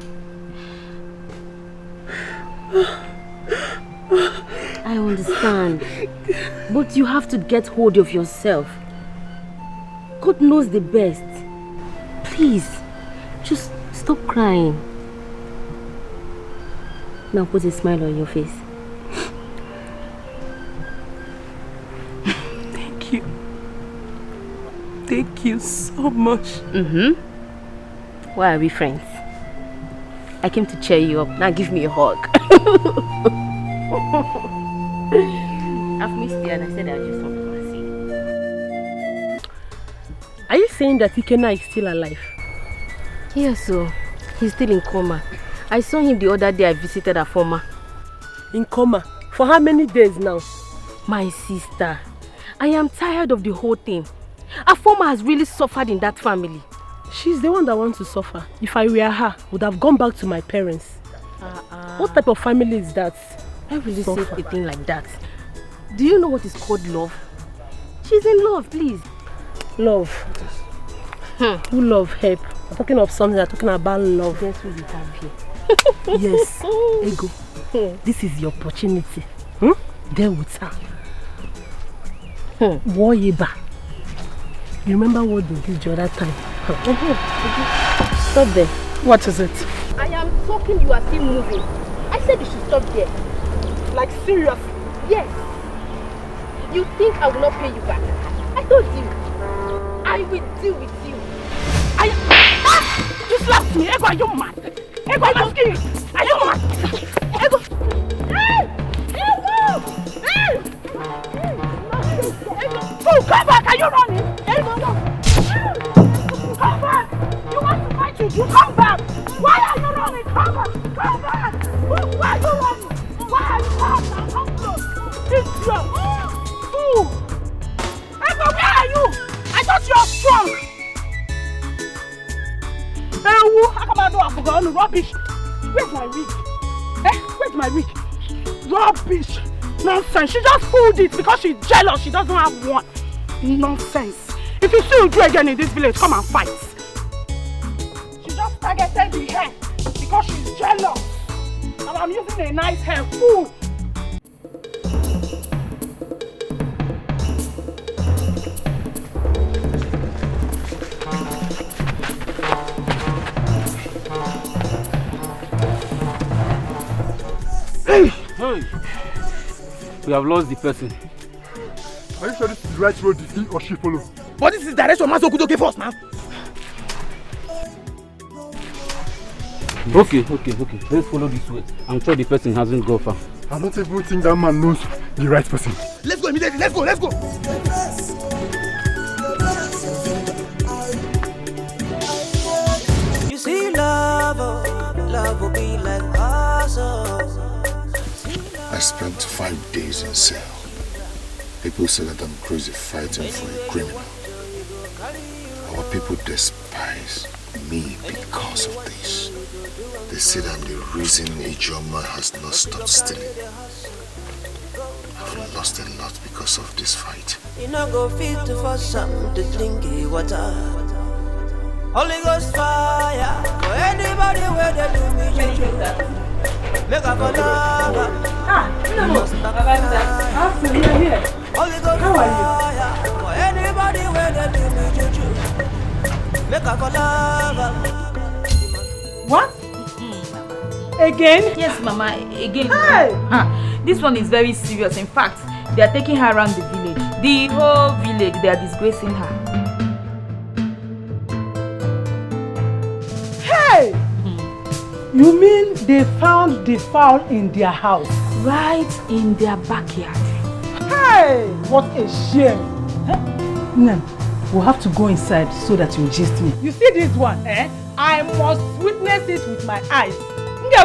I understand. But you have to get hold of yourself. God knows the best. Please, just stop crying. Now put a smile on your face. Thank you. Thank you so much. Why are we friends? I came to cheer you up. Now give me a hug. I've missed you and I said I just want to come and see. Are you saying that Ikena is still alive? Yes, so he's still in coma. I saw him the other day I visited Afoma. In coma? For how many days now? My sister, I am tired of the whole thing. Afoma has really suffered in that family. She's the one that wants to suffer. If I were her, I would have gone back to my parents. What type of family is that? I really say a thing like that. Do you know what is called love? She's in love, please. Love? Who love help? I'm talking of something, I'm talking about love. Guess who we have here? Yes, Ego. This is your opportunity. Deal with her. Woyeba. You remember what they did the other time? Stop there. What is it? I am talking, you are still moving. I said you should stop there. Like seriously? Yes. You think I will not pay you back? I told you. I will deal with you. You slapped me! Ego, are you mad? Ego, I'm asking you! Are you mad? Ego! Hey! Ego! Hey! Oh, come back! Are you running? Ego, no! Come back! You want to fight you? You come back! Why are you running? Come back! Come back! Why are you running? Why are you running? Come close! This strong! Ego, where are you? I thought you were strong! How come I know I forgot? Rubbish! Where's my wig? Where's my wig? Rubbish! Nonsense! She just pulled it because she's jealous. She doesn't have one. Nonsense! If you still do again in this village, come and fight. She just targeted the hair because she's jealous. And I'm using a nice hair. Fool! Hey! We have lost the person. Are you sure this is the right road he or she follow? But this is the direction Mazokudo gave us now. Okay. Let's follow this way. I'm sure the person hasn't gone far. I don't even think that man knows the right person. Let's go immediately. Let's go. You see love will be like us. I spent 5 days in cell. People say that I'm crazy fighting for a criminal. Our people despise me because of this. They say that I'm the reason Ijoma has not stopped stealing. I've lost a lot because of this fight. You not go fit for some to drink water. Holy Ghost fire for anybody where they do me. Make up for love. Holy Ghost fire for anybody where they do me. Make up for love. What? Again? Yes, Mama, again. Hey! This one is very serious. In fact, they are taking her around the village. The whole village, they are disgracing her. Hey! You mean they found the fowl in their house? Right in their backyard. Hey! What a shame. Nam, we'll have to go inside so that you gist me. You see this one, I must witness it with my eyes.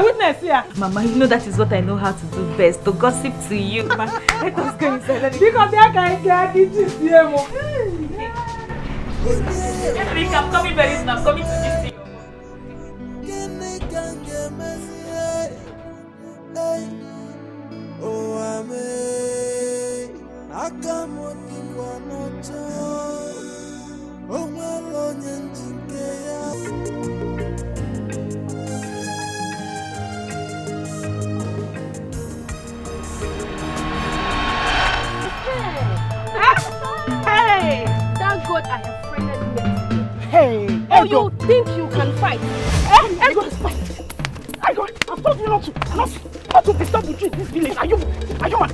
Witness here. Mama, you know that is what I know how to do best, to gossip to you. Let us go inside. Because I can't get it. I'm coming very soon. I'm coming to this thing. Oh, you think you can fight? I go fight. I've told you not to disturb with you in this village. Are you mad? Are you mad?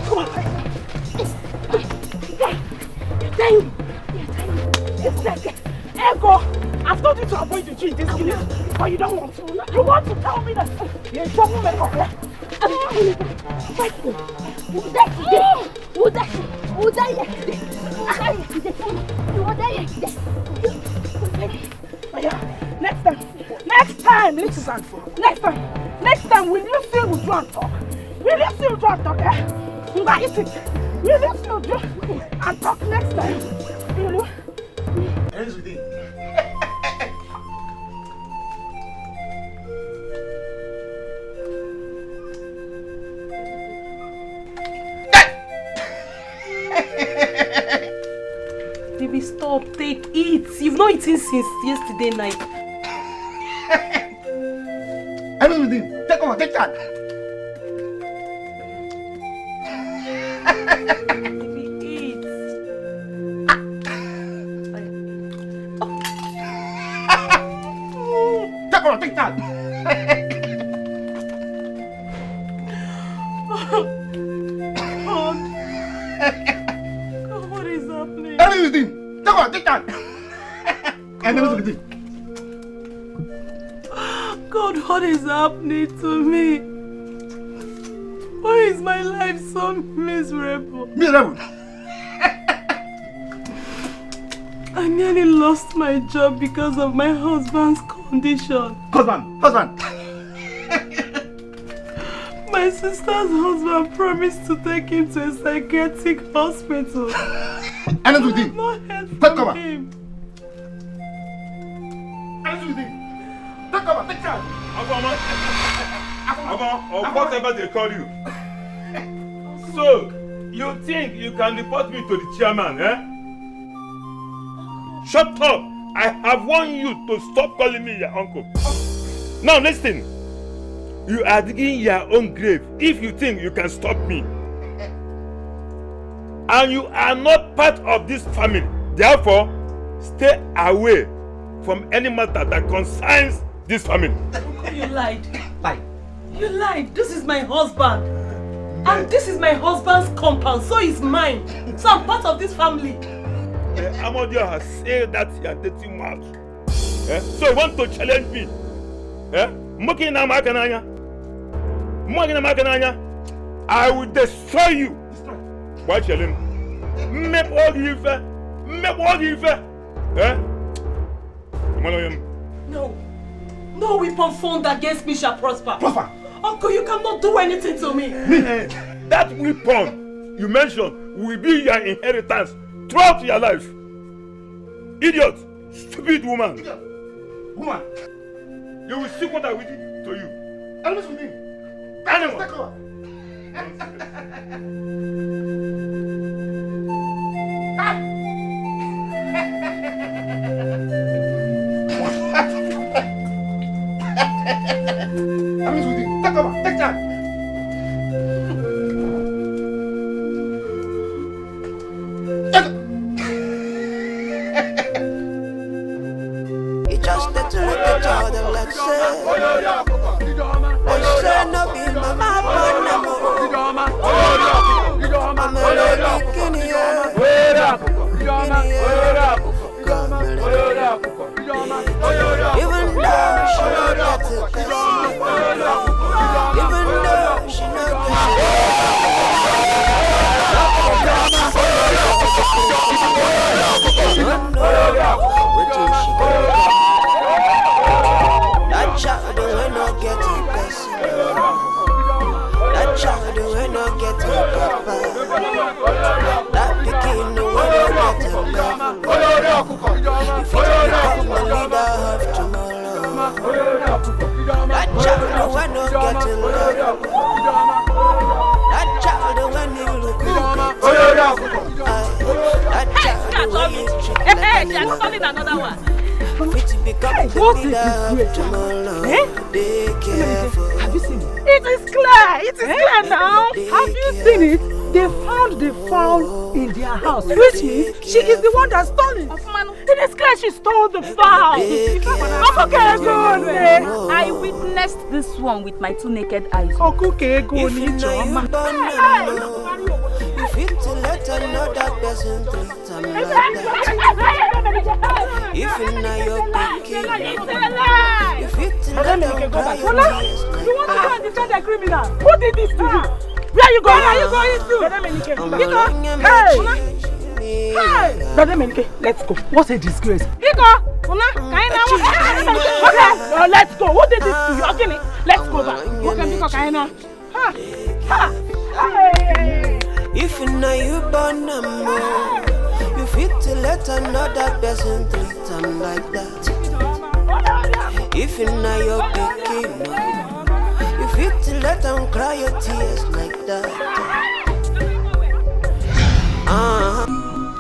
Come on. You're dying. It's like Ego. I've told you to avoid the tree in this village, but you don't want to. You want to tell me that you're a troublemaker, yeah? Fight me. We'll die today. We'll die yesterday. You will die yesterday. Next time, listen. Next time, will you sit with you and talk? Will you sit with you and talk, eh? Will you sit with you and talk next time? Will you? Baby, stop. Eat. You've not eaten since yesterday night. Everything. Take over. Take that. Baby, eat. Take over. Take that. What is happening? Everything. Take over. Take that. Everything. God, what is happening to me? Why is my life so miserable? Miserable? I nearly lost my job because of my husband's condition. Husband. My sister's husband promised to take him to a psychiatric hospital. And with him. Not heard Take from over. him. Take over. Take that. Or whatever they call you. So, you think you can report me to the chairman, eh? Shut up! I have warned you to stop calling me your uncle. Now listen. You are digging your own grave if you think you can stop me. And you are not part of this family. Therefore, stay away from any matter that concerns this family. You lied. You lied. This is my husband. And this is my husband's compound, so it's mine. So I'm part of this family. Amodio has said that you are dating mouth. So you want to challenge me? I will destroy you. Why challenge? No weapon formed against me shall prosper. Uncle, you cannot do anything to me. That weapon you mentioned will be your inheritance throughout your life. Idiot! Stupid woman! Woman! You will see what I will do to you. Animals with me. Animal! Animals with me. Take over. Take that. Let's say no be mama panamo. I'm a lady Kenya. Even though she not get to even though she not that child will not get to person. That child will not get to papa. That pikin will not get to level. If it become the leader of tomorrow, that child will not get to level. That child when you look good, that child when you treat like another one. What is this? Have you seen it? It is clear. It is clear now. Have you seen it? They found the fowl in their house, which means she is the one that stole it. It is clear she stole the fowl. I witnessed this one with my 2 naked eyes. If you fit to let another person treat them like that. If you know you're picking, you fit to let them cry. You want to go and defend the criminal? Who did this to you? Where are you going? Where are you going to? Hey! Brother Menike, let's go. What a disgrace. Okay, let's go. Who did this to you? Okay, let's go back. If you know you born a man, you fit to let another person treat them like that. If you know you're picking up, you fit to let them cry your tears like that.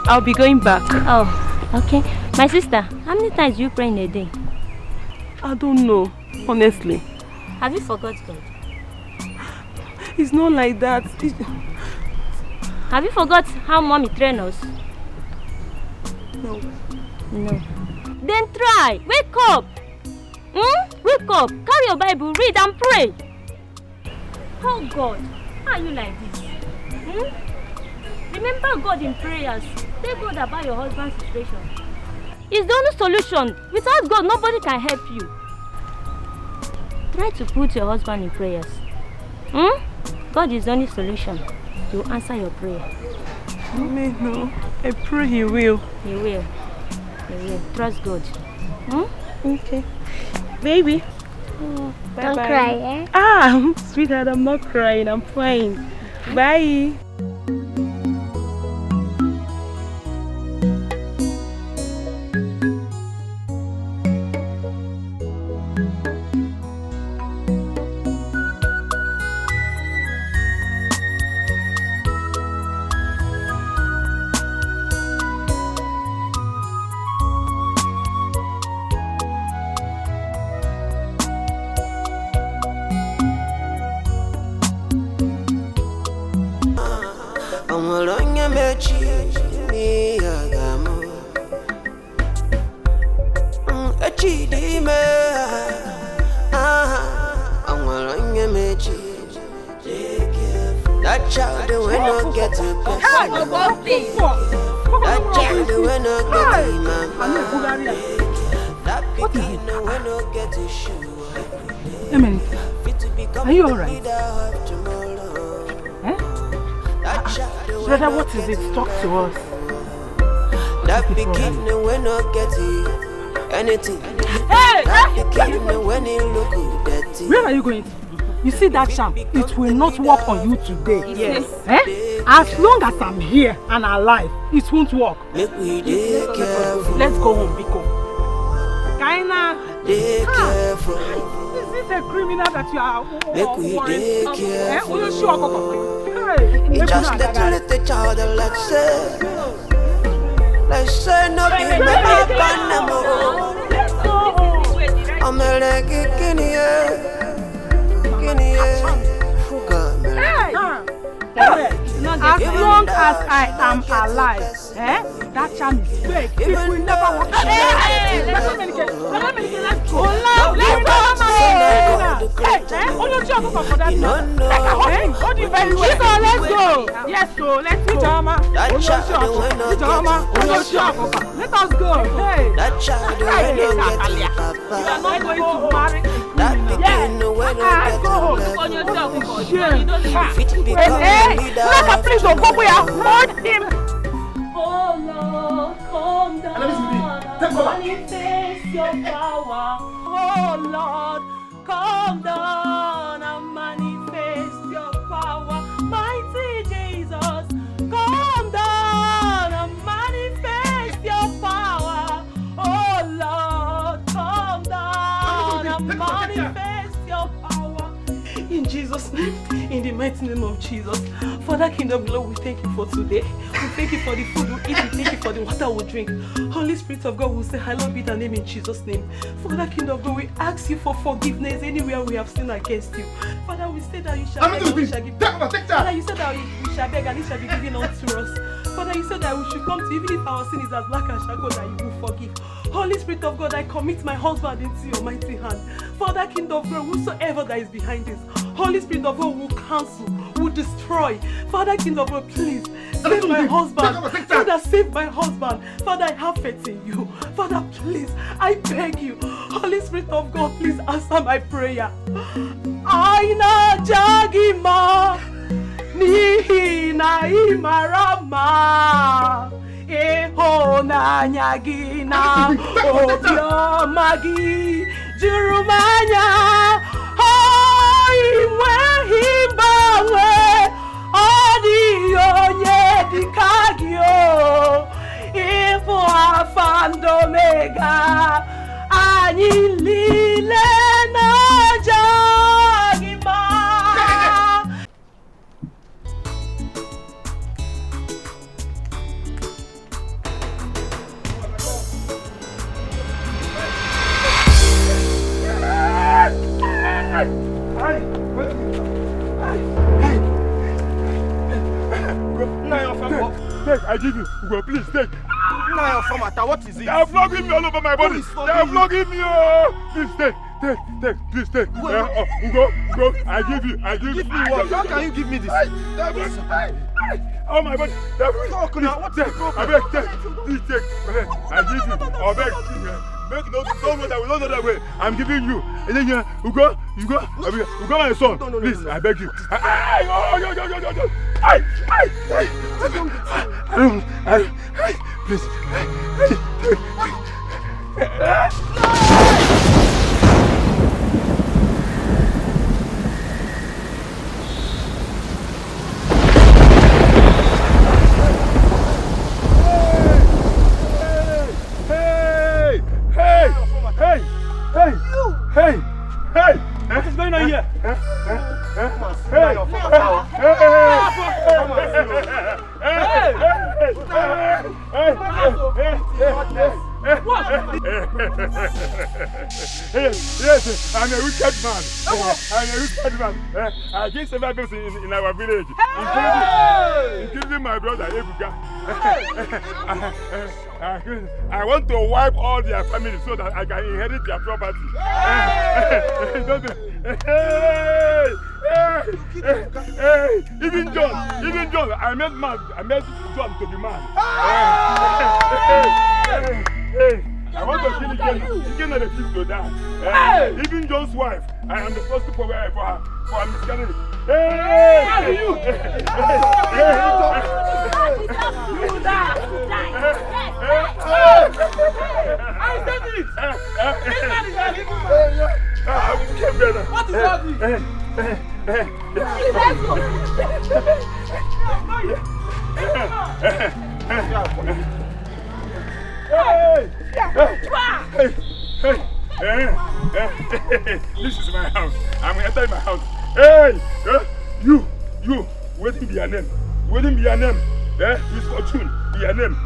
I'll be going back. Oh, okay. My sister, how many times do you pray in a day? I don't know, honestly. Have you forgot God? It's not like that. Have you forgot how mommy trained us? No. No. Then try. Wake up. Wake up. Carry your Bible, read and pray. Oh God, how are you like this? Remember God in prayers. Tell God about your husband's situation. It's the only solution. Without God, nobody can help you. Try to put your husband in prayers. God is the only solution. He will answer your prayer. No. I pray He will. He will. He will. Trust God. Okay. Baby. Bye Don't bye. cry, eh? Sweetheart, I'm not crying. I'm fine. Bye. That child will not get to That child will not get to mama. That pikin will not get to shoe. Amen. Are you alright? Brother, what is it? Talk to us. That pikin will not get to anything. Hey! That pikin when he look dirty. Where are you going? You see that charm? It will not work on you today. Yes. As long as I'm here and alive, it won't work. Make we dey careful. Let's go home, Biko. Kaina. Dey careful. Is this a criminal that you are? Make we dey careful. It's just a little child like say no be my panamo. I'm a leggy guinea. As long as I am alive, that charm is fake. It will never work. Let's go. Let's go. Yes, so let's go. Let us go. Hey. That child You are not going to marry. That begin when I go. Please don't go where I heard him. Oh Lord, come down and manifest your power. Oh Lord, come down and manifest your power. Mighty Jesus, come down and manifest your power. Oh Lord, come down and manifest your power. In Jesus' Jesus' name, in the mighty name of Jesus. Father, King of Glory, we thank you for today. We thank you for the food we eat. We thank you for the water we drink. Holy Spirit of God, we say, hallowed be thy name in Jesus' name. Father, King of Glory, we ask you for forgiveness anywhere we have sinned against you. Father, we say that you shall beg and we shall give. Father, you said that we shall beg and it shall be given unto us. Father, you said that we should come to you, even if our sin is as black as charcoal, that you will forgive. Holy Spirit of God, I commit my husband into your mighty hand. Father, King of Glory, whosoever that is behind this, Holy Spirit of God will cancel, will destroy. Father, King of God, please save my husband. Father, save my husband. Father, I have faith in you. Father, please, I beg you. Holy Spirit of God, please answer my prayer. Aina jagima nihi na imarama eho na nyagina obioma gi jurumanya iwe himbawe odi onye dikagio ifo afando mega ani lile na jagima. Take, I give you. Go, please take. What is it? They are flogging me all over my body. They are flogging me. Oh. Please take, please take. Ugo, I give you. Give me what? How can you give me this? Oh my body. Talk now. What is the problem? I beg, take. Please take. I give you. I beg. Make don't know that way. I'm giving you. And then Ugo, my son. Please, I beg you. Please. Hey! What is going on here? Yes, I'm a wicked man. I killed several people in our village, including my brother Ebuka. I want to wipe all their families so that I can inherit their property. Even John, I made John to be mad. I want to kill Ikenna refused to die. Even John's wife, I am the first to provide for her miscarriage. You die. I said it. This man is a evil man. What is happening? This is my house. I'm entering my house. Hey, you, waiting be your name. Miss Fortune, be your name.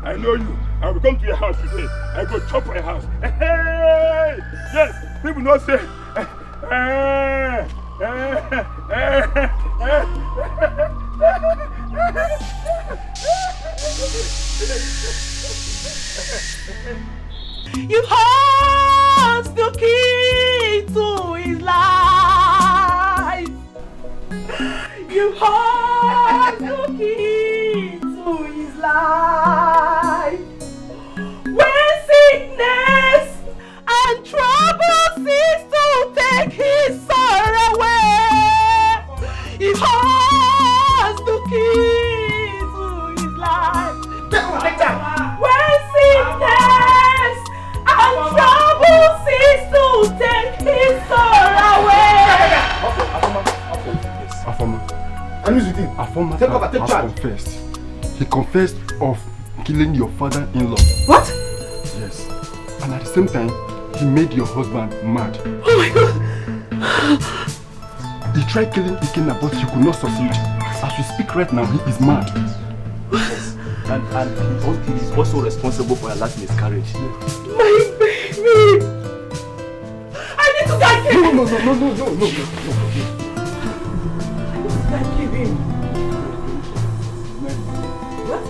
I know you. I will come to your house today. I go chop your house. Hey, yes, people not say. You hold the key to his life. You hold the key to his life. When sickness and trouble cease to take his sorrow away, he holds the key to his life. When sickness and trouble cease to take his sorrow away. Afoma has confessed. He confessed of killing your father-in-law. What? Yes. And at the same time, he made your husband mad. Oh my God! He tried killing Ikenna, but he could not succeed. As we speak right now, he is mad. Yes. And he is also responsible for her last miscarriage. My baby! I need to get him! No. I need to get him. What?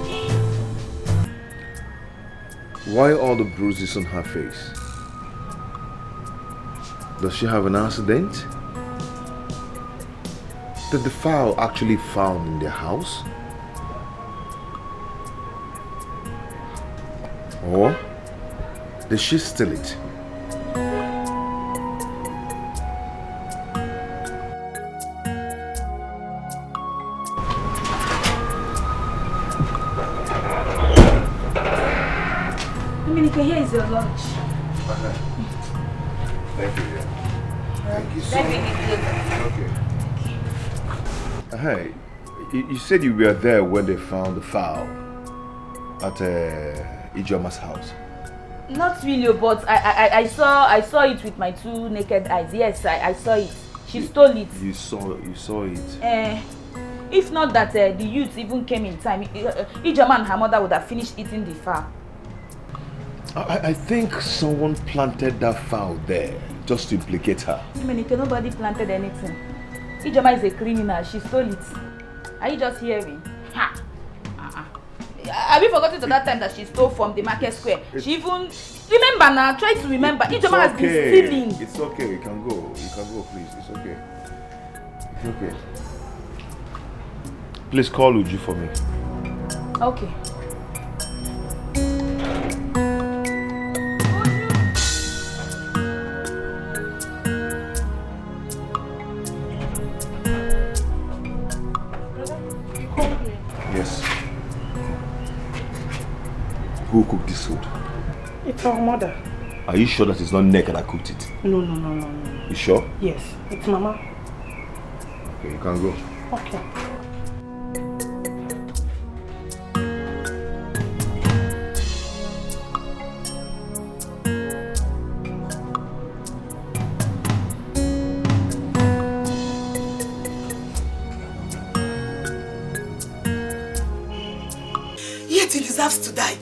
Why all the bruises on her face? Does she have an accident? Did the fowl actually found in their house? Or did she steal it? Dominica, here is your lunch. Thank you. Thank you so Let me much. eat later. Okay. Hey, you said you were there when they found the fowl at Ijeoma's house. Not really, but I saw it with my two naked eyes. Yes, I saw it. She stole it. You saw it. If not that the youth even came in time, Ijeoma and her mother would have finished eating the fowl. I think someone planted that fowl there just to implicate her. Dominica, nobody planted anything. Ijeoma is a criminal. She stole it. Are you just hearing? Ha! Have you forgotten to that time that she stole from the market square? She even... Remember now, try to remember. Ijeoma has been stealing. It's okay, you can go. You can go, please. It's okay. It's okay. Please call Uju for me. Okay. Yes. Who cooked this food? It's our mother. Are you sure that it's not Nneka that cooked it? No. You sure? Yes, it's Mama. Okay, you can go. Okay. Yet he deserves to die.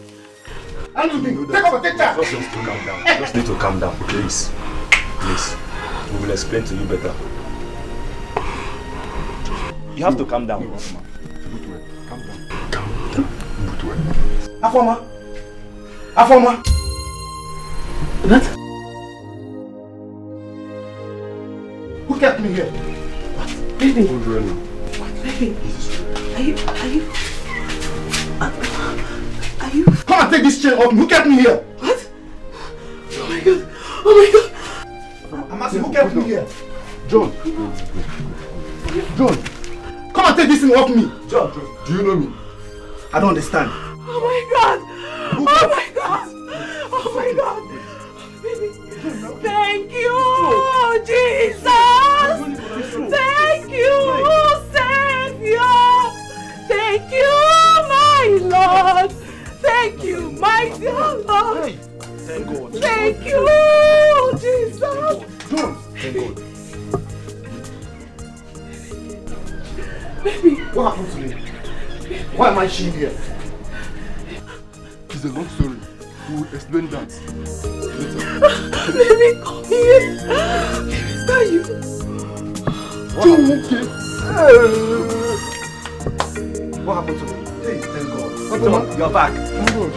Take over, take charge. Just need to calm down. Just need to calm down, please. Please. We will explain to you better. You have to calm down. Calm down. Afoma. What? Who kept me here? Baby. Baby. Are you? Come and take this chain off me. Who kept me here? What? Oh my god. I'm asking, who kept me here? John. Come and take this thing off me. John, do you know me? I don't understand. Oh my god. Baby. Thank you, Jesus. Thank you, Savior. Thank you, my Lord. Thank you, my dear Lord. Thank God. Thank you, Jesus. John. Thank God. Baby. What happened to me? Why am I chained here? It's a long story. We will explain that later. Baby, come here. Baby, is that you? John, okay. What happened to me? Hey, thank God. John, you're back. Thank God.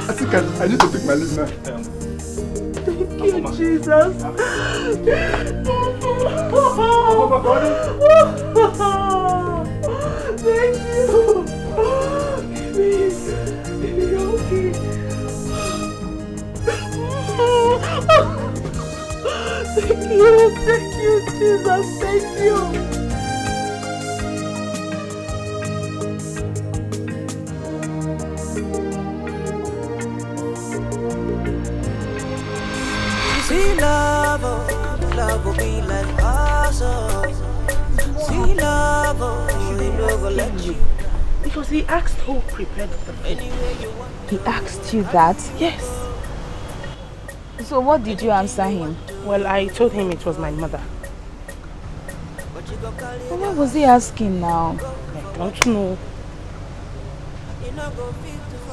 I think I need to take my leave now. Thank you, Jesus. Thank you. Baby, you're okay. Thank you, Jesus. Thank you. See love will be like awesome. See love, you never let you. Because he asked who prepared the food. He asked you that? Yes. So what did you answer him? Well, I told him it was my mother. Well, what was he asking now? I don't know.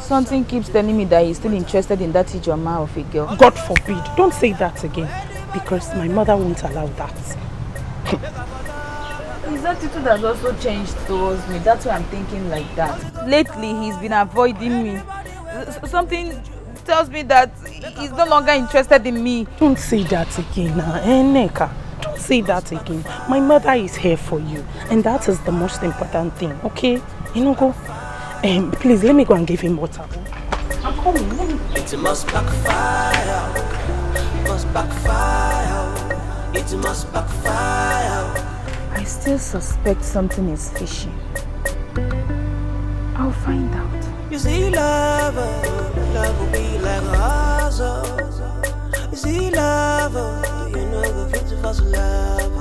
Something keeps telling me that he's still interested in that Ijoma of a girl. God forbid. Don't say that again. Because my mother won't allow that. His attitude has also changed towards me. That's why I'm thinking like that. Lately, he's been avoiding me. Something tells me that he's no longer interested in me. Don't say that again now, Neka. Don't say that again. My mother is here for you. And that is the most important thing, okay? You know, go. Please, let me go and give him water. I'm coming. It must backfire. Must backfire. It must backfire. I still suspect something is fishy. I'll find out. You see, love will be like a hustle. You see, love, you know the future for love.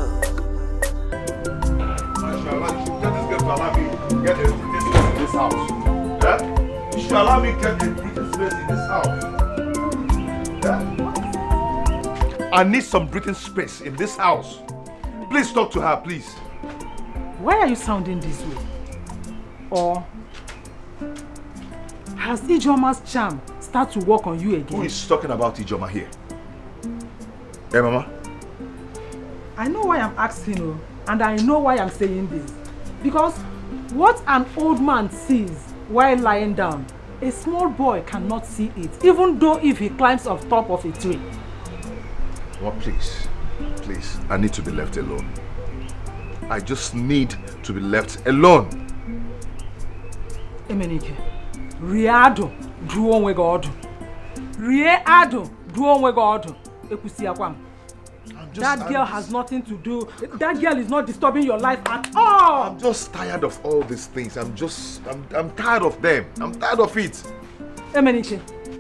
Get a breathing space in this house. Yeah? You should allow me to get a breathing space in this house. Yeah? I need some breathing space in this house. Please talk to her, please. Why are you sounding this way? Or has Ijoma's charm started to work on you again? Who is talking about Ijoma here? Hey, Mama? I know why I'm asking you, and I know why I'm saying this. Because what an old man sees while lying down, a small boy cannot see it, even though if he climbs off top of a tree. Well, please, I need to be left alone. I just need to be left alone. Emenike, Riado, do onwe God. Riado, do onwe God. That girl has nothing to do. That girl is not disturbing your life at all. I'm just tired of all these things. I'm tired of them. I'm tired of it. Emenike,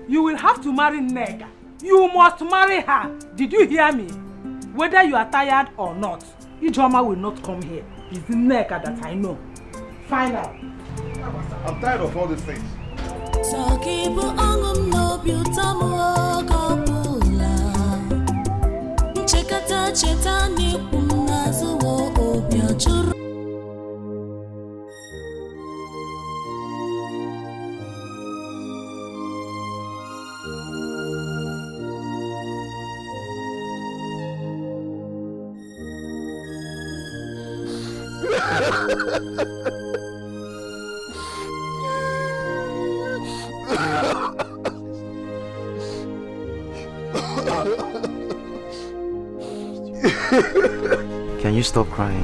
you will have to marry Nega. You must marry her. Did you hear me? Whether you are tired or not, Ijoma will not come here. It's Nega that I know. Find out. I'm tired of all these things. Can you stop crying?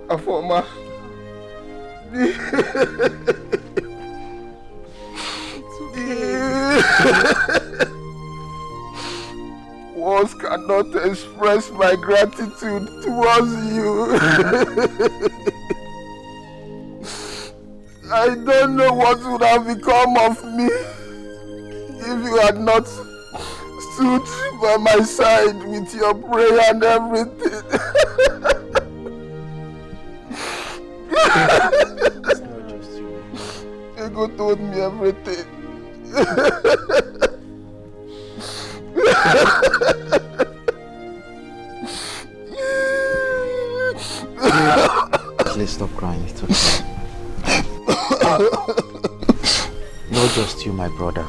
Afoma. Words cannot express my gratitude towards you. I don't know what would have become of me if you had not stood by my side with your prayer and everything. It's not just you. Ego told me everything. Please stop crying, it's okay. Not just you, my brother.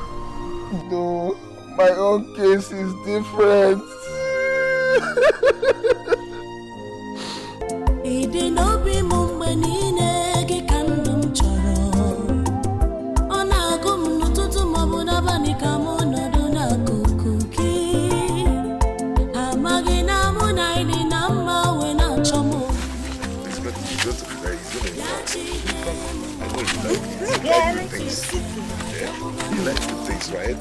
No, my own case is different. Yeah, you like the things, right?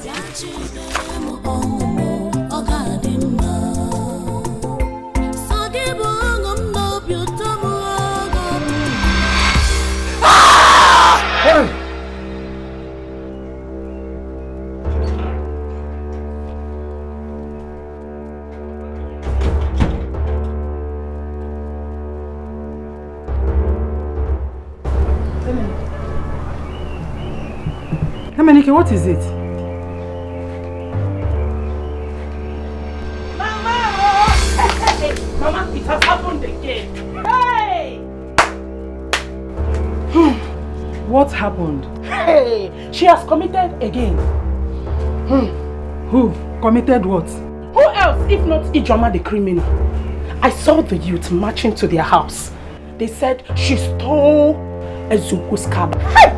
Emenike, what is it? Mama, it has happened again. Hey! What happened? Hey! She has committed again. Who? Committed what? Who else if not Ijoma the criminal? I saw the youth marching to their house. They said she stole Ezuku's cab. Hey!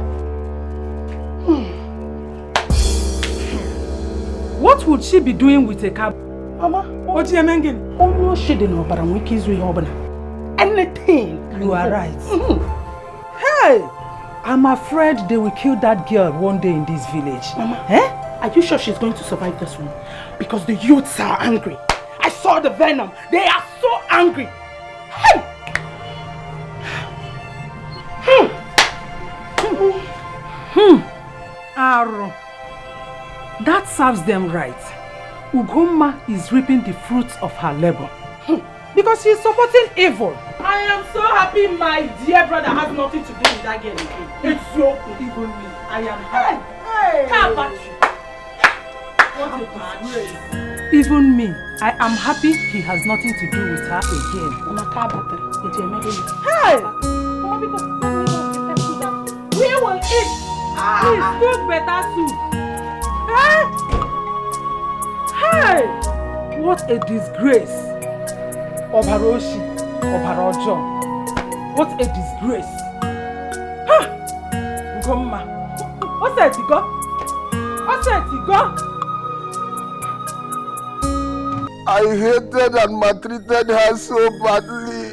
What would she be doing with a cab? Mama, what do you mean? Oh, she didn't know, but I'm anything. You are right. Hey! I'm afraid they will kill that girl one day in this village. Mama, are you sure she's going to survive this one? Because the youths are angry. I saw the venom. They are so angry. Hey! Aro. That serves them right. Ugoma is reaping the fruits of her labor. Because she is supporting evil. I am so happy my dear brother has nothing to do with that girl again. It's so even me. I am happy. How about you? What a disgrace. Even me, I am happy he has nothing to do with her again. Hey! We will eat. Please cook better soup. Hey! Hey! What a disgrace. Obaroshi, Obarojo. What a disgrace. Ha! Ngoma. What's that, Tigo? What's that, Tigo? I hated and maltreated her so badly.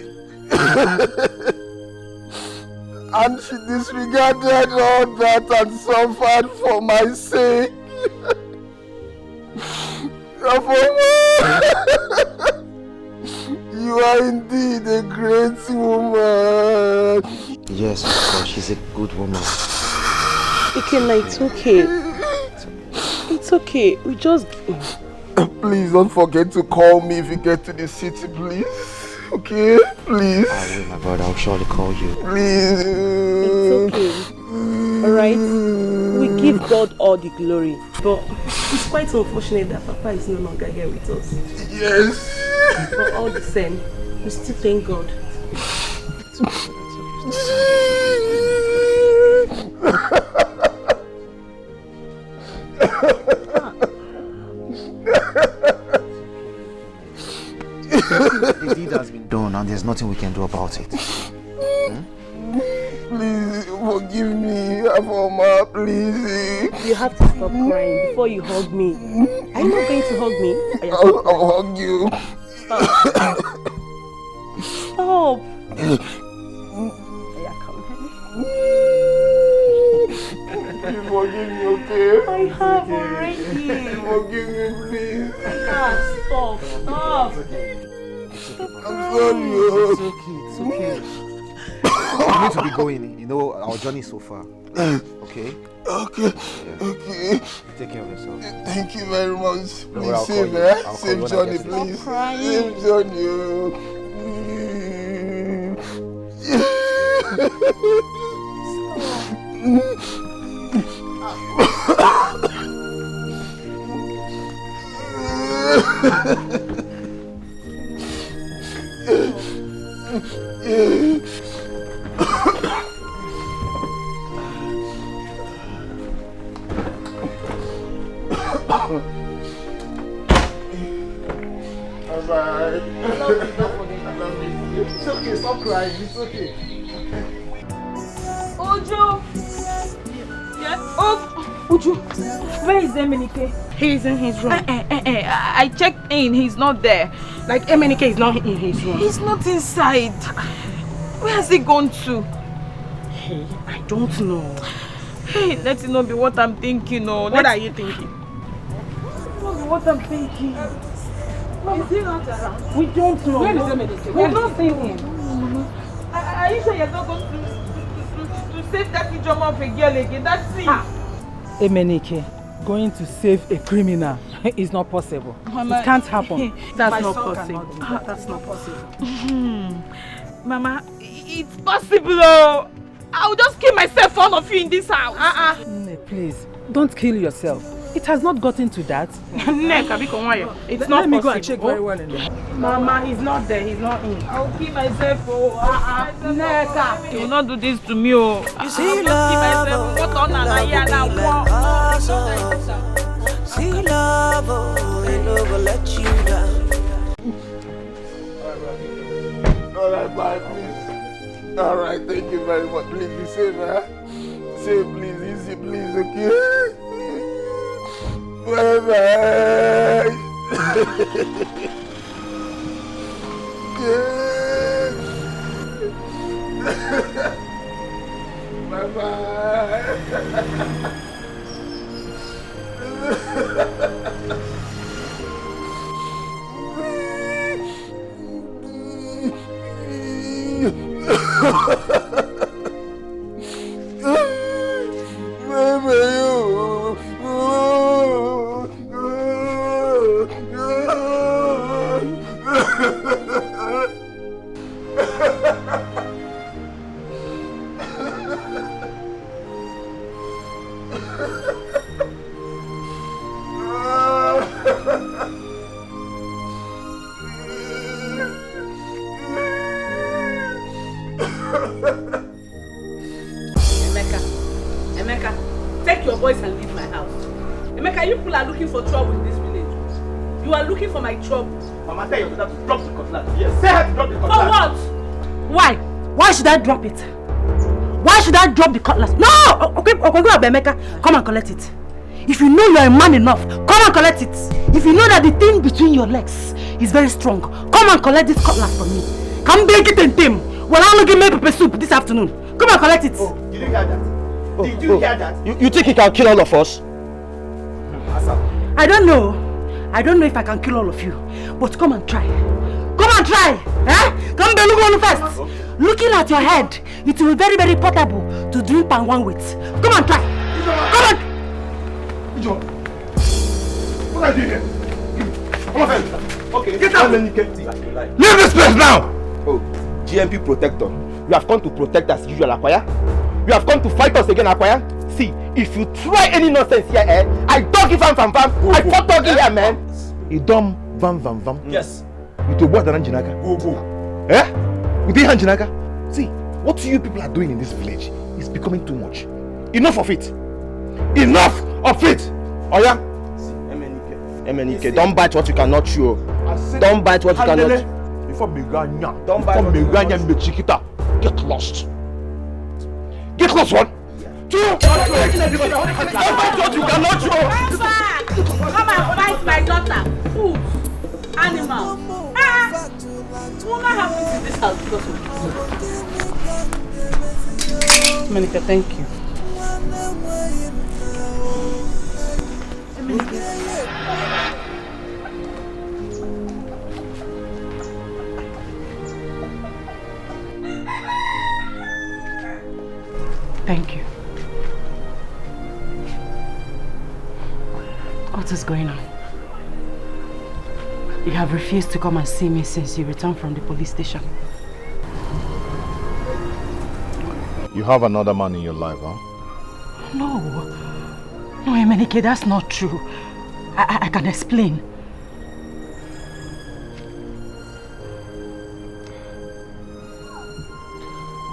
And she disregarded all that and suffered for my sake. You are indeed a great woman. Yes, of course, she's a good woman. Ikenna, it's okay. It's okay. We just... Please don't forget to call me if you get to the city, please. Okay? Please. I will, my brother. I'll surely call you. Please. It's okay. Alright? We give God all the glory. But it's quite unfortunate that Papa is no longer here with us. Yes. But all the same, we still thank God. The deed has been done and there's nothing we can do about it. Please forgive me, Afoma, please. You have to stop crying before you hug me. Are you not going to hug me? I'll hug you. Stop. Stop. You forgive me, okay? I have already. Forgive me, please. Stop. Stop. I'm sorry. It's okay. We need to be going. You know, our journey so far. Okay? Okay. Yeah. Okay. Take care of yourself. Thank you very much. No, Please I'll save call you. her. I'll Save call Johnny, you when I please. crying. Save Johnny. Bye. I love you. It's okay, stop crying. It's okay. Ojo! Yes? Oh, Ojo, where is Emenike? He's in his room. I checked in, he's not there. Like Emenike is not in his room. He's not inside. Where has he gone to? Hey, I don't know. Hey, let it not be what I'm thinking. What are you thinking? What I'm thinking. Is he not around? We don't know. Where is Emenike? We've not seen him. Are you sure you're not going to save that Ijoma of a girl again? That's it. Emenike, going to save a criminal is not possible. Mama, it can't happen. That's not possible. That's not possible. Mama, it's possible. I'll just kill myself for all of you in this house. Please, Don't kill yourself. It has not gotten to that. It's not Let me possible. go and check very well in there. Mama, he's not there. He's not in. I'll kill myself. Neka. You will not do this to me. You see love. See love, ain't never let you down. Alright, bye, please. Alright, thank you very much. Please be safe, huh? Safe, please. Easy, please, okay? Bye-bye. Bye-bye. Emeka, take your boys and leave my house. Emeka, you people are looking for trouble in this village. You are looking for my trouble. Mama, tell your daughter to drop the cutlass. Yes, say her to drop the cutlass. For what? Why? Why should I drop it? Why should I drop the cutlass? No! Okay, Emeka, come and collect it. If you know you are a man enough, come and collect it. If you know that the thing between your legs is very strong, come and collect this cutlass from me. Come break it and tame. Well, I'm going to make pepper soup this afternoon. Come and collect it. Oh, you didn't hear that? Did you hear that? You think he can kill all of us? I don't know. I don't know if I can kill all of you. But come and try. Come and try. Eh? Come and look on first. Okay. Looking at your head, it will be very, very portable to drink pan one with. Come and try. Come on. What are you doing here? Come on, okay, get out. Leave this place now! Oh, GMP protector. You have come to protect us, usual Akwaya. You have come to fight us again, Akwaya. See, if you try any nonsense here, I don't give vam. I fought talking here, man. You dumb vam. Yes. With your brother Anjinaga. Go. Eh? With the Anjinaga. See, what you people are doing in this village is becoming too much. Enough of it. Enough of it. Oh yeah. Emenike, don't bite what you cannot chew. Don't bite what you cannot chew. Before Meganya, don't bite Meganya Mechikita. Get lost. Get lost, one. Two. Don't bite what you cannot chew. Come and fight my daughter. Food. Animal. What happens in this house because of this? Monica, thank you. Thank you. What is going on? You have refused to come and see me since you returned from the police station. You have another man in your life, huh? No, Emenike, that's not true. I can explain.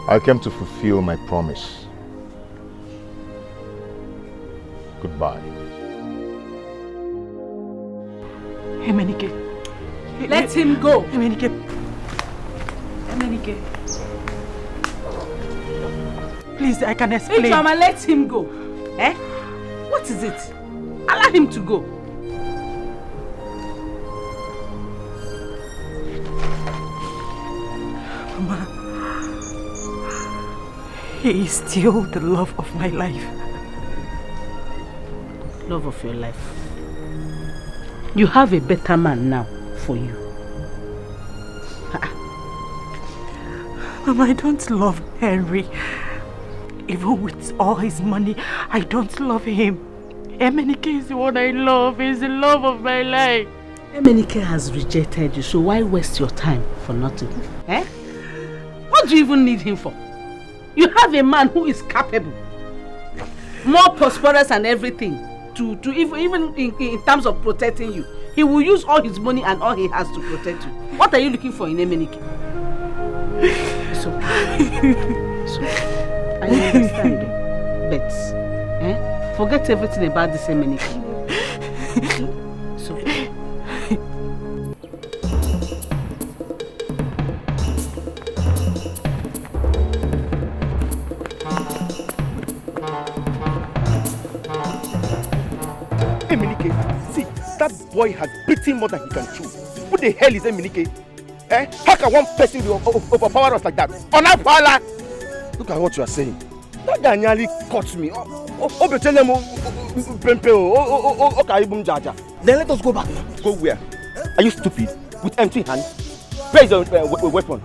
I came to fulfill my promise. Goodbye. Emenike. Let him go. Emenike. Please, I can explain. Hey, Chama, let him go. Eh? What is it? Allow him to go. Mama, he is still the love of my life. Love of your life. You have a better man now for you. Mama, I don't love Henry. Even with all his money, I don't love him. Emenike is the one I love. He's the love of my life. Emenike has rejected you, so why waste your time for nothing? Eh? What do you even need him for? You have a man who is capable. more prosperous and everything, to even in terms of protecting you. He will use all his money and all he has to protect you. What are you looking for in Emenike? So I understand, but forget everything about this Emenike. So. Emenike, see, that boy has beaten more than he can chew. What the hell is Emenike? How can one person be overpower us like that? Look at what you are saying. That guy nearly caught me. Then let us go back. Go where? Are you stupid? With empty hands? Where is your weapon?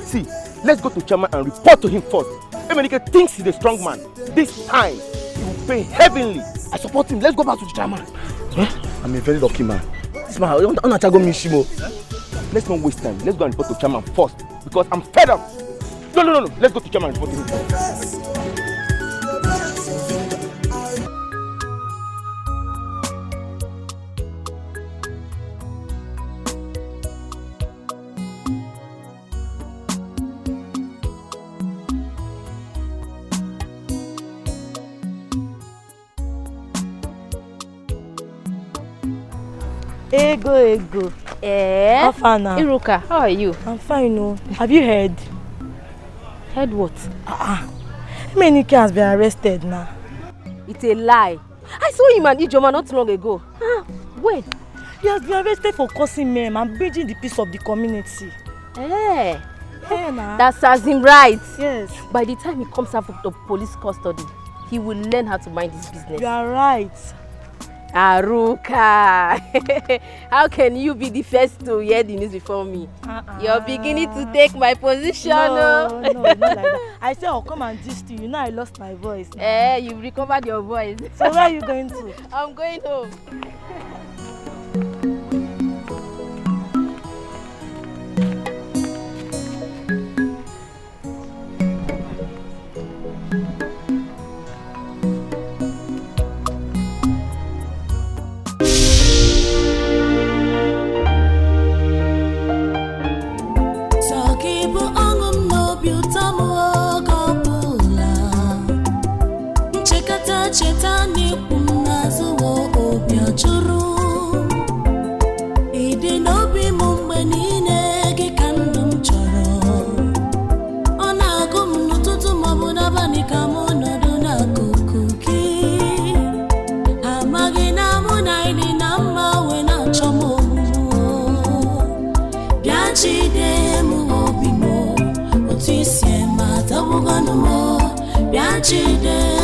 See, let's go to Chairman and report to him first. Emenike thinks he's a strong man. This time, he will pay heavenly. I support him. Let's go back to the Chairman. I'm a very lucky man. This man, let's not waste time. Let's go and report to Chairman first. Because I'm fed up. No. Let's go to Chairman and report to him first. Ego. How far now? Iruka, how are you? I'm fine, no. Have you heard? Heard what? Emenike has been arrested now. It's a lie. I saw him and Ijoma not long ago. When? He has been arrested for causing mayhem and breaching the peace of the community. That serves him right. Yes. By the time he comes out of the police custody, he will learn how to mind his business. You are right. Aruka, how can you be the first to hear the news before me? You're beginning to take my position. No, not like that. I said I'll come and gist you. You know I lost my voice. You've recovered your voice. So where are you going to? I'm going home. Chetani kunazo obia churu Ide nobi mumbenine kikandum choro Ona gumnututu mabuna banika monoduna kukuki Amagina munaini nama wena chomo Bianchi de mu obimo Otisye mata bugano mo Bianchi de